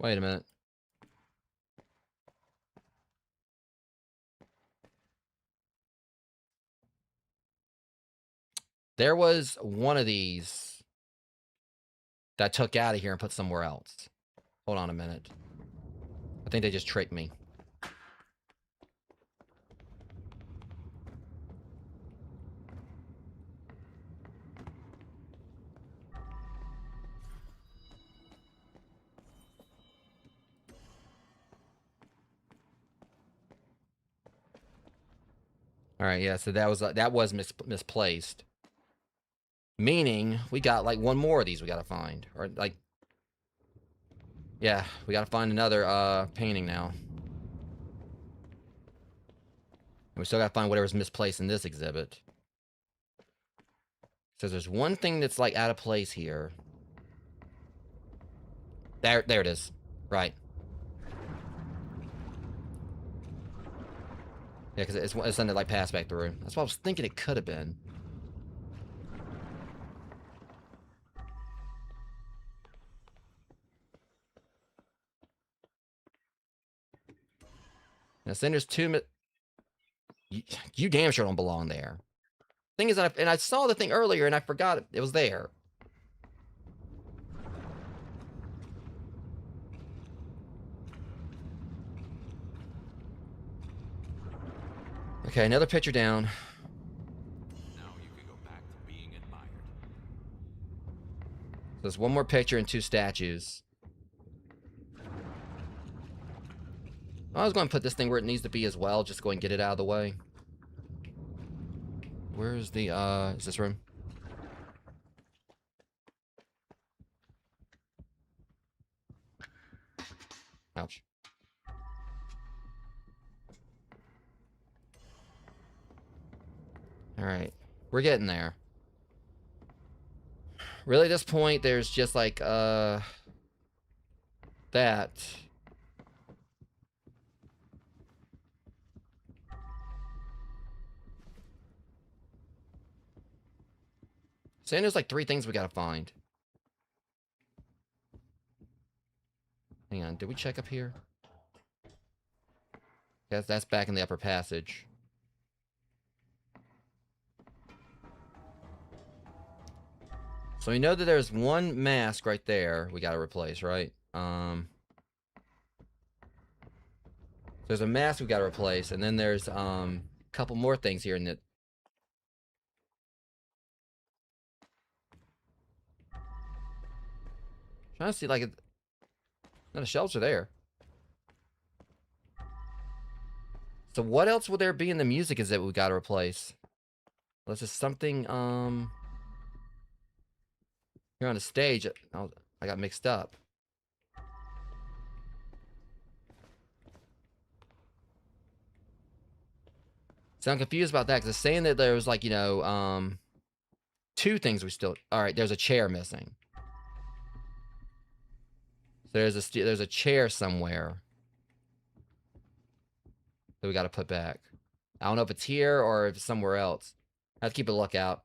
Wait a minute. There was one of these that I took out of here and put somewhere else. Hold on a minute. I think they just tricked me. All right, yeah. So that was misplaced. Meaning we got like one more of these we gotta find, or like, yeah, we gotta find another painting now. And we still gotta find whatever's misplaced in this exhibit. So there's one thing that's like out of place here. There it is. Right. Yeah, because it's something that like passed back through. That's what I was thinking it could have been. Now, then there's 2. You damn sure don't belong there. Thing is, and I saw the thing earlier and I forgot it was there. Okay, another picture down. Now you can go back to being admired. There's one more picture and 2 statues. I was going to put this thing where it needs to be as well. Just go and get it out of the way. Where's the, is this room? Ouch. Alright. We're getting there. Really, at this point, there's just like, that. Saying there's like 3 things we gotta find. Hang on, did we check up here? Guess that's back in the upper passage. So we know that there's 1 mask right there we gotta replace, right? There's a mask we gotta replace, and then there's a couple more things here in the... Trying to see, like, no, the shelves are there. So what else would there be in the music is that we gotta replace? Unless it's something, here on the stage, I got mixed up. So I'm confused about that, because it's saying that there was, like, you know, 2 things we still... Alright, there's a chair missing. So there's a chair somewhere that we gotta put back. I don't know if it's here or if it's somewhere else. I have to keep a lookout.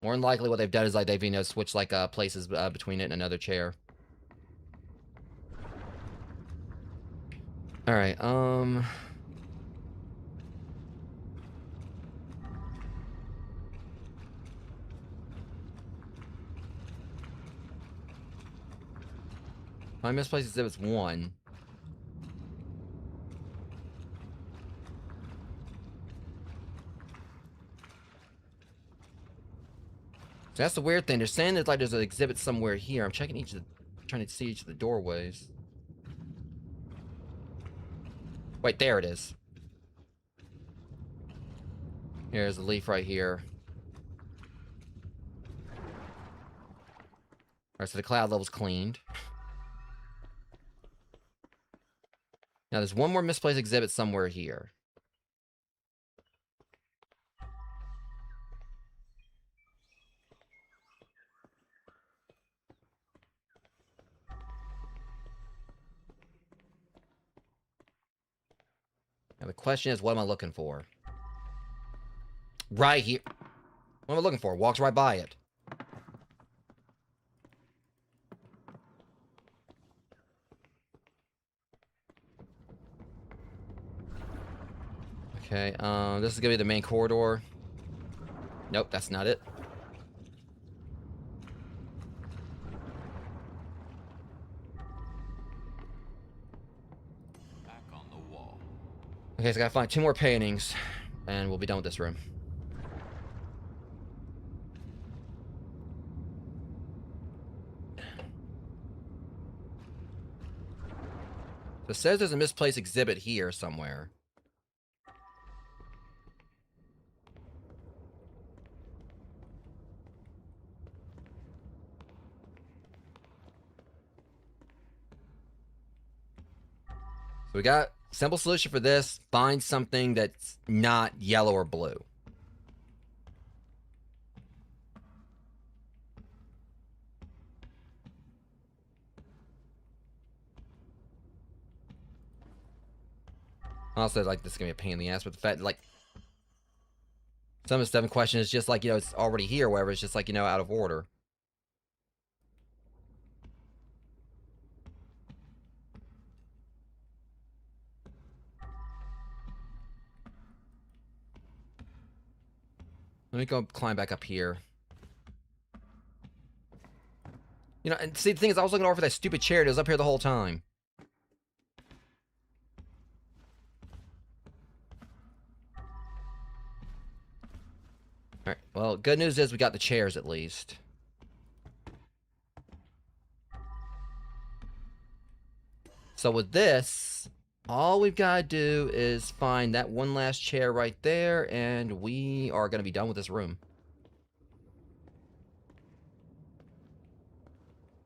More than likely what they've done is, like, they've, you know, switched, like, places between it and another chair. Alright, my misplaced exhibit's 1. So that's the weird thing. They're saying that, like, there's an exhibit somewhere here. I'm checking trying to see each of the doorways. Wait, there it is. Here's a leaf right here. Alright, so the cloud level's cleaned. Now, there's 1 more misplaced exhibit somewhere here. Now, the question is, what am I looking for? Right here. What am I looking for? Walks right by it. Okay, this is gonna be the main corridor. Nope, that's not it. Back on the wall. Okay, so I gotta find 2 more paintings, and we'll be done with this room. So it says there's a misplaced exhibit here somewhere. So we got simple solution for this. Find something that's not yellow or blue. Also, like, this is gonna be a pain in the ass, but the fact, like, some of the stuff in question is just like, you know, it's already here, wherever it's just like, you know, out of order. Let me go climb back up here. You know, and see, the thing is, I was looking over for that stupid chair. It was up here the whole time. Alright, well, good news is we got the chairs at least. So with this, all we've got to do is find that 1 last chair right there, and we are going to be done with this room.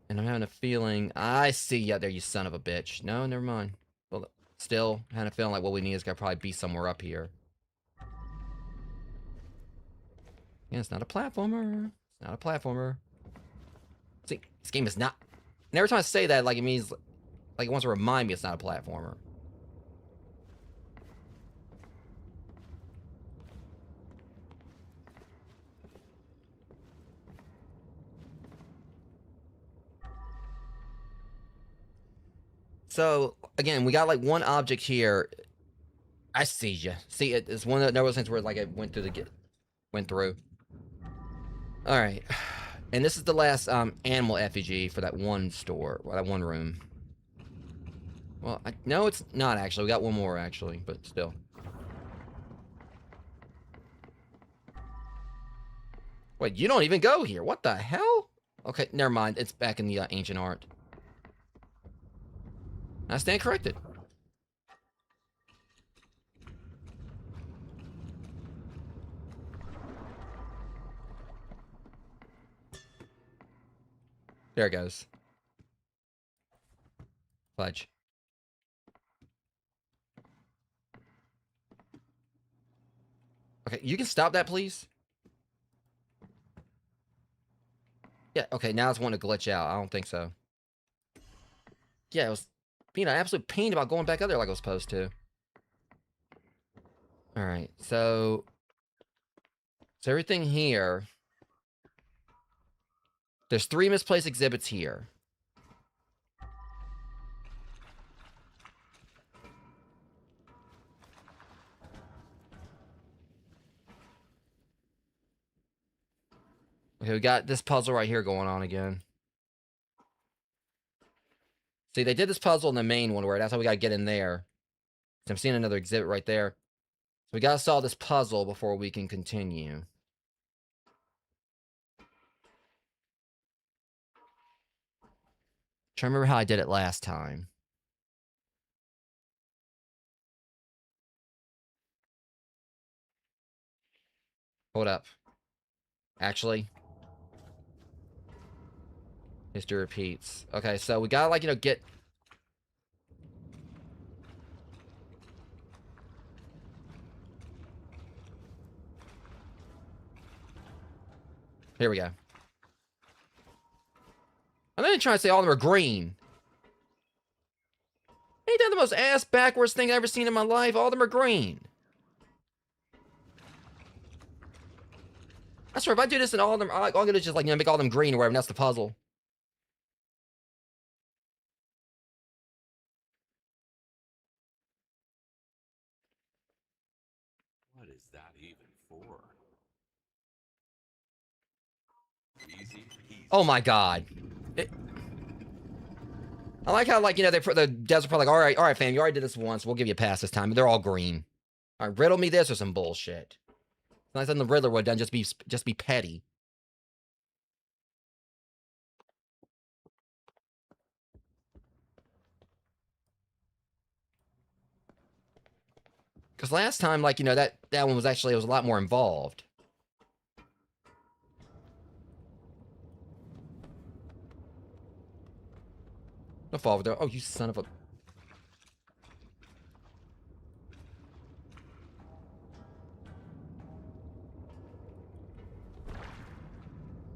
And I'm having a feeling... I see you there, you son of a bitch. No, never mind. Well, still, having a feeling like what we need is going to probably be somewhere up here. Yeah, it's not a platformer. It's not a platformer. See, this game is not... And every time I say that, like, it means... Like, it wants to remind me it's not a platformer. So again, we got like one object here. I see you. See, it's one of those things where like it went through went through. All right, and this is the last animal effigy for that one store, or that one room. Well, no, it's not actually. We got one more actually, but still. Wait, you don't even go here. What the hell? Okay, never mind. It's back in the ancient art. I stand corrected. There it goes. Fudge. Okay, you can stop that, please? Yeah, okay, now it's wanting to glitch out. I don't think so. Yeah, it was being an absolute pain about going back up there like I was supposed to. Alright, so everything here. There's 3 misplaced exhibits here. Okay, we got this puzzle right here going on again. See, they did this puzzle in the main one where that's how we gotta get in there. So I'm seeing another exhibit right there. So we gotta solve this puzzle before we can continue. Trying to remember how I did it last time. Hold up. Actually. History repeats. Okay, so we gotta, like, get... Here we go. I'm not trying to say all of them are green. Ain't that the most ass backwards thing I've ever seen in my life? All of them are green. I swear, if I do this and all of them, all I'm gonna do is just, like, make all of them green or whatever, and that's the puzzle. What is that even for? Easy peasy. Oh my god. I like how, like, they put the devs are probably like, all right, fam, you already did this once. We'll give you a pass this time. But they're all green. All right, riddle me this or some bullshit. Nice than the Riddler would have done. Just be petty. Because last time, like, that one was actually, it was a lot more involved. Don't fall over there. Oh, you son of a...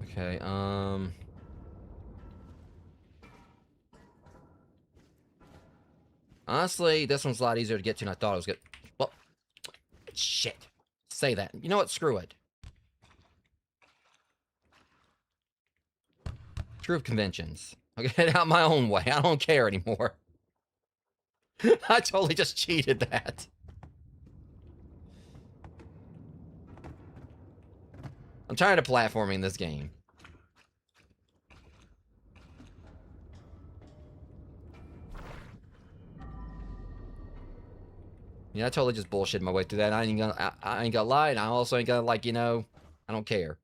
Okay, honestly, this one's a lot easier to get to than I thought it was good. Well, shit. Say that. You know what? Screw it. Screw conventions. I'll get it out my own way. I don't care anymore. I totally just cheated that. I'm tired of platforming this game. Yeah, I totally just bullshit my way through that. I ain't gonna lie, and I also ain't gonna, like, I don't care.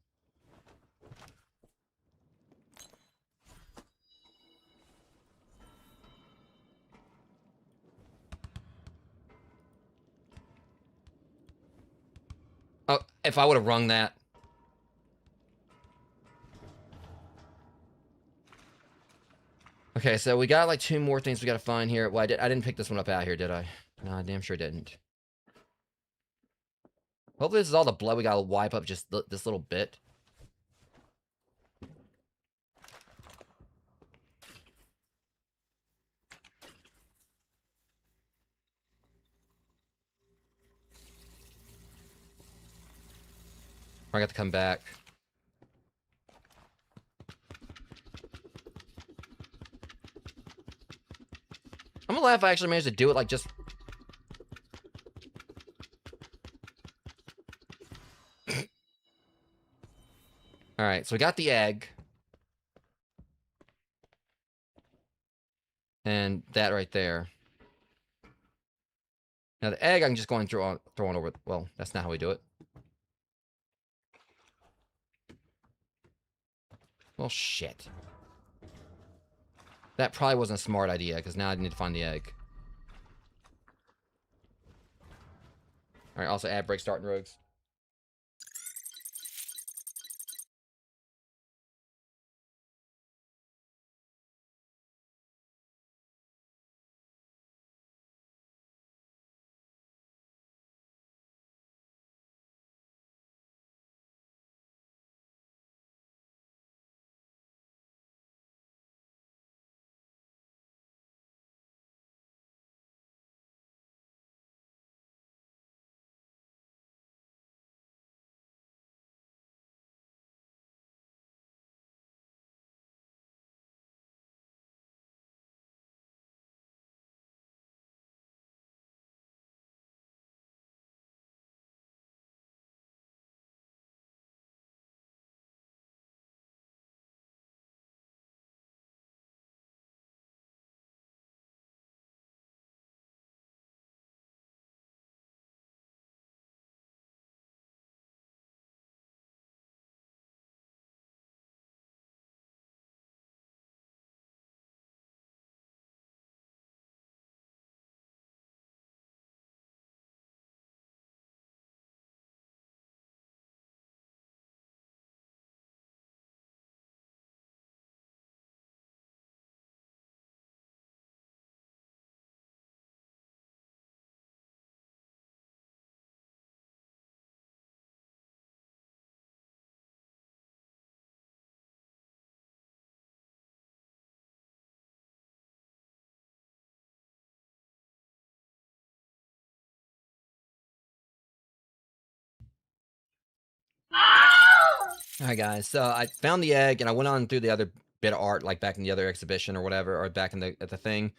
Oh, if I would have rung that. Okay, so we got like 2 more things we gotta find here. Well, I didn't pick this one up out here, did I? No, I damn sure didn't. Hopefully this is all the blood we gotta wipe up just this little bit. I got to come back. I'm gonna laugh if I actually managed to do it, like, just... Alright, so we got the egg. And that right there. Now, the egg I can just go and throw on over... Well, that's not how we do it. Well, shit. That probably wasn't a smart idea, because now I need to find the egg. Alright, also add break starting rogues. Alright, guys, so I found the egg, and I went on through the other bit of art, like back in the other exhibition or whatever, or back in the at the thing.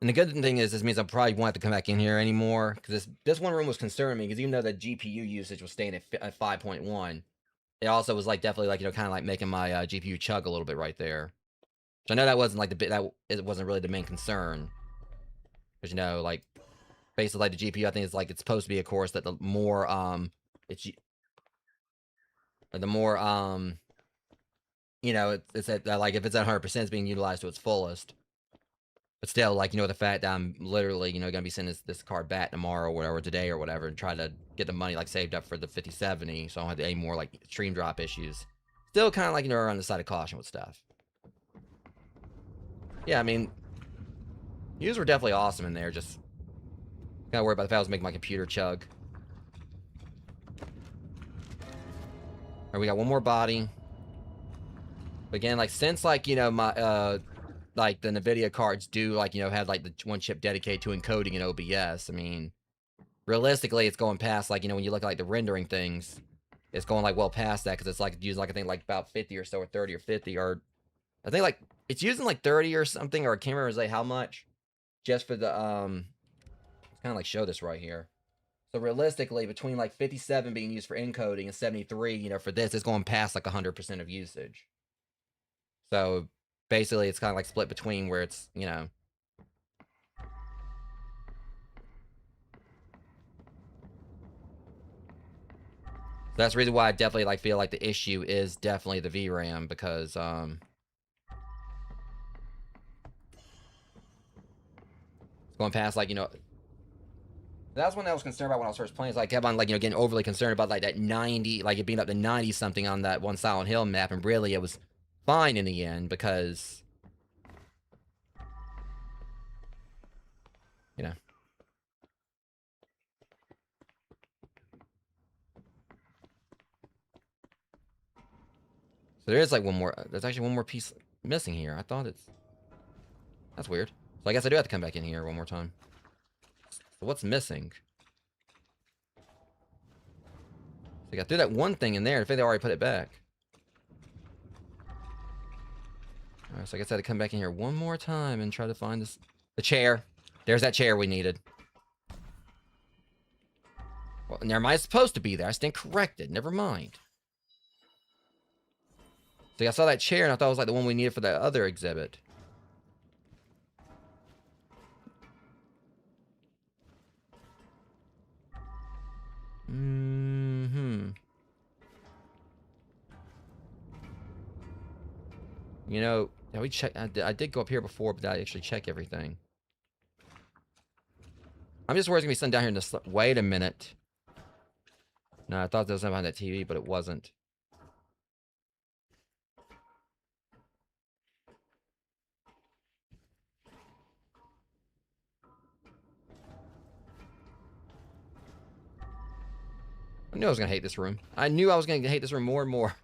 And the good thing is, this means I probably won't have to come back in here anymore, because this one room was concerning me, because even though the GPU usage was staying at 5.1, it also was, like, definitely, like, you know, kind of, like, making my GPU chug a little bit right there. So I know that wasn't, like, it wasn't really the main concern. Because, you know, like, basically, like, the GPU, I think, is, like, it's supposed to be, of course, that the more, you know, it's at, like, if it's at 100%, it's being utilized to its fullest. But still, like, you know, the fact that I'm literally, you know, gonna be sending this card back tomorrow or whatever, today or whatever, and try to get the money, like, saved up for the 5070, so I don't have any more, like, stream drop issues. Still kind of, like, you know, on the side of caution with stuff. Yeah, I mean, views were definitely awesome in there, just gotta worry about the fact I was making my computer chug. Alright, we got one more body. But again, like, since, like, you know, my, like, the NVIDIA cards do, like, you know, have, like, the one chip dedicated to encoding in OBS, I mean, realistically, it's going past, like, you know, when you look at, like, the rendering things, it's going, like, well past that, because it's, like, using, like, I think, like, about 50 or so, or 30 or 50, or, I think, like, it's using, like, 30 or something, or I can't remember exactly how much, just for the, let's kind of, like, show this right here. So, realistically, between, like, 57 being used for encoding and 73, you know, for this, it's going past, like, 100% of usage. So, basically, it's kind of, like, split between where it's, you know... So that's the reason why I definitely, like, feel like the issue is definitely the VRAM, because, it's going past, like, you know... That's one that I was concerned about when I was first playing, is, like, I kept on, like, you know, getting overly concerned about, like, that 90, like, it being up to 90-something on that one Silent Hill map, and really, it was fine in the end, because... You know... So there is, like, one more... There's actually one more piece missing here. I thought it's... That's weird. So I guess I do have to come back in here one more time. So what's missing? So I got through that one thing in there. I think they already put it back. Alright, so I guess I had to come back in here one more time and try to find this... The chair. There's that chair we needed. Well, never mind. It's supposed to be there. I stand corrected. Never mind. See, I saw that chair and I thought it was like the one we needed for that other exhibit. Mm-hmm. You know, yeah, we check. I did go up here before, but I actually check everything. I'm just worried it's gonna be something down here in this. Wait a minute. No, I thought there was something behind that TV, but it wasn't. I knew I was gonna hate this room. I knew I was gonna hate this room more and more.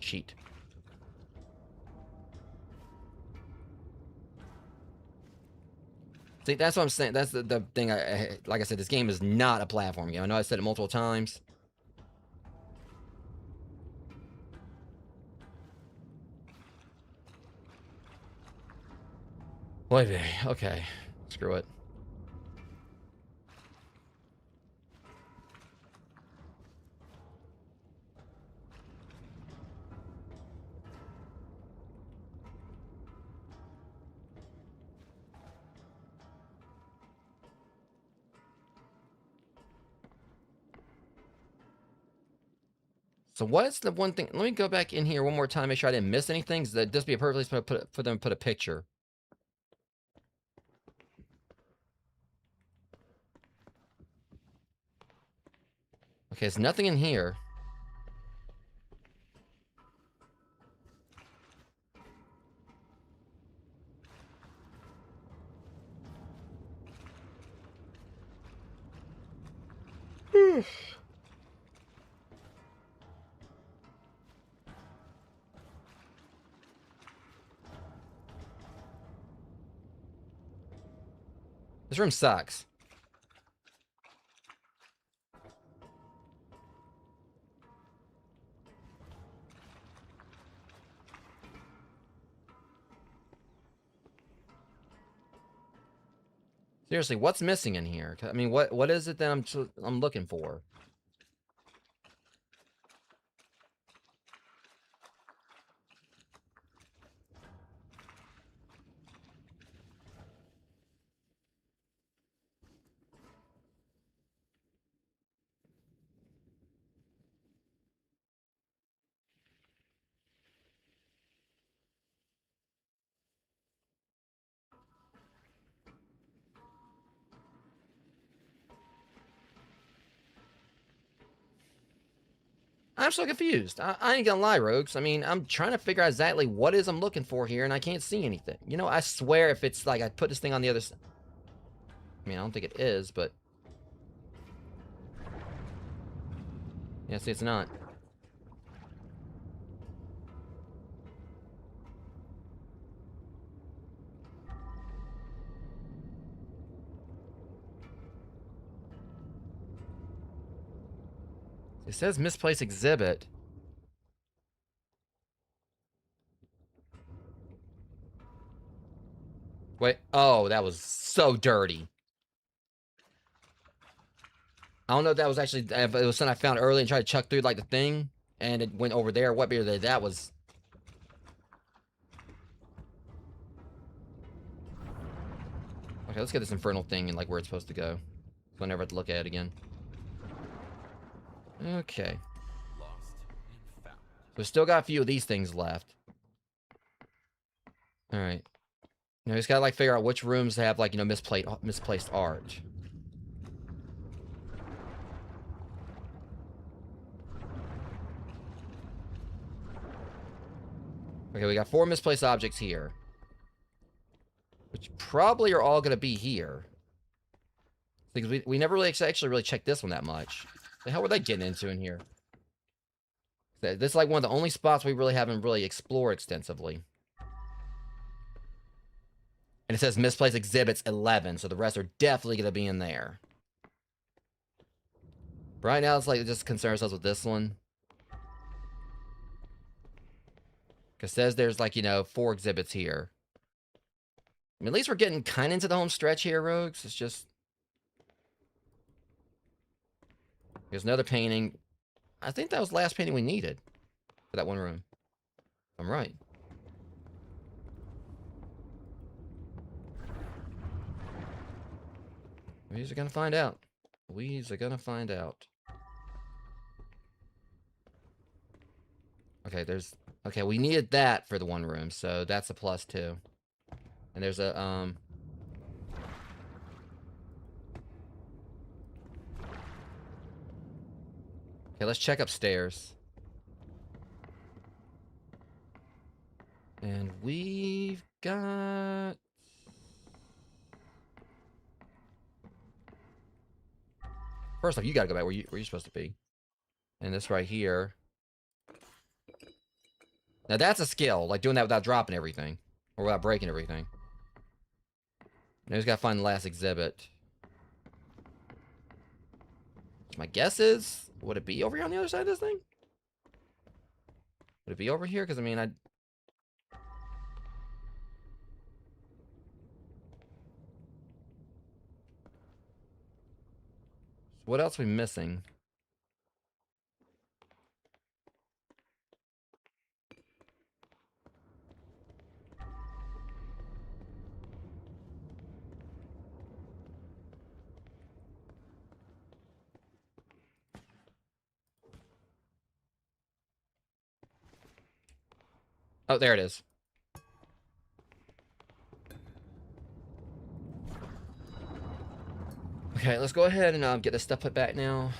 Sheet. See, that's what I'm saying. That's the thing. Like I said, this game is not a platform game. I know I said it multiple times. Wait, okay. Screw it. So what is the one thing? Let me go back in here one more time, make sure I didn't miss anything. So that just be a perfect place for them to put a picture. Okay, there's nothing in here. This room sucks. Seriously, what's missing in here? I mean, what is it that I'm looking for? I'm so confused. I ain't gonna lie, Rogues. I mean, I'm trying to figure out exactly what is I'm looking for here, and I can't see anything. You know, I swear if it's like I put this thing on the other side. I mean, I don't think it is, but... Yeah, see, it's not. It says misplaced exhibit. Wait, oh, that was so dirty. I don't know if that was actually, if it was something I found early and tried to chuck through like the thing, and it went over there. What beer that was? Okay, let's get this infernal thing and like where it's supposed to go. So I never have to look at it again. Okay. Lost and found. So we still got a few of these things left. All right. Now we just gotta like figure out which rooms have like, you know, misplaced art. Okay, we got 4 misplaced objects here. Which probably are all gonna be here. Because we never really actually really checked this one that much. The hell were they getting into in here? This is like one of the only spots we really haven't really explored extensively. And it says misplaced exhibits 11, so the rest are definitely going to be in there. Right now, it's like just concern ourselves with this one. Because it says there's like, 4 exhibits here. I mean, at least we're getting kind of into the home stretch here, Rogues. It's just... Here's another painting. I think that was the last painting we needed for that one room. I'm right. We's gonna find out. We's gonna find out. Okay, there's... Okay, we needed that for the one room, so that's a +2. And there's a, Okay, let's check upstairs. And we've got... First off, you gotta go back where you're supposed to be. And this right here. Now that's a skill, like doing that without dropping everything. Or without breaking everything. Now we just gotta find the last exhibit. My guess is, would it be over here on the other side of this thing? Would it be over here? Because, I mean, So what else are we missing? Oh, there it is. Okay, let's go ahead and get this stuff put back now.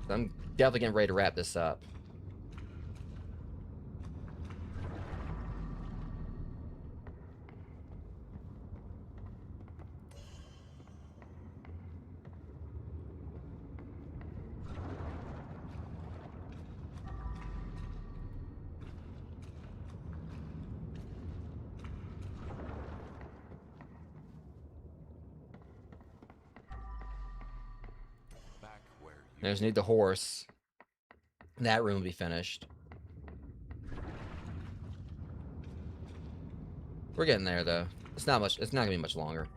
I'm definitely getting ready to wrap this up. Back where I just need the horse. That room will be finished. We're getting there, though. It's not gonna be much longer.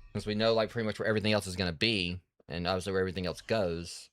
Because we know, like, pretty much where everything else is gonna be. And obviously where everything else goes.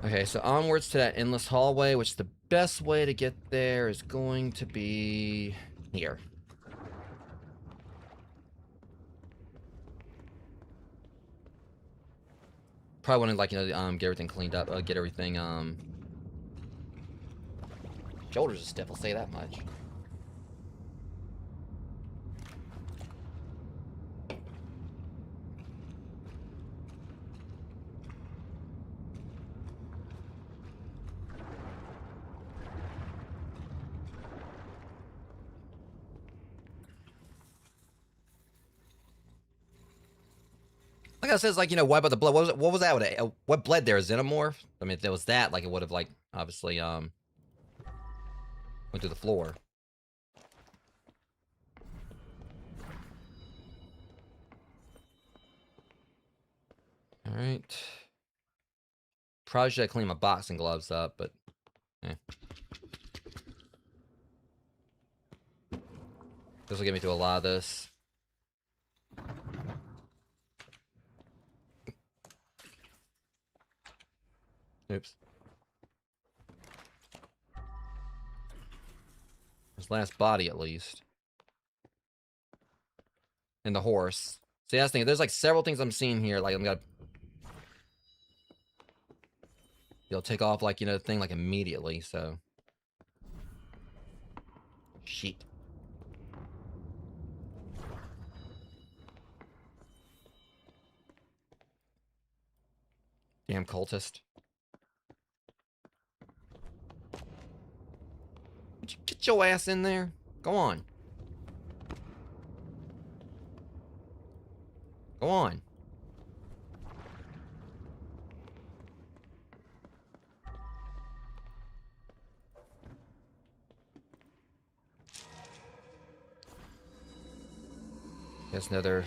Okay, so onwards to that endless hallway, which the best way to get there is going to be here. Probably want to, like, get everything cleaned up, get everything, shoulders are stiff, I'll say that much. Like I said, like, what about the blood? What was that? What bled there? A xenomorph? I mean, if there was that, like, it would have, like, obviously, went through the floor. Alright. Probably should have cleaned my boxing gloves up, but, eh. This will get me through a lot of this. Oops. His last body, at least. And the horse. See, that's the thing. There's, like, several things I'm seeing here. Like, I'm gonna... You'll take off, like, the thing, like, immediately, so... Shit. Damn cultist. Would you get your ass in there? Go on. Go on. There's another.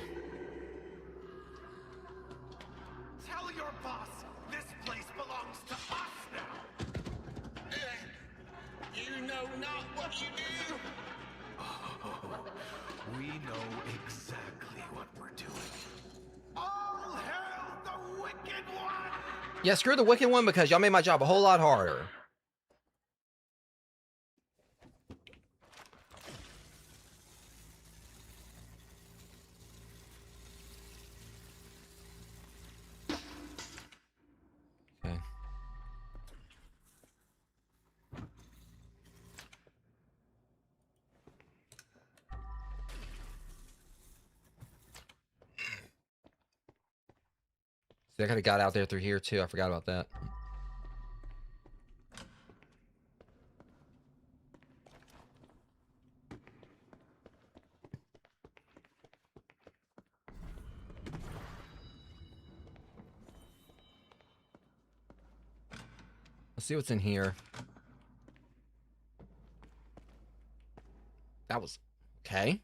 Tell your boss this place belongs to us now. You know not what you do. We know exactly what we're doing. All hail the Wicked One! Yeah, screw the Wicked One because y'all made my job a whole lot harder. Okay. See, I could have got out there through here too. I forgot about that. Let's see what's in here. That was okay.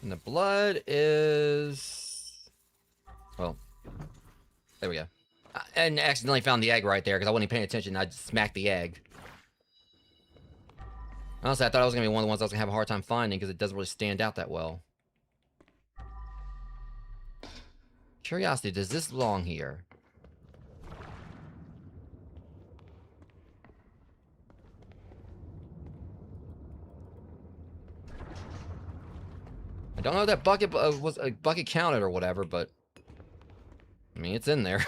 And the blood is... Well, there we go. And accidentally found the egg right there because I wasn't paying attention. I just smacked the egg. Honestly, I thought it was going to be one of the ones I was going to have a hard time finding because it doesn't really stand out that well. Curiosity, does this belong here? I don't know if that bucket was a bucket counted or whatever, but I mean, it's in there.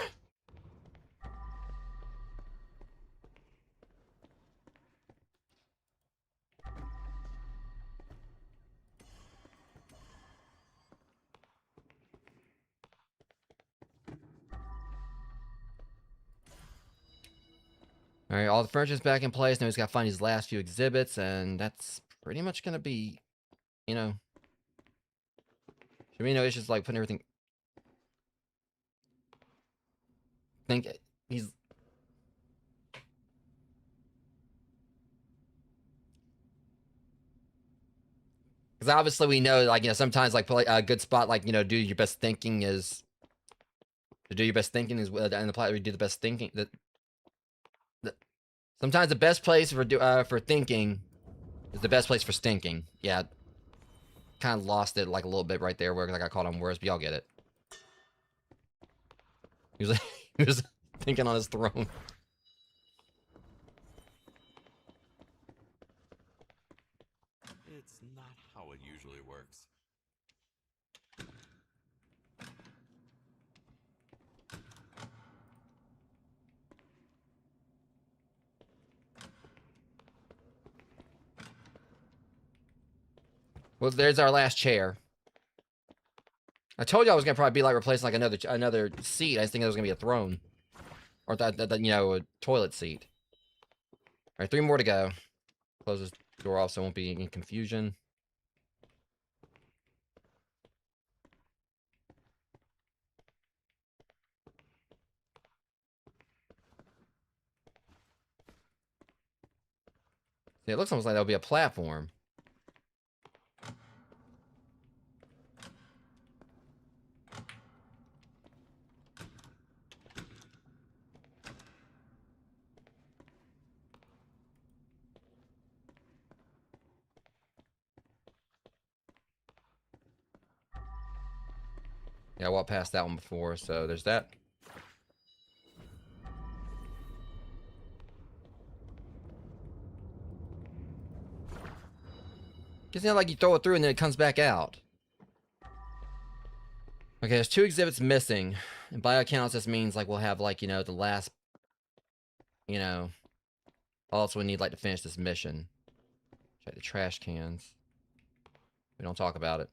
All right, all the furniture's back in place. Now he's got to find his last few exhibits, and that's pretty much gonna be, you know, should be no issues like putting everything. Think he's. Because obviously we know, like, you know, sometimes, like, a good spot, like, you know, do your best thinking is... To do your best thinking is... And the plot where you do the best thinking... Sometimes the best place for thinking is the best place for stinking. Yeah. Kind of lost it, like, a little bit right there where I got caught on words, but y'all get it. He was, he was thinking on his throne. It's not how it usually works. Well, there's our last chair. I told you I was gonna probably be like replacing like another seat. I just think it was gonna be a throne, or that you know, a toilet seat. All right, 3 more to go. Close this door off so it won't be any confusion. See, it looks almost like there'll be a platform. Yeah, I walked past that one before, so there's that. It's not like you throw it through and then it comes back out. Okay, there's 2 exhibits missing. And by accounts, this means, like, we'll have, like, you know, the last, you know, all else we need, like, to finish this mission. Check the trash cans. We don't talk about it.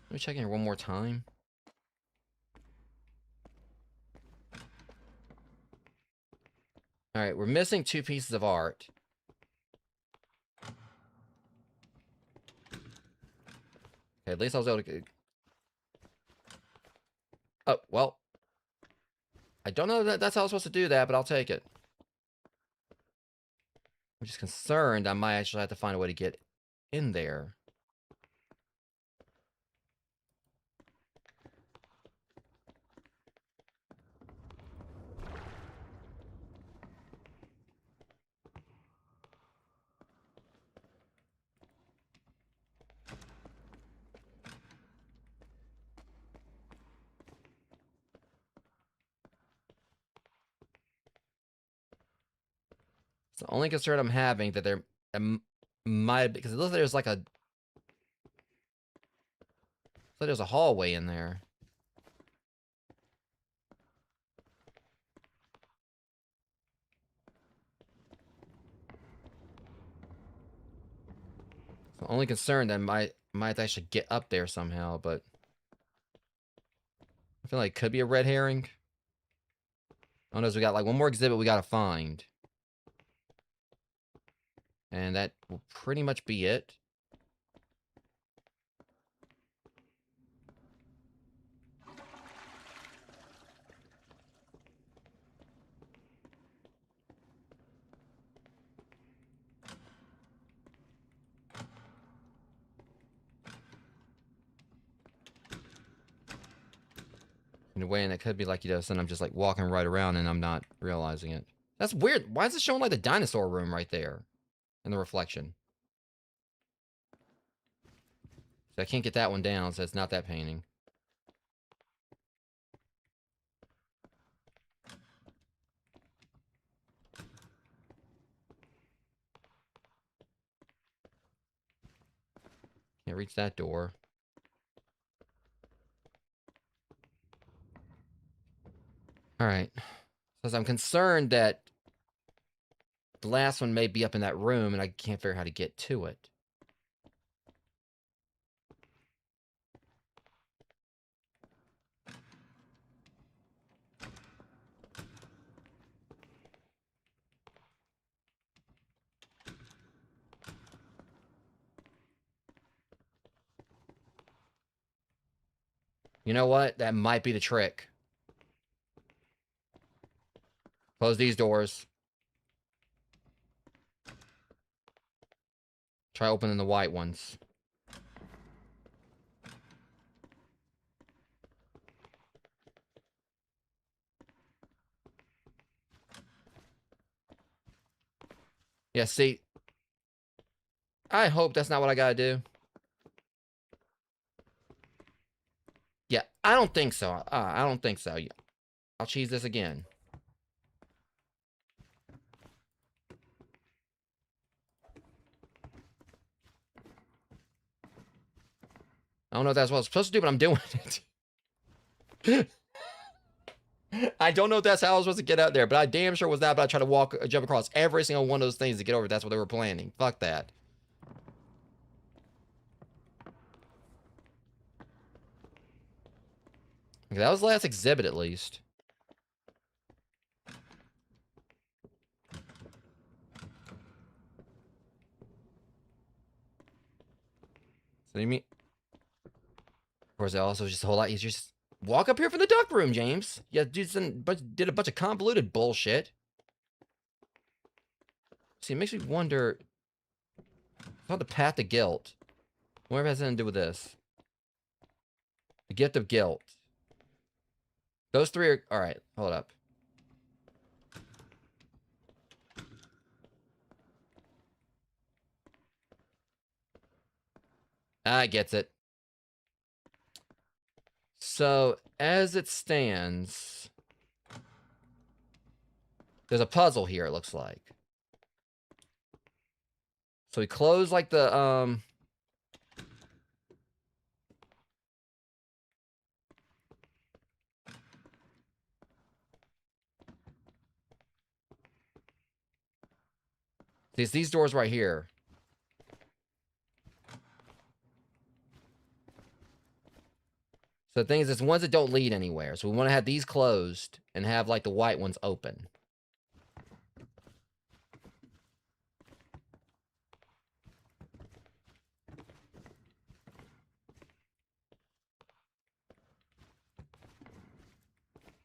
Let me check in here one more time. Alright, we're missing 2 pieces of art. Okay, at least I was able to... Oh, well. I don't know that that's how I was supposed to do that, but I'll take it. I'm just concerned I might actually have to find a way to get in there. It's the only concern I'm having that there might... Because it looks like there's like a... So there's a hallway in there. So only concern that might actually get up there somehow, but I feel like it could be a red herring. Oh no, we got like one more exhibit we gotta find. And that will pretty much be it. In a way, and it could be like, you know, then I'm just like walking right around and I'm not realizing it. That's weird. Why is it showing like the dinosaur room right there in the reflection? So I can't get that one down, so it's not that painting. Can't reach that door. Alright. Because I'm concerned that the last one may be up in that room and I can't figure out how to get to it. You know what? That might be the trick. Close these doors. Try opening the white ones. Yeah, see. I hope that's not what I gotta do. Yeah, I don't think so. I don't think so. I'll cheese this again. I don't know if that's what I was supposed to do, but I'm doing it. I don't know if that's how I was supposed to get out there, but I damn sure was that, but I tried to jump across every single one of those things to get over. That's what they were planning. Fuck that. Okay, that was the last exhibit, at least. So you mean... Of course, it also just a whole lot easier. Just walk up here from the duck room, James. Yeah, did a bunch of convoluted bullshit. See, it makes me wonder... It's not the path to guilt. Whatever has anything to do with this. The gift of guilt. Those 3 are... Alright, hold up. Ah, gets it. So, as it stands... There's a puzzle here, it looks like. So we close like the these doors right here. So the thing is, it's ones that don't lead anywhere. So we want to have these closed and have like the white ones open.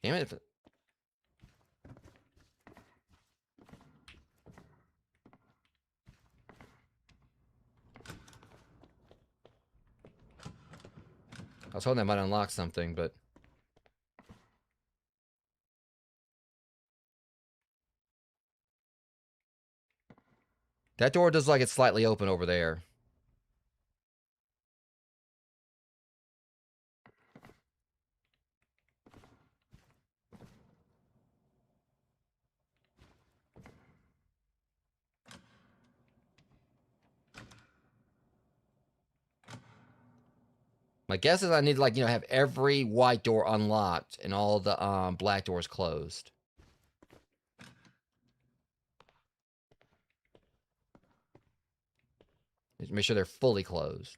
Damn it. I was hoping that might unlock something, but... That door does like it's slightly open over there. My guess is I need to, like, have every white door unlocked and all the black doors closed. Just make sure they're fully closed.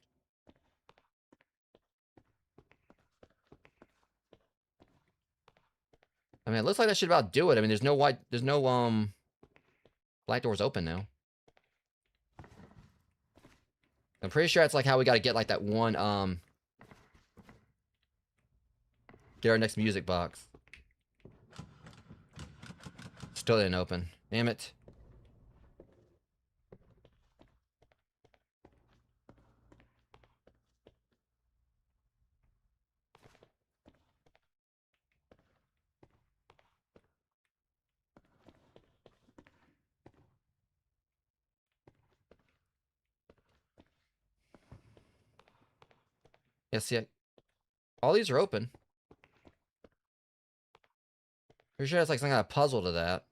I mean, it looks like that should about do it. I mean, there's no black doors open now. I'm pretty sure it's like how we got to get like that one get our next music box. Still didn't open. Damn it. Yeah, see, all these are open. Pretty sure it's like some kind of puzzle to that.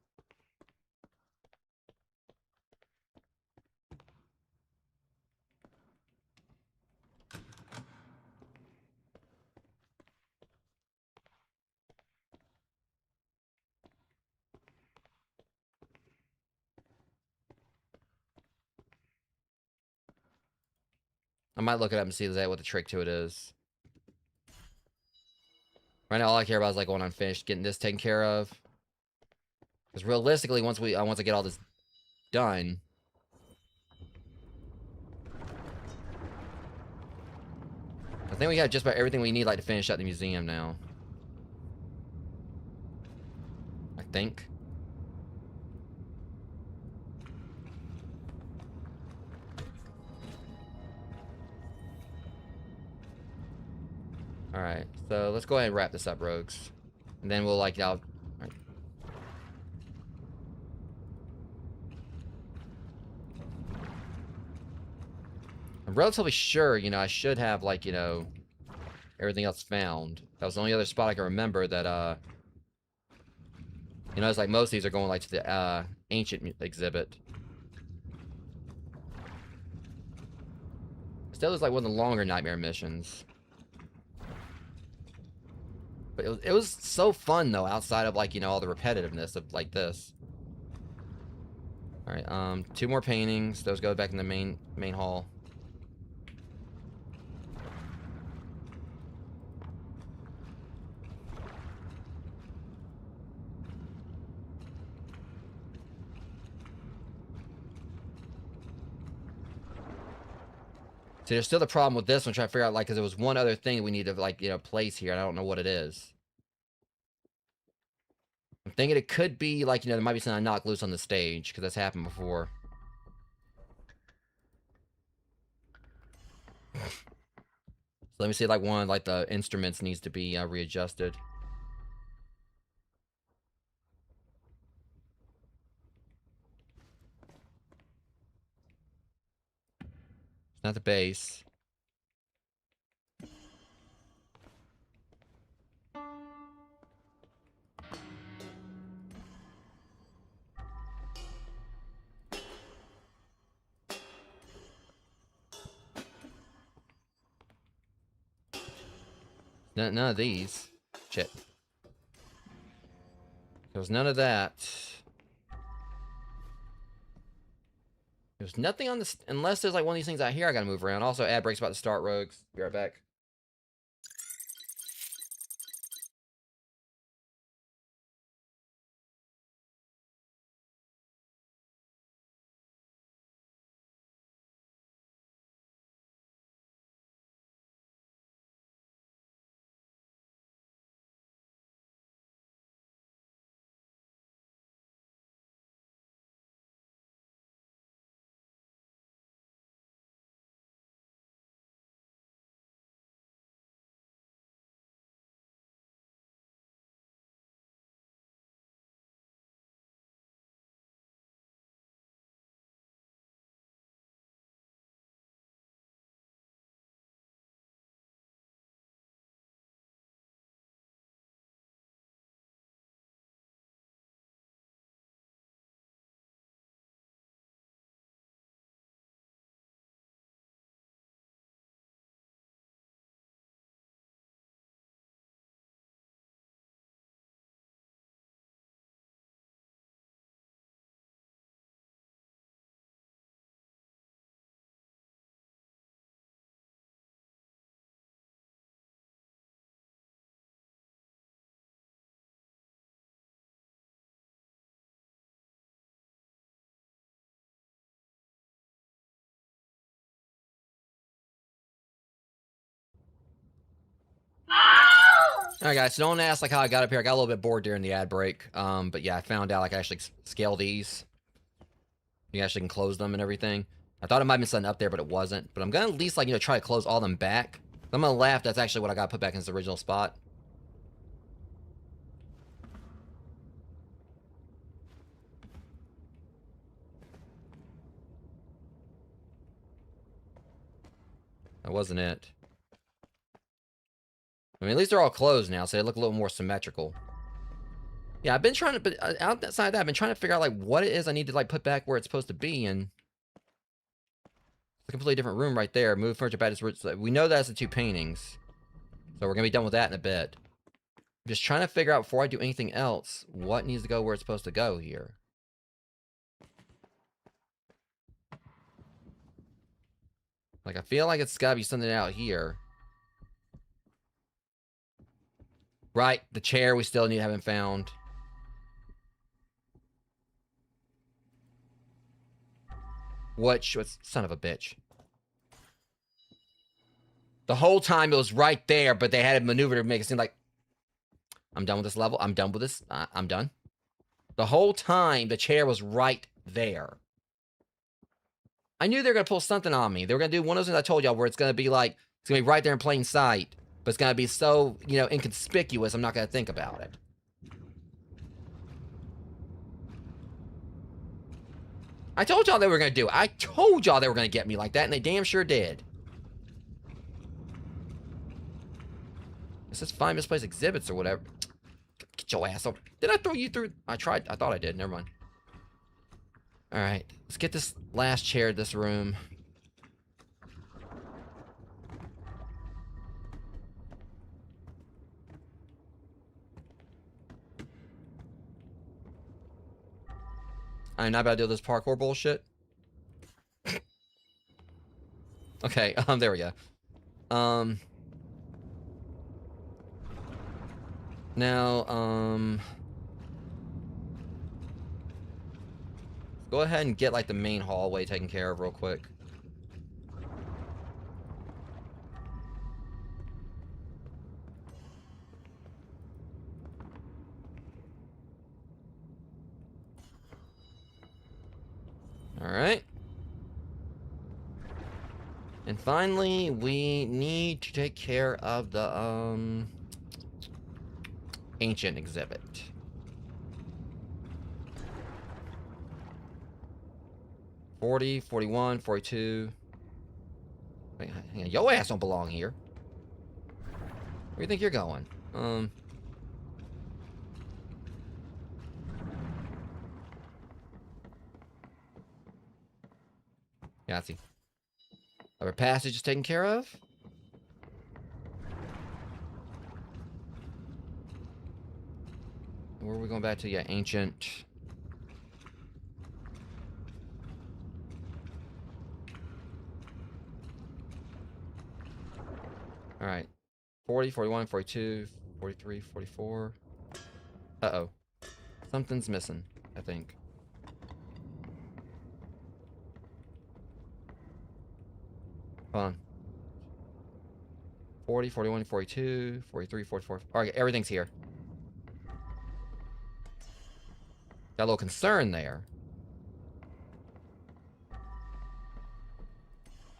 I might look it up and see what the trick to it is. Right now, all I care about is like when I'm finished getting this taken care of. Because realistically, once I get all this done, I think we got just about everything we need, like, to finish up the museum now. I think. Alright, so let's go ahead and wrap this up, rogues. And then we'll, like, right. I'm relatively sure, I should have, like, everything else found. That was the only other spot I can remember that, it's like most of these are going, like, to the, ancient exhibit. Still is, like, one of the longer nightmare missions. But it was so fun, though, outside of, like, all the repetitiveness of, like, this. Alright, 2 more paintings. Those go back in the main hall. See, there's still the problem with this one, trying to figure out, like, because there was one other thing we need to, like, place here, and I don't know what it is. I'm thinking it could be, like, there might be something I knocked loose on the stage, because that's happened before. So let me see, like, one, like, the instruments needs to be readjusted. It's not the bass. None of these. Shit. There was none of that. There's nothing on this, unless there's like one of these things out here I gotta move around. Also, ad break's about to start, Rogues. Be right back. All right, guys. So don't ask like how I got up here. I got a little bit bored during the ad break. But yeah, I found out like I actually scale these. You actually can close them and everything. I thought it might have been something up there, but it wasn't. But I'm gonna at least like try to close all them back. I'm gonna laugh. That's actually what I got put back in its original spot. That wasn't it. I mean, at least they're all closed now, so they look a little more symmetrical. Yeah, I've been trying to, but outside of that, I've been trying to figure out like what it is I need to like put back where it's supposed to be, and it's a completely different room right there. Move furniture back to its roots. We know that's the two paintings, so we're gonna be done with that in a bit. I'm just trying to figure out before I do anything else what needs to go where it's supposed to go here. Like I feel like it's gotta be something out here. Right, the chair we still haven't found. What's son of a bitch. The whole time it was right there, but they had a maneuver to make it seem like I'm done with this level. I'm done with this. I'm done. The whole time the chair was right there. I knew they were gonna pull something on me. They were gonna do one of those things I told y'all where it's gonna be like it's gonna be right there in plain sight, but it's gonna be so inconspicuous. I'm not gonna think about it. I told y'all they were gonna do it. I told y'all they were gonna get me like that, and they damn sure did. This is find misplaced exhibits or whatever. Get your ass over. Did I throw you through? I tried. I thought I did. Never mind. All right, let's get this last chair in this room. I'm not about to do this parkour bullshit. Okay, there we go. Now, go ahead and get like the main hallway taken care of real quick. All right. And finally, we need to take care of the ancient exhibit. $40, $41, $42. Wait, hang on. Your ass don't belong here. Where do you think you're going? Yeah, I see. Our passage is taken care of. Where are we going back to? Yeah, ancient. All right. 40, 41, 42, 43, 44. Uh-oh. Something's missing, I think. Hold on. 40, 41, 42, 43, 44. All right, everything's here. Got a little concern there.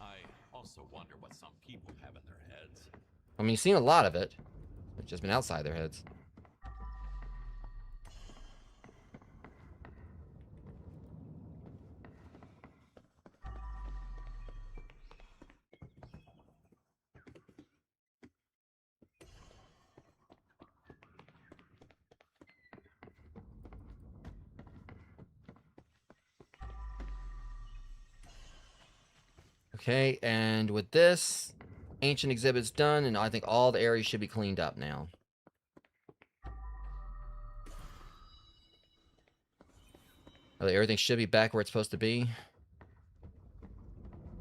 I also wonder what some people have in their heads. I mean, you've seen a lot of it. It's just been outside their heads. Okay, and with this, ancient exhibit's done, and I think all the areas should be cleaned up now. Everything should be back where it's supposed to be.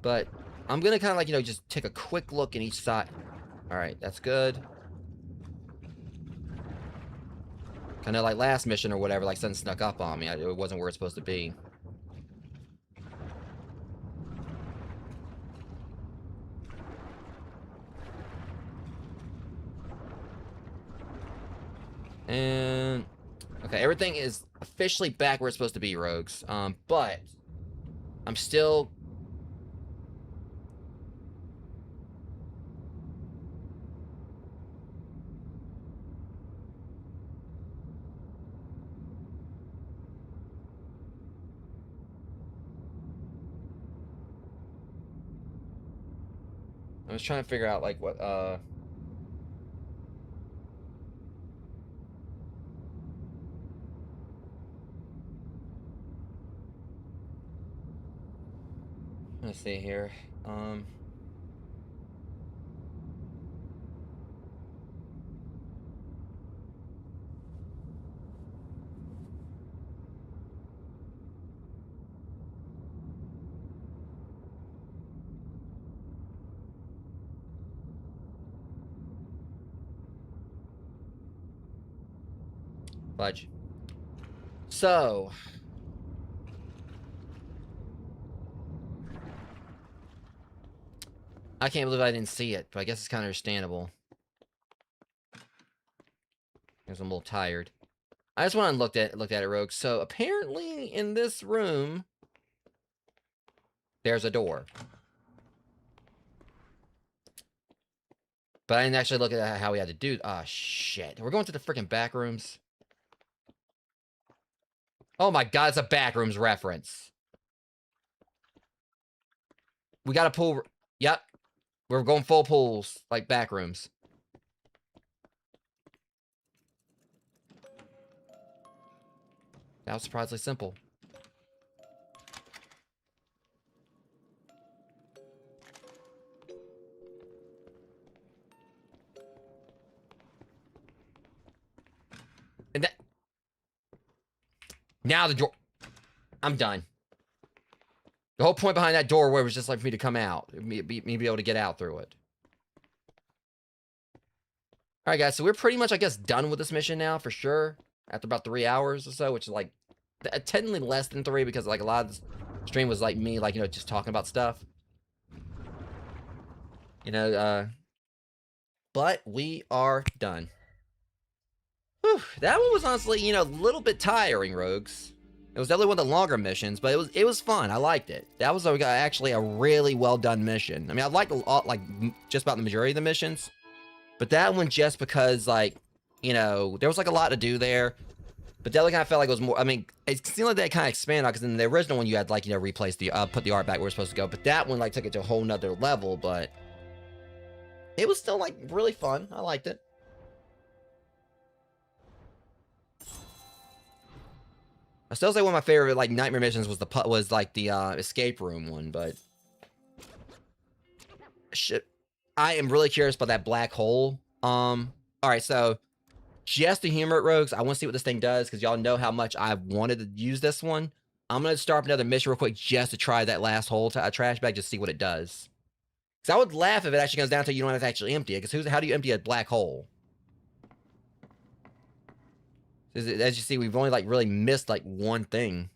But I'm gonna kind of like, just take a quick look in each side. All right, that's good. Kind of like last mission or whatever, like something snuck up on me. It wasn't where it's supposed to be. And okay, everything is officially back where it's supposed to be, rogues. But I'm still. I was trying to figure out like what let's see here. Fudge. So I can't believe I didn't see it, but I guess it's kind of understandable. Because I'm a little tired. I just went and looked at it, Rogue. So apparently in this room, there's a door. But I didn't actually look at how we had to do. Ah, shit. We're going to the freaking back rooms. Oh my god, it's a backrooms reference. We got a pool. Yep. We're going full pools, like backrooms. That was surprisingly simple. And that... Now the door... I'm done. The whole point behind that doorway was just like for me to come out. Me be able to get out through it. Alright, guys. So we're pretty much, I guess, done with this mission now, for sure. After about 3 hours or so, which is like... technically less than 3, because like a lot of the stream was like me, like, just talking about stuff. But we are done. Whew, that one was honestly, a little bit tiring, rogues. It was definitely one of the longer missions, but it was fun. I liked it. That was actually a really well done mission. I mean, I liked just about the majority of the missions, but that one just because there was like a lot to do there. But that one kind of felt like it was more. I mean, it seemed like they kind of expanded on, because in the original one you had replaced the put the art back where it's supposed to go. But that one took it to a whole nother level. But it was still really fun. I liked it. I still say one of my favorite nightmare missions was the escape room one, but shit, I am really curious about that black hole. All right, so just to humor it, rogues. I want to see what this thing does because y'all know how much I wanted to use this one. I'm gonna start up another mission real quick just to try that last hole to a trash bag, just to see what it does. Because I would laugh if it actually comes down to you don't have to actually empty it. Because how do you empty a black hole? As you see, we've only like really missed like one thing.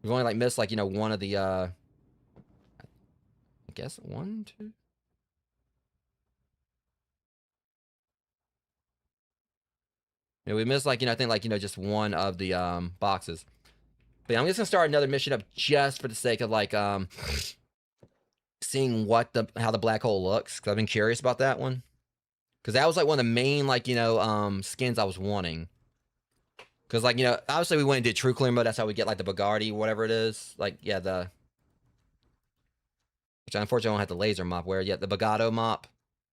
We've only like missed like one of the I guess 1, 2. Yeah, we missed like I think like just one of the boxes. But yeah, I'm just gonna start another mission up just for the sake of like seeing how the black hole looks, because I've been curious about that one. Because that was like one of the main like skins I was wanting. Because like obviously we went and did true clear mode. That's how we get like the Bugatti, whatever it is. Like yeah, which unfortunately I don't have the laser mop. Where yet the Bugatti mop,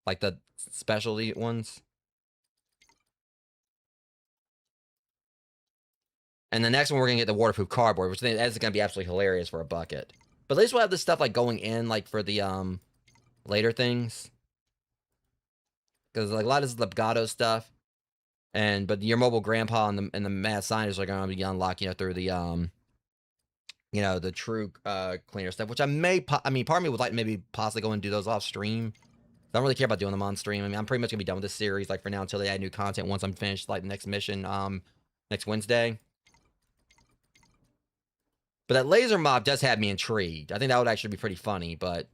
like the specialty ones. And the next one we're gonna get the waterproof cardboard, which is gonna be absolutely hilarious for a bucket. But at least we'll have this stuff like going in like for the later things. Because like a lot of this is the Bugatti stuff. But your mobile grandpa and the mad scientists are gonna be unlocked, through the the true cleaner stuff, which I mean, part of me would like to maybe possibly go and do those off stream. I don't really care about doing them on stream. I mean, I'm pretty much gonna be done with this series, like for now, until they add new content once I'm finished, like the next mission, next Wednesday. But that laser mob does have me intrigued. I think that would actually be pretty funny, but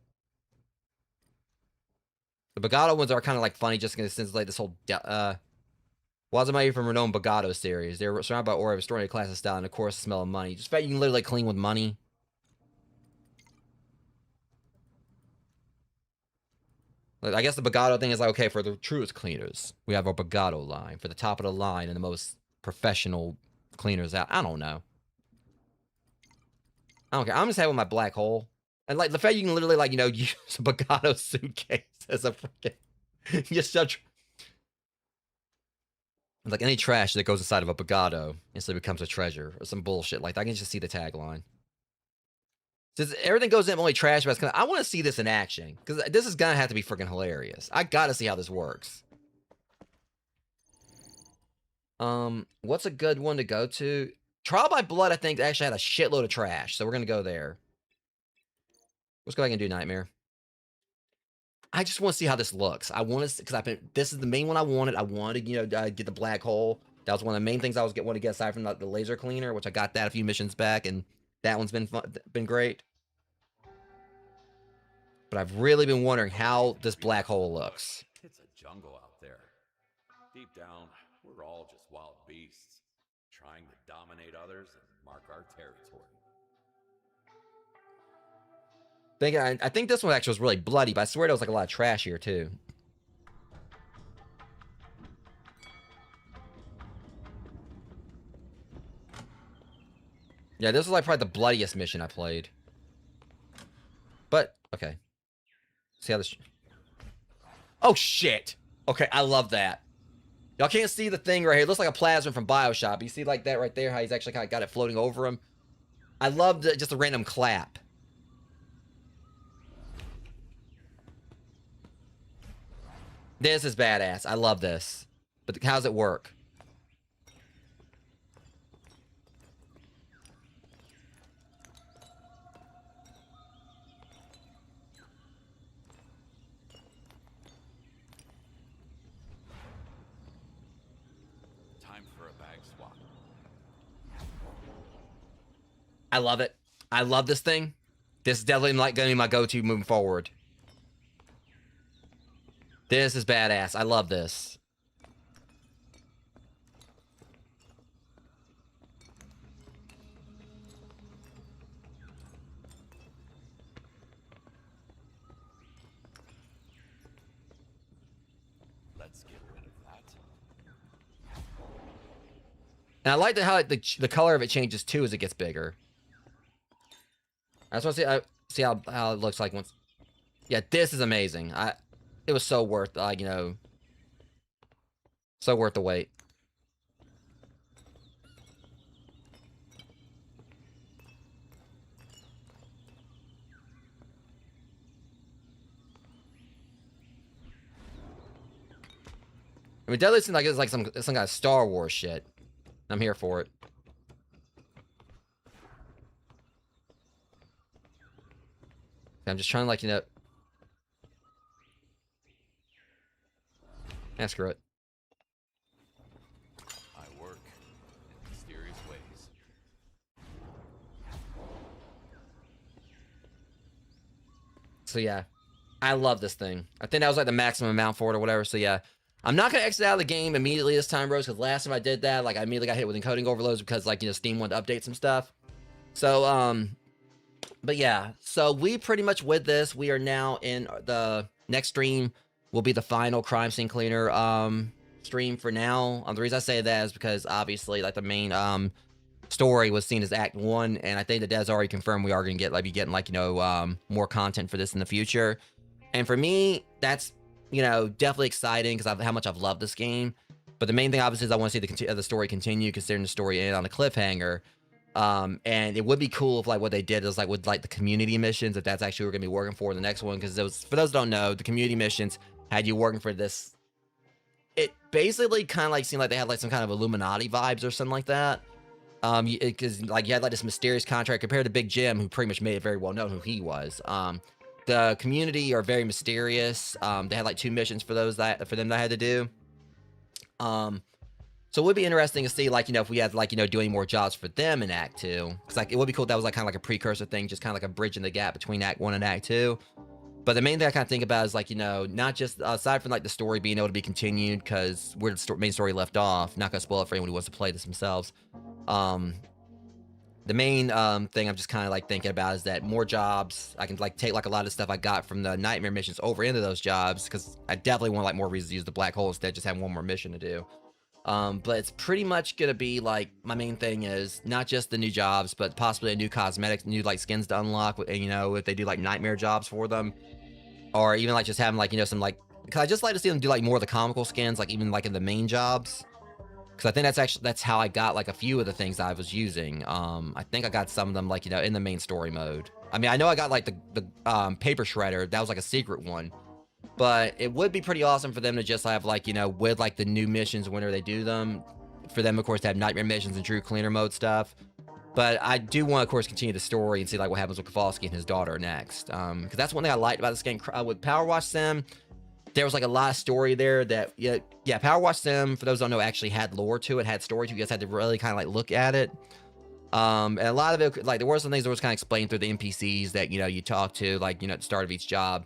the Bugatti ones are kind of like funny just since like this whole Wazamai from Renault Bugatti series. They're surrounded by aura of extraordinary class of style and of course the smell of money. Just the fact you can literally clean with money. Like, I guess the Bugatti thing is like, okay, for the truest cleaners, we have our Bugatti line. For the top of the line and the most professional cleaners out. I don't know. I don't care. I'm just having my black hole. And like the fact you can literally like, use a Bugatti suitcase as a freaking just such like any trash that goes inside of a Bugatti instantly becomes a treasure or some bullshit like that. I can just see the tagline. Since everything goes in only trash, but I want to see this in action because this is gonna have to be freaking hilarious. I gotta see how this works. What's a good one to go to? Trial by Blood, I think, actually had a shitload of trash, so we're gonna go there. Let's go back and do Nightmare. I just want to see how this looks. I want to, because this is the main one I wanted. I wanted to, get the black hole. That was one of the main things I wanted to get aside from the laser cleaner, which I got that a few missions back, and that one's been great. But I've really been wondering how this black hole looks. It's a jungle out there. Deep down, we're all just wild beasts, trying to dominate others and mark our territory. I think this one actually was really bloody, but I swear there was like a lot of trash here too. Yeah, this was like probably the bloodiest mission I played. But, okay. See how this... Oh, shit! Okay, I love that. Y'all can't see the thing right here. It looks like a plasma from Bioshock. You see like that right there, how he's actually kind of got it floating over him? I love just a random clap. This is badass. I love this. But how's it work? Time for a bag swap. I love it. I love this thing. This is definitely like going to be my go-to moving forward. This is badass. I love this. Let's get rid of that. And I like how the color of it changes too as it gets bigger. I just want to see how it looks like once. Yeah, this is amazing. It was so worth so worth the wait. I mean, it definitely seems like it's like some kind of Star Wars shit. I'm here for it. I'm just trying to, like, you know... Yeah, screw it. I work in mysterious ways. So yeah, I love this thing. I think that was like the maximum amount for it or whatever. So yeah, I'm not gonna exit out of the game immediately this time, Rose, because last time I did that, like I immediately got hit with encoding overloads because like, you know, Steam wanted to update some stuff. So but yeah, so we pretty much with this, we are now in the next stream will be the final crime scene cleaner stream for now. The reason I say that is because obviously like the main story was seen as Act 1, and I think that Des already confirmed we are going to get, like, be getting, like, you know, more content for this in the future. And for me, that's, you know, definitely exciting because of how much I've loved this game. But the main thing, obviously, is I want to see the story continue, considering the story ended on a cliffhanger. And it would be cool if, like, what they did is, like, with, like, the community missions, if that's actually what we're going to be working for in the next one. Because those, for those who don't know, the community missions had you working for this. It basically kind of, like, seemed like they had, like, some kind of Illuminati vibes or something like that. Because like you had like this mysterious contract compared to Big Jim, who pretty much made it very well known who he was. The community are very mysterious. They had like 2 missions for them that I had to do. So it would be interesting to see, like, you know, if we had, like, you know, doing more jobs for them in Act 2. Because like it would be cool if that was like kind of like a precursor thing, just kind of like a bridge in the gap between Act 1 and Act 2. But the main thing I kind of think about is, like, you know, not just aside from like the story being able to be continued, because where the main story left off. Not gonna spoil it for anyone who wants to play this themselves. The main thing I'm just kind of like thinking about is that more jobs, I can like take like a lot of stuff I got from the nightmare missions over into those jobs, because I definitely want like more reasons to use the black hole instead of just having one more mission to do. But it's pretty much gonna be like, my main thing is not just the new jobs, but possibly a new cosmetics, new like skins to unlock, and you know, if they do like nightmare jobs for them, or even like just having like, you know, some like, because I just like to see them do like more of the comical skins, like even like in the main jobs. Because I think that's how I got like a few of the things I was using. I think I got some of them like, you know, in the main story mode. I mean, I know I got like the paper shredder. That was like a secret one. But it would be pretty awesome for them to just have like, you know, with like the new missions whenever they do them. For them, of course, to have nightmare missions and true cleaner mode stuff. But I do want to, of course, continue the story and see like what happens with Kowalski and his daughter next. Because that's one thing I liked about this game with Power Wash Sim. There was like a lot of story there that, yeah, Power Wash Sim, for those who don't know, actually had lore to it, had story to it. You guys had to really kind of like look at it. And a lot of it, like, there were some things that was kind of explained through the NPCs that, you know, you talk to, like, you know, at the start of each job.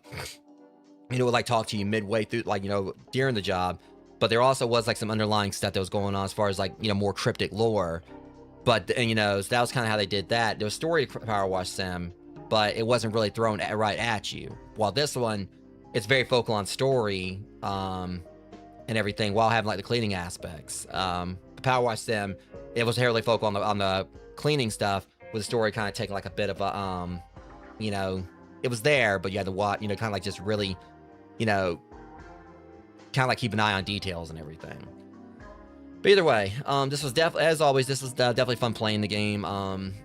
You know, would like talk to you midway through, like, you know, during the job. But there also was like some underlying stuff that was going on as far as like, you know, more cryptic lore. But, and, you know, so that was kind of how they did that. There was story to Power Wash Sim, but it wasn't really thrown right at you. While this one, it's very focal on story and everything, while having like the cleaning aspects. Power Wash Sim, it was heavily focal on the cleaning stuff, with the story kind of taking like a bit of a you know, it was there, but you had to watch, you know, kind of like just really, you know, kind of like keep an eye on details and everything. But either way, this was definitely, as always, this was definitely fun playing the game.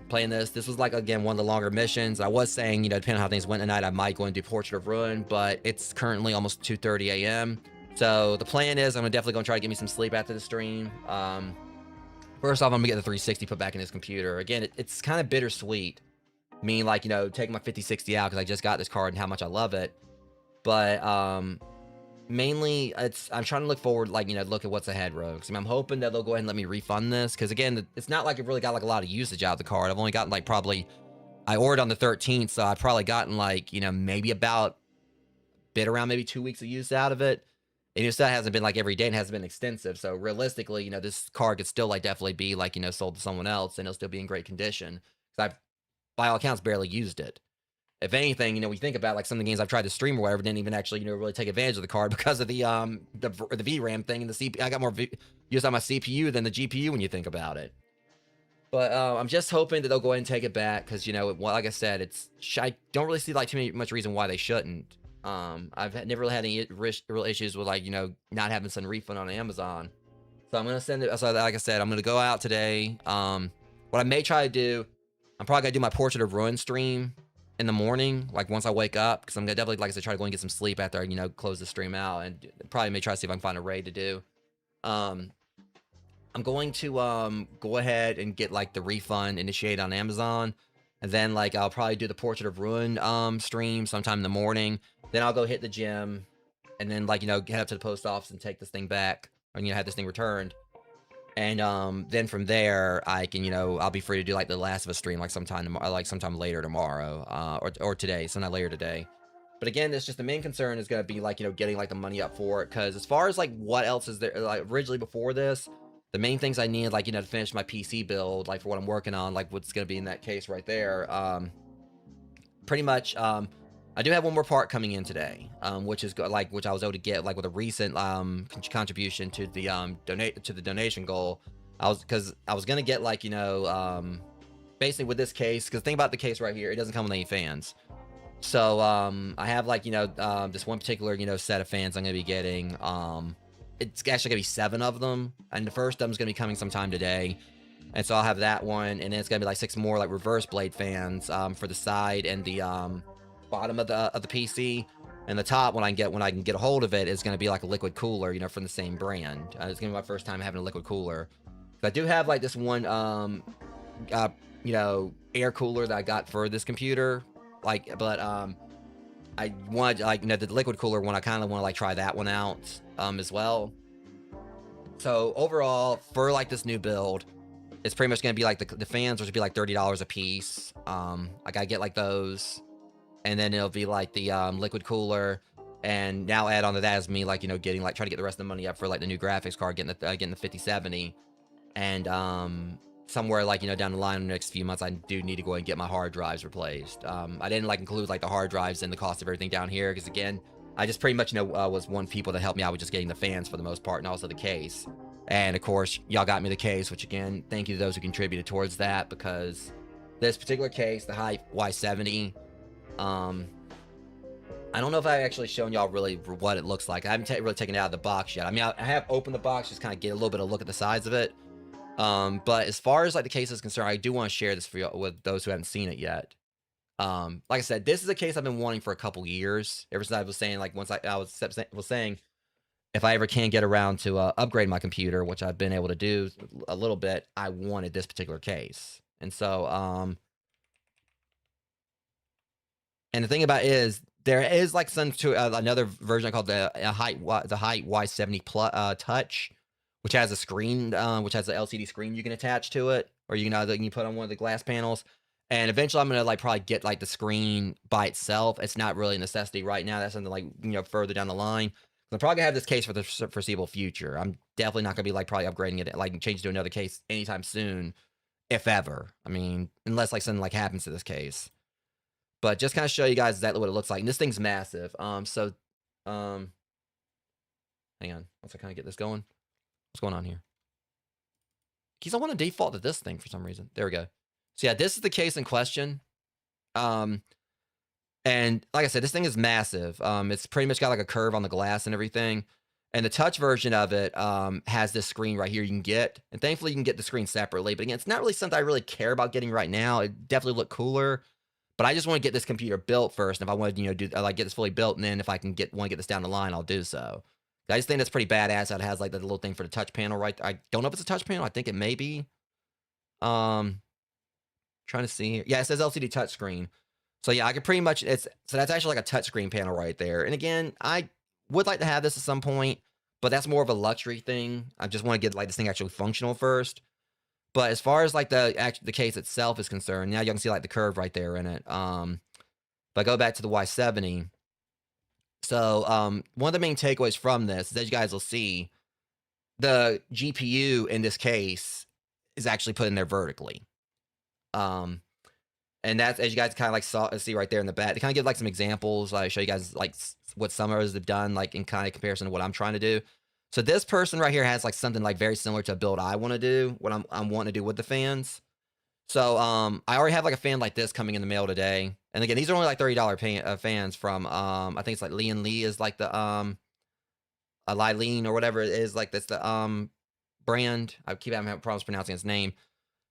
Playing this was like, again, one of the longer missions. I was saying, you know, depending on how things went tonight, I might go and do Portrait of Ruin, but it's currently almost 2:30 a.m. So the plan is I'm definitely going to try to get me some sleep after the stream. First off, I'm going to get the 360 put back in this computer. Again, it's kind of bittersweet. Meaning, like, you know, taking my 5060 out because I just got this card and how much I love it. But, mainly, I'm trying to look forward, like, you know, look at what's ahead, Rogues. I'm hoping that they'll go ahead and let me refund this. Because, again, it's not like it really got, like, a lot of usage out of the card. I've only gotten, like, probably... I ordered on the 13th, so I've probably gotten, like, you know, maybe about... bit around maybe 2 weeks of use out of it. And it still hasn't been, like, every day and hasn't been extensive. So, realistically, you know, this card could still, like, definitely be, like, you know, sold to someone else. And it'll still be in great condition. Because I've, by all accounts, barely used it. If anything, you know, when you think about like some of the games I've tried to stream or whatever, didn't even actually, you know, really take advantage of the card because of the VRAM thing and the CPU. I got more use on my CPU than the GPU when you think about it. But I'm just hoping that they'll go ahead and take it back because, you know, like I said, I don't really see like much reason why they shouldn't. I've never really had any real issues with like, you know, not having some refund on Amazon. So I'm gonna send it. So like I said, I'm gonna go out today. What I may try to do, I'm probably gonna do my Portrait of Ruin stream in the morning, like once I wake up, because I'm gonna definitely, like I said, try to go and get some sleep after I, you know, close the stream out, and probably may try to see if I can find a raid to do. Um, I'm going to go ahead and get like the refund initiated on Amazon, and then like I'll probably do the Portrait of Ruin stream sometime in the morning. Then I'll go hit the gym, and then like head up to the post office and take this thing back, or have this thing returned. And then from there I can I'll be free to do like the Last of Us stream like sometime later tomorrow, or today, sometime later today. But again, it's just the main concern is going to be like getting like the money up for it, because as far as like what else is there, like originally before this, the main things I need like to finish my PC build, like for what I'm working on, like what's going to be in that case right there, pretty much I do have one more part coming in today, which is which I was able to get like with a recent contribution to the donation goal. I was gonna get like basically with this case, because think about the case right here, it doesn't come with any fans. So I have like this one particular set of fans I'm gonna be getting. It's actually gonna be 7 of them, and the first of them is gonna be coming sometime today. And so I'll have that one, and then it's gonna be like 6 more like reverse blade fans for the side and the bottom of the PC. And the top, when I can get a hold of it, is gonna be like a liquid cooler, from the same brand. It's gonna be my first time having a liquid cooler. But I do have like this one air cooler that I got for this computer, but I want the liquid cooler one. I kind of want to like try that one out as well. So overall, for like this new build, it's pretty much gonna be like the fans, which would be like $30 a piece. I gotta get like those, and then it'll be like the liquid cooler, and now add on to that is me like getting like trying to get the rest of the money up for like the new graphics card, getting the 5070, and somewhere like down the line in the next few months I do need to go and get my hard drives replaced. I didn't like include like the hard drives in the cost of everything down here, because again, I just pretty much was one people that helped me out with just getting the fans for the most part, and also the case. And of course y'all got me the case, which again, thank you to those who contributed towards that, because this particular case, the Hype Y70, I don't know if I've actually shown y'all really what it looks like. I haven't really taken it out of the box yet. I mean, I have opened the box, just kind of get a little bit of a look at the size of it. But as far as like the case is concerned, I do want to share this for you with those who haven't seen it yet. Like I said, this is a case I've been wanting for a couple years. Ever since I was saying, like, once I was saying, if I ever can get around to upgrade my computer, which I've been able to do a little bit, I wanted this particular case. And so, and the thing about it is, there is like some another version called the Height Y70 Touch, which has a screen, which has an LCD screen you can attach to it, or you can put on one of the glass panels. And eventually, I'm gonna like probably get like the screen by itself. It's not really a necessity right now. That's something like further down the line. I'm probably gonna have this case for the foreseeable future. I'm definitely not gonna be like probably upgrading it, like change to another case anytime soon, if ever. I mean, unless like something like happens to this case. But just kind of show you guys exactly what it looks like. And this thing's massive. Hang on, once I kind of get this going. What's going on here? Keys, I want to default to this thing for some reason. There we go. So yeah, this is the case in question. And like I said, this thing is massive. It's pretty much got like a curve on the glass and everything. And the touch version of it has this screen right here you can get. And thankfully you can get the screen separately. But again, it's not really something I really care about getting right now. It definitely look cooler. But I just want to get this computer built first. And if I want to, do like get this fully built, and then if I can want to get this down the line, I'll do so. I just think that's pretty badass. That it has like the little thing for the touch panel, right? I don't know if it's a touch panel. I think it may be. Trying to see here. Yeah, it says LCD touchscreen. So yeah, I could pretty much so that's actually like a touchscreen panel right there. And again, I would like to have this at some point, but that's more of a luxury thing. I just want to get like this thing actually functional first. But as far as like the case itself is concerned, now you can see like the curve right there in it. If I go back to the Y70. So one of the main takeaways from this is, as you guys will see, the GPU in this case is actually put in there vertically. And that's, as you guys kind of like see right there in the back, to kind of give like some examples, like show you guys like what some others have done, like in kind of comparison to what I'm trying to do. So this person right here has like something like very similar to a build I want to do, what I'm wanting to do with the fans. So I already have like a fan like this coming in the mail today. And again, these are only like $30 fans from I think it's like Lee is like the Lilene or whatever it is, like that's the brand. I keep having problems pronouncing its name.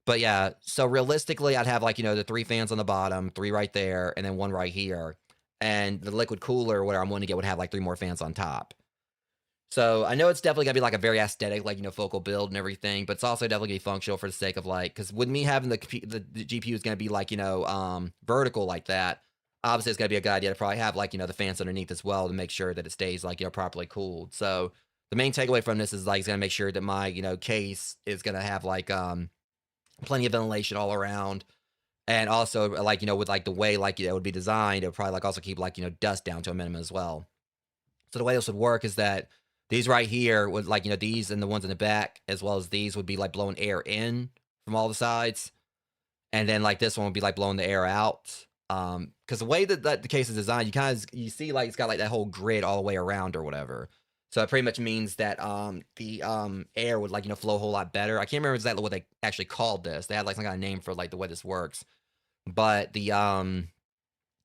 But yeah, so realistically I'd have like the 3 fans on the bottom, 3 right there, and then 1 right here. And the liquid cooler, where I'm wanting to get, would have like 3 more fans on top. So I know it's definitely gonna be like a very aesthetic, like, focal build and everything, but it's also definitely gonna be functional for the sake of like, because with me having the GPU is gonna be like, vertical like that. Obviously, it's gonna be a good idea to probably have like, the fans underneath as well to make sure that it stays like, properly cooled. So the main takeaway from this is like, it's gonna make sure that my, case is gonna have like, plenty of ventilation all around. And also like, with like the way like, it would be designed, it would probably like also keep like, dust down to a minimum as well. So the way this would work is that these right here would like, these and the ones in the back, as well as these would be like blowing air in from all the sides. And then like this one would be like blowing the air out. Because the way that the case is designed, you see like it's got like that whole grid all the way around or whatever. So it pretty much means that the air would like, flow a whole lot better. I can't remember exactly what they actually called this. They had like some kind of name for like the way this works. But the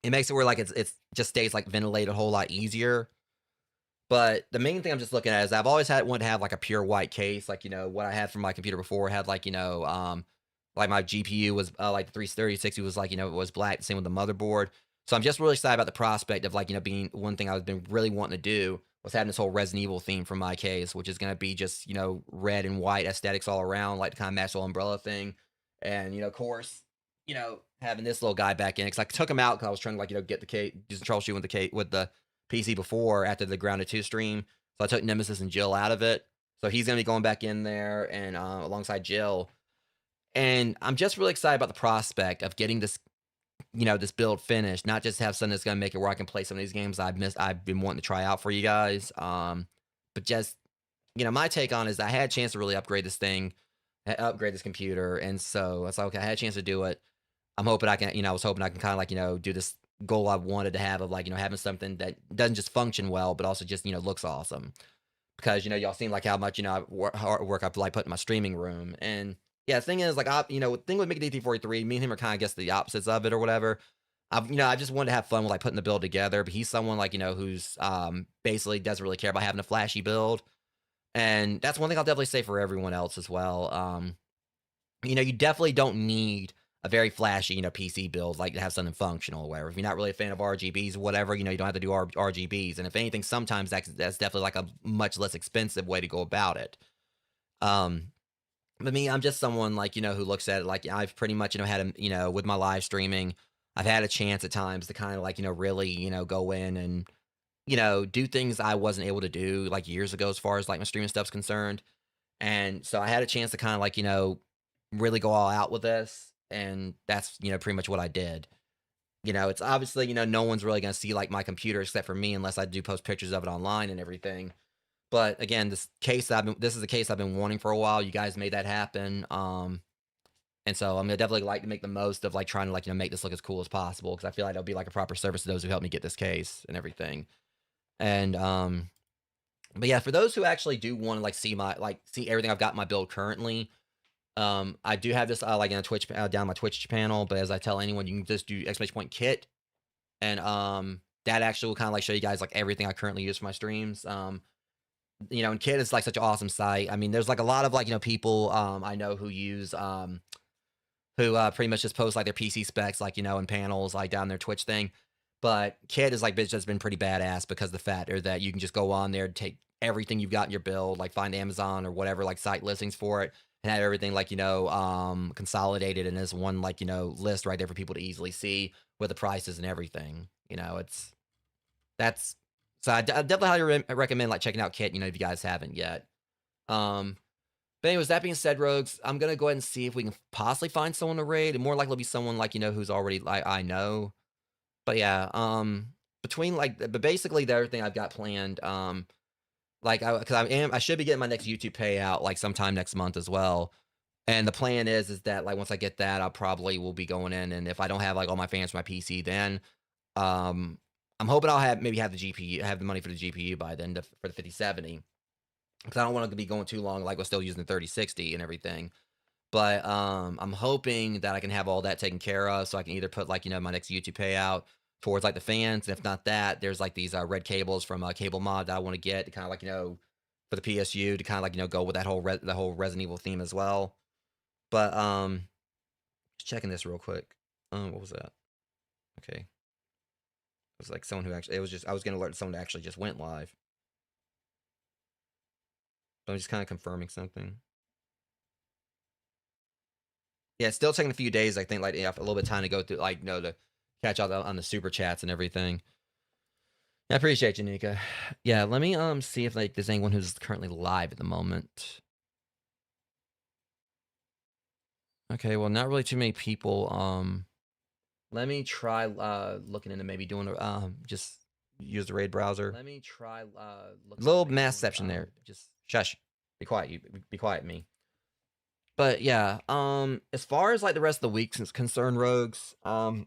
it makes it where like it's just stays like ventilated a whole lot easier. But the main thing I'm just looking at is I've always wanted to have like a pure white case, like what I had from my computer before had like my GPU was like the 3060 was like it was black, the same with the motherboard. So I'm just really excited about the prospect of like being one thing I've been really wanting to do was having this whole Resident Evil theme for my case, which is gonna be just red and white aesthetics all around, like the kind of match the whole umbrella thing, and of course having this little guy back in because I took him out because I was trying to like get the case, do some troubleshooting with the case with the PC before after the Grounded 2 stream. So I took Nemesis and Jill out of it. So he's going to be going back in there and alongside Jill. And I'm just really excited about the prospect of getting this, this build finished. Not just have something that's going to make it where I can play some of these games I've been wanting to try out for you guys. But just, my take on it is I had a chance to really upgrade this thing, upgrade this computer. And so it's like, okay, I had a chance to do it. I'm hoping I can, I was hoping I can kind of like, do this goal I wanted to have of like, having something that doesn't just function well, but also just, looks awesome. Because, y'all seen like how much, hard work I've like put in my streaming room. And yeah, the thing is like, the thing with Mickey DT43, me and him are kind of guess the opposites of it or whatever. I just wanted to have fun with like putting the build together, but he's someone like, who's basically doesn't really care about having a flashy build. And that's one thing I'll definitely say for everyone else as well. You definitely don't need a very flashy, PC build, like to have something functional or whatever. If you're not really a fan of RGBs or whatever, you don't have to do RGBs. And if anything, sometimes that's definitely like a much less expensive way to go about it. But me, I'm just someone like, who looks at it like I've pretty much, had a, with my live streaming, I've had a chance at times to kind of like, really, go in and, do things I wasn't able to do like years ago as far as like my streaming stuff's concerned. And so I had a chance to kind of like, really go all out with this. And that's, pretty much what I did. It's obviously, no one's really going to see like my computer except for me unless I do post pictures of it online and everything. But again, this is a case I've been wanting for a while. You guys made that happen. And so I'm gonna definitely like to make the most of like trying to like, make this look as cool as possible because I feel like it'll be like a proper service to those who helped me get this case and everything. And but yeah, for those who actually do want to like see everything I've got in my build currently, I do have this like in a Twitch down my Twitch panel, but as I tell anyone, you can just do !kit, and that actually will kind of like show you guys like everything I currently use for my streams. And Kit is like such an awesome site. I mean, there's like a lot of like people I know who use who pretty much just post like their PC specs like in panels like down their Twitch thing. But Kit is like just been pretty badass because the factor that you can just go on there and take everything you've got in your build, like find Amazon or whatever like site listings for it, and have everything like consolidated in this one like list right there for people to easily see with the prices and everything. That's so I definitely highly recommend like checking out Kit. If you guys haven't yet. But anyways, that being said, Rogues, I'm gonna go ahead and see if we can possibly find someone to raid. And more likely, it'll be someone like who's already like I know. But yeah, between like, but basically the other thing I've got planned, like because I should be getting my next YouTube payout like sometime next month as well. And the plan is that like once I get that, I'll probably will be going in, and if I don't have like all my fans for my PC, then I'm hoping I'll have the GPU, have the money for the GPU by then for the 5070. Because I don't want to be going too long, like we're still using the 3060 and everything. But I'm hoping that I can have all that taken care of, so I can either put like my next YouTube payout towards like the fans, and if not that, there's like these red cables from Cable Mod that I want to get to kind of like for the PSU to kind of like go with that whole the whole Resident Evil theme as well. But just checking this real quick. What was that? Okay, it was like someone who actually I was gonna alert someone that actually just went live. So I'm just kind of confirming something. Yeah, it's still taking a few days. I think like a little bit of time to go through, like, to catch up on the super chats and everything. I appreciate you, Nika. Yeah, let me see if like there's anyone who's currently live at the moment. Okay, well, not really too many people. Let me try looking into maybe doing just use the raid browser. Let me try little mass exception there. Just shush. Be quiet. You be quiet, me. But yeah, as far as like the rest of the week is concerned, Rogues, I'm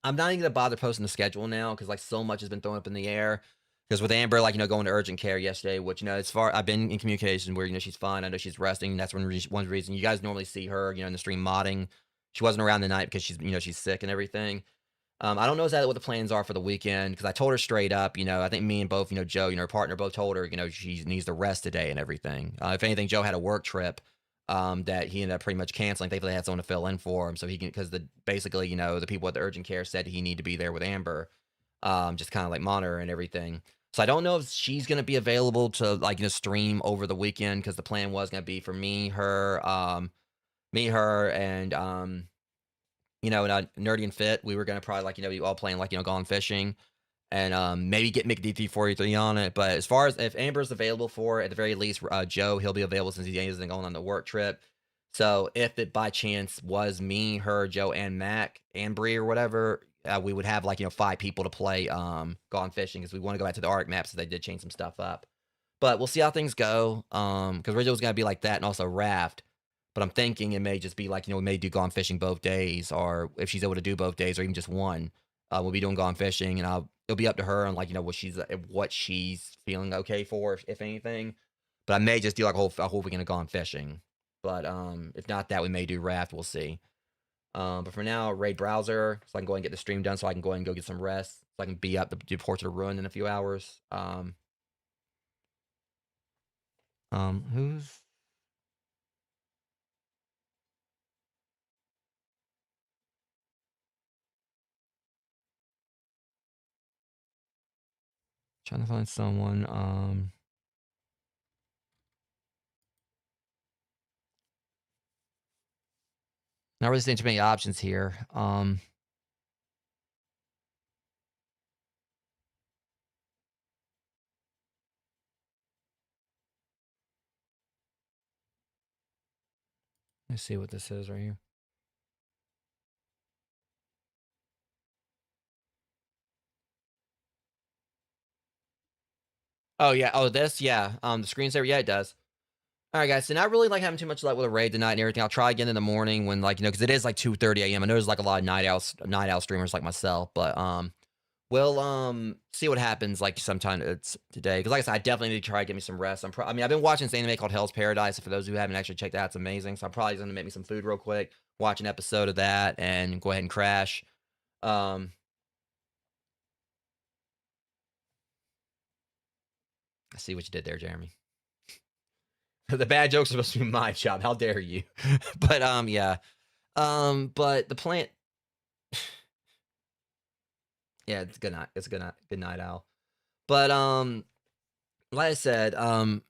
not even gonna bother posting the schedule now because like so much has been thrown up in the air. Because with Amber, like, going to urgent care yesterday, which, as far I've been in communication where, she's fine. I know she's resting. That's one reason you guys normally see her, in the stream modding. She wasn't around the night because she's, she's sick and everything. I don't know exactly what the plans are for the weekend because I told her straight up, I think me and both, Joe, her partner, both told her, she needs to rest today and everything. If anything, Joe had a work trip that he ended up pretty much canceling. Thankfully, they had someone to fill in for him so he can, because basically, the people at the urgent care said he needed to be there with Amber, just kind of like monitor and everything. So I don't know if she's gonna be available to like stream over the weekend because the plan was gonna be for me, her, and Nerdy and Fit. We were gonna probably like be all playing like gone fishing, and maybe get McD343 on it. But as far as if Amber's available for it, at the very least, Joe, he'll be available since he isn't going on the work trip. So if it by chance was me, her, Joe, and Mac, and Bree or whatever, we would have like 5 people to play Gone Fishing because we want to go back to the Arc map so they did change some stuff up. But we'll see how things go. Because originally it was gonna be like that and also Raft. But I'm thinking it may just be like, we may do Gone Fishing both days, or if she's able to do both days, or even just one, we'll be doing Gone Fishing, and it'll be up to her on like what she's feeling okay for, if anything. But I may just do like a whole weekend of Gone Fishing. But if not that, we may do Raft. We'll see. But for now, raid browser, so I can go and get the stream done, so I can go ahead and go get some rest, so I can be up to do Portrait of Ruin in a few hours. Who's trying to find someone? Not really seeing too many options here. Let's see what this is right here. Oh yeah. Oh, this, yeah. The screensaver, yeah, it does. All right, guys. So not really like having too much luck with a raid tonight and everything. I'll try again in the morning when like because it is like 2:30 a.m. I know there's like a lot of night owl streamers like myself, but we'll see what happens like sometime it's today. Because like I said, I definitely need to try to get me some rest. I mean, I've been watching this anime called Hell's Paradise. For those who haven't actually checked that, it's amazing. So I'm probably gonna make me some food real quick, watch an episode of that, and go ahead and crash. I see what you did there, Jeremy. The bad jokes are supposed to be my job. How dare you? But yeah. But the plant. Yeah, it's good night. It's a good night, Al. But like I said, I'm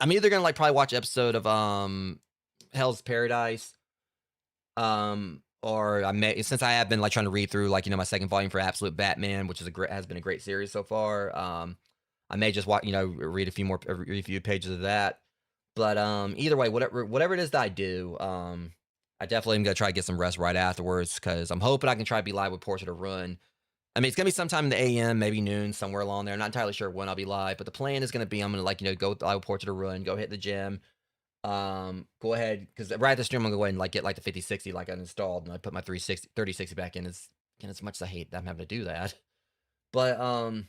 either gonna like probably watch an episode of Hell's Paradise, or I may, since I have been like trying to read through like my second volume for Absolute Batman, which is has been a great series so far. I may just watch read a few pages of that. But either way, whatever it is that I do, I definitely am gonna try to get some rest right afterwards because I'm hoping I can try to be live with Portrait of Ruin. I mean, it's gonna be sometime in the AM, maybe noon, somewhere along there. I'm not entirely sure when I'll be live, but the plan is gonna be I'm gonna like go live with Portrait of Ruin, go hit the gym, go ahead because right at the stream I'm gonna go ahead and like get like the 5060 like I installed, and I put my 3060 back in. As much as I hate that I'm having to do that, but I'm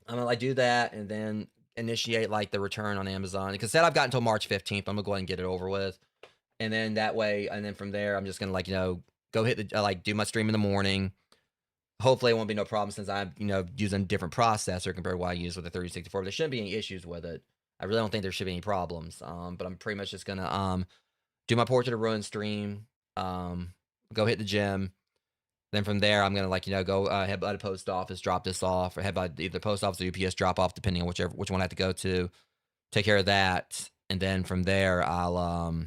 gonna like do that and then initiate like the return on Amazon because said I've got until March 15th. I'm gonna go ahead and get it over with, and then that way, and then from there I'm just gonna like go hit the like do my stream in the morning. Hopefully it won't be no problem since I'm using a different processor compared to what I use with the 3064. But there shouldn't be any issues with it. I really don't think there should be any problems. But I'm pretty much just gonna do my Portrait of Ruin stream, go hit the gym. Then from there, I'm gonna like go head by the post office, drop this off, or head by either post office or UPS drop off, depending on which one I have to go to. take care of that, and then from there, I'll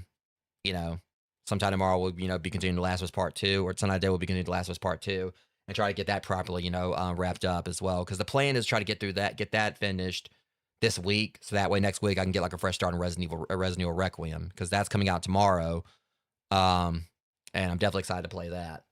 you know, sometime tomorrow we'll be continuing The Last of Us Part 2, or tonight day we'll be continuing The Last of Us Part 2, and try to get that properly wrapped up as well. Because the plan is try to get that finished this week, so that way next week I can get like a fresh start on Resident Evil Requiem, because that's coming out tomorrow. And I'm definitely excited to play that.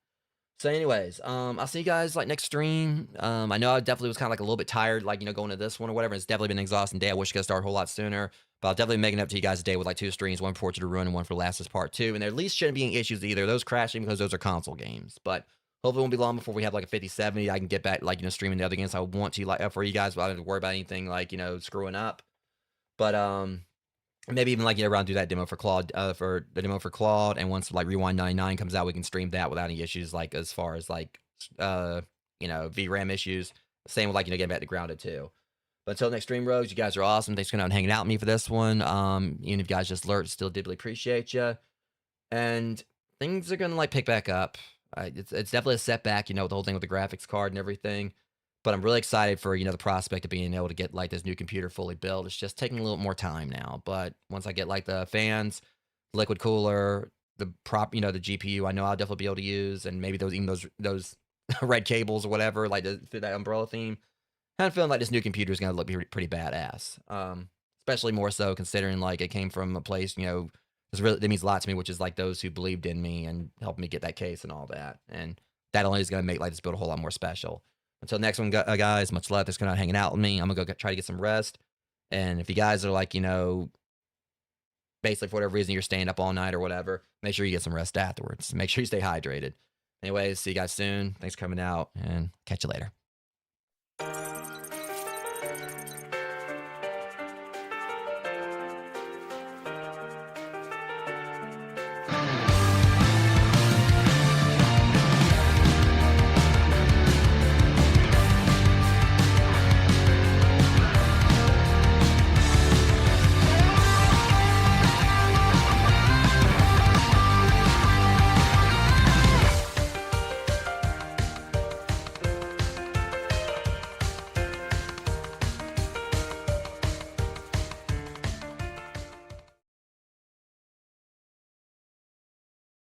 So anyways, I'll see you guys like next stream. I know I definitely was kind of like a little bit tired, like, going to this one or whatever. It's definitely been an exhausting day. I wish I could start a whole lot sooner, but I'll definitely be making it up to you guys today with like 2 streams, one for Portrait of Ruin and one for Last of Us Part 2. And there at least shouldn't be any issues either. Those crashing because those are console games, but hopefully it won't be long before we have like a 50-70. I can get back like, streaming the other games I want to like for you guys, but I don't have to worry about anything like, screwing up. But, maybe even like around do that demo for Claude, and once like Rewind 99 comes out, we can stream that without any issues, like as far as like VRAM issues. Same with like getting back to Grounded too. But until next stream, Rogues, you guys are awesome. Thanks for coming out and hanging out with me for this one. Even if you guys just lurked, still deeply appreciate you. And things are gonna like pick back up. It's definitely a setback, with the whole thing with the graphics card and everything. But I'm really excited for, the prospect of being able to get like this new computer fully built. It's just taking a little more time now. But once I get like the fans, liquid cooler, the the GPU, I know I'll definitely be able to use, and maybe those red cables or whatever, like for that umbrella theme. I'm feeling like this new computer is gonna look pretty badass. Especially more so considering like it came from a place, that means a lot to me, which is like those who believed in me and helped me get that case and all that. And that only is gonna make like this build a whole lot more special. Until next one, guys, much love. Thanks for hanging out with me. I'm going to go try to get some rest. And if you guys are like, basically for whatever reason you're staying up all night or whatever, make sure you get some rest afterwards. Make sure you stay hydrated. Anyways, see you guys soon. Thanks for coming out, and catch you later.